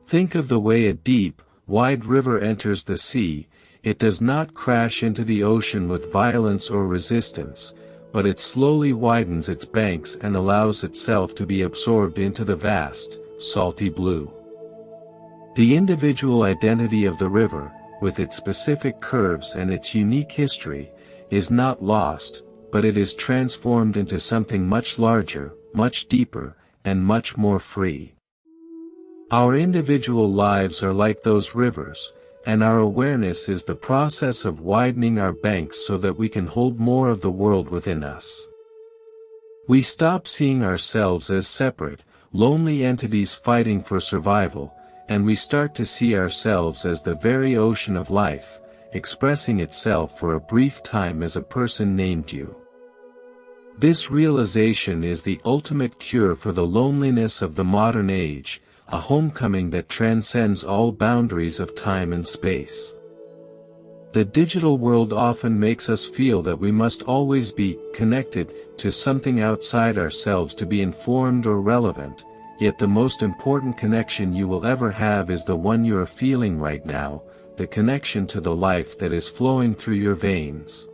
A: Think of the way a deep, wide river enters the sea. It does not crash into the ocean with violence or resistance, but it slowly widens its banks and allows itself to be absorbed into the vast, salty blue. The individual identity of the river, with its specific curves and its unique history, is not lost, but it is transformed into something much larger, much deeper, and much more free. Our individual lives are like those rivers, and our awareness is the process of widening our banks so that we can hold more of the world within us. We stop seeing ourselves as separate, lonely entities fighting for survival, and we start to see ourselves as the very ocean of life, expressing itself for a brief time as a person named you. This realization is the ultimate cure for the loneliness of the modern age, a homecoming that transcends all boundaries of time and space. The digital world often makes us feel that we must always be connected to something outside ourselves to be informed or relevant, yet the most important connection you will ever have is the one you are feeling right now, the connection to the life that is flowing through your veins.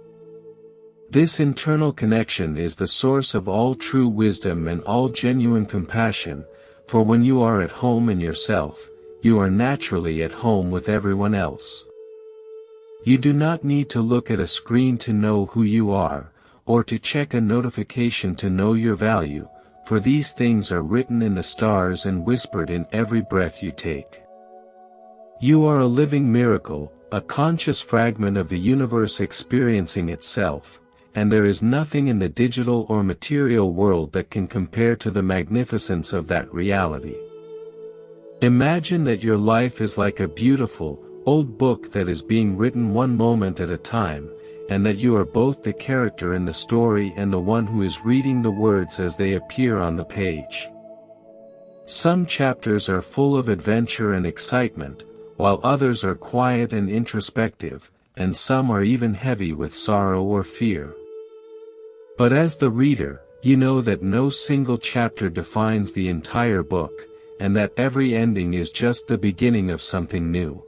A: This internal connection is the source of all true wisdom and all genuine compassion, for when you are at home in yourself, you are naturally at home with everyone else. You do not need to look at a screen to know who you are, or to check a notification to know your value, for these things are written in the stars and whispered in every breath you take. You are a living miracle, a conscious fragment of the universe experiencing itself, and there is nothing in the digital or material world that can compare to the magnificence of that reality. Imagine that your life is like a beautiful, old book that is being written one moment at a time, and that you are both the character in the story and the one who is reading the words as they appear on the page. Some chapters are full of adventure and excitement, while others are quiet and introspective, and some are even heavy with sorrow or fear. But as the reader, you know that no single chapter defines the entire book, and that every ending is just the beginning of something new.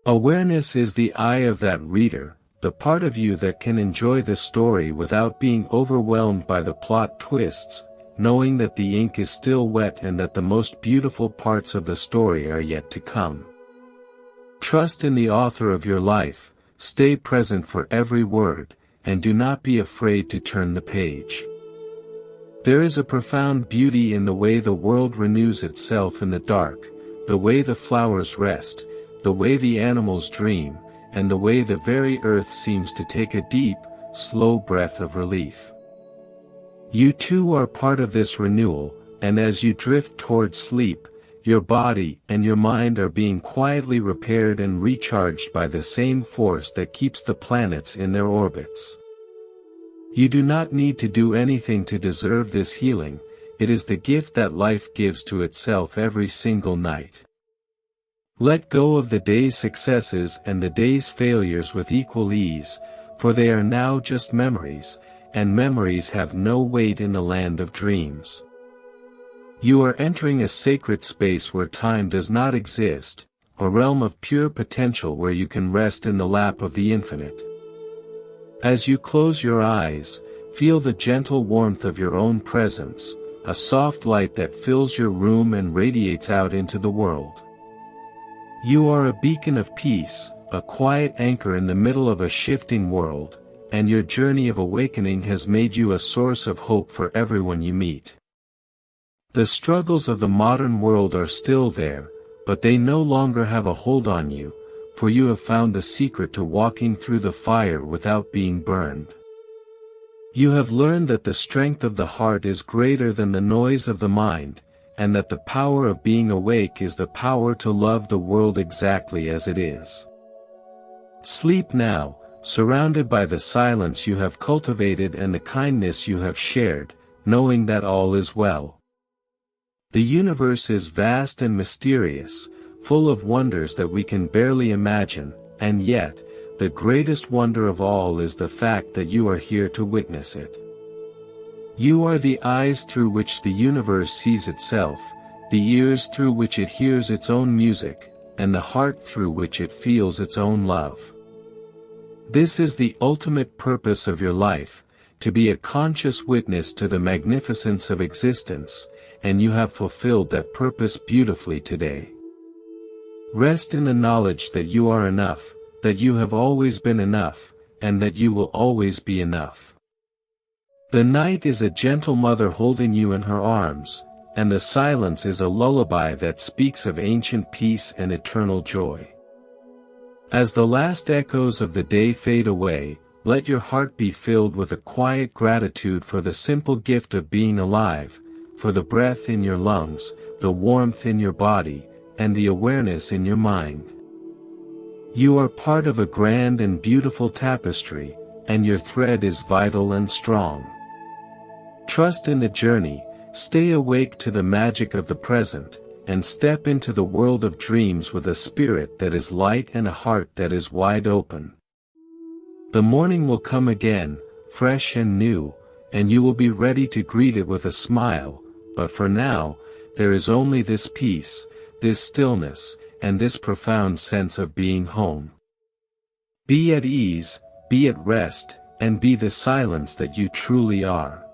A: Awareness is the eye of that reader, the part of you that can enjoy the story without being overwhelmed by the plot twists, knowing that the ink is still wet and that the most beautiful parts of the story are yet to come. Trust in the author of your life, stay present for every word, and do not be afraid to turn the page. There is a profound beauty in the way the world renews itself in the dark, the way the flowers rest, the way the animals dream, and the way the very earth seems to take a deep, slow breath of relief. You too are part of this renewal, and as you drift towards sleep, your body and your mind are being quietly repaired and recharged by the same force that keeps the planets in their orbits. You do not need to do anything to deserve this healing, it is the gift that life gives to itself every single night. Let go of the day's successes and the day's failures with equal ease, for they are now just memories, and memories have no weight in the land of dreams. You are entering a sacred space where time does not exist, a realm of pure potential where you can rest in the lap of the infinite. As you close your eyes, feel the gentle warmth of your own presence, a soft light that fills your room and radiates out into the world. You are a beacon of peace, a quiet anchor in the middle of a shifting world, and your journey of awakening has made you a source of hope for everyone you meet. The struggles of the modern world are still there, but they no longer have a hold on you, for you have found the secret to walking through the fire without being burned. You have learned that the strength of the heart is greater than the noise of the mind, and that the power of being awake is the power to love the world exactly as it is. Sleep now, surrounded by the silence you have cultivated and the kindness you have shared, knowing that all is well. The universe is vast and mysterious, full of wonders that we can barely imagine, and yet, the greatest wonder of all is the fact that you are here to witness it. You are the eyes through which the universe sees itself, the ears through which it hears its own music, and the heart through which it feels its own love. This is the ultimate purpose of your life, to be a conscious witness to the magnificence of existence, and you have fulfilled that purpose beautifully today. Rest in the knowledge that you are enough, that you have always been enough, and that you will always be enough. The night is a gentle mother holding you in her arms, and the silence is a lullaby that speaks of ancient peace and eternal joy. As the last echoes of the day fade away, let your heart be filled with a quiet gratitude for the simple gift of being alive, for the breath in your lungs, the warmth in your body, and the awareness in your mind. You are part of a grand and beautiful tapestry, and your thread is vital and strong. Trust in the journey, stay awake to the magic of the present, and step into the world of dreams with a spirit that is light and a heart that is wide open. The morning will come again, fresh and new, and you will be ready to greet it with a smile, but for now, there is only this peace, this stillness, and this profound sense of being home. Be at ease, be at rest, and be the silence that you truly are.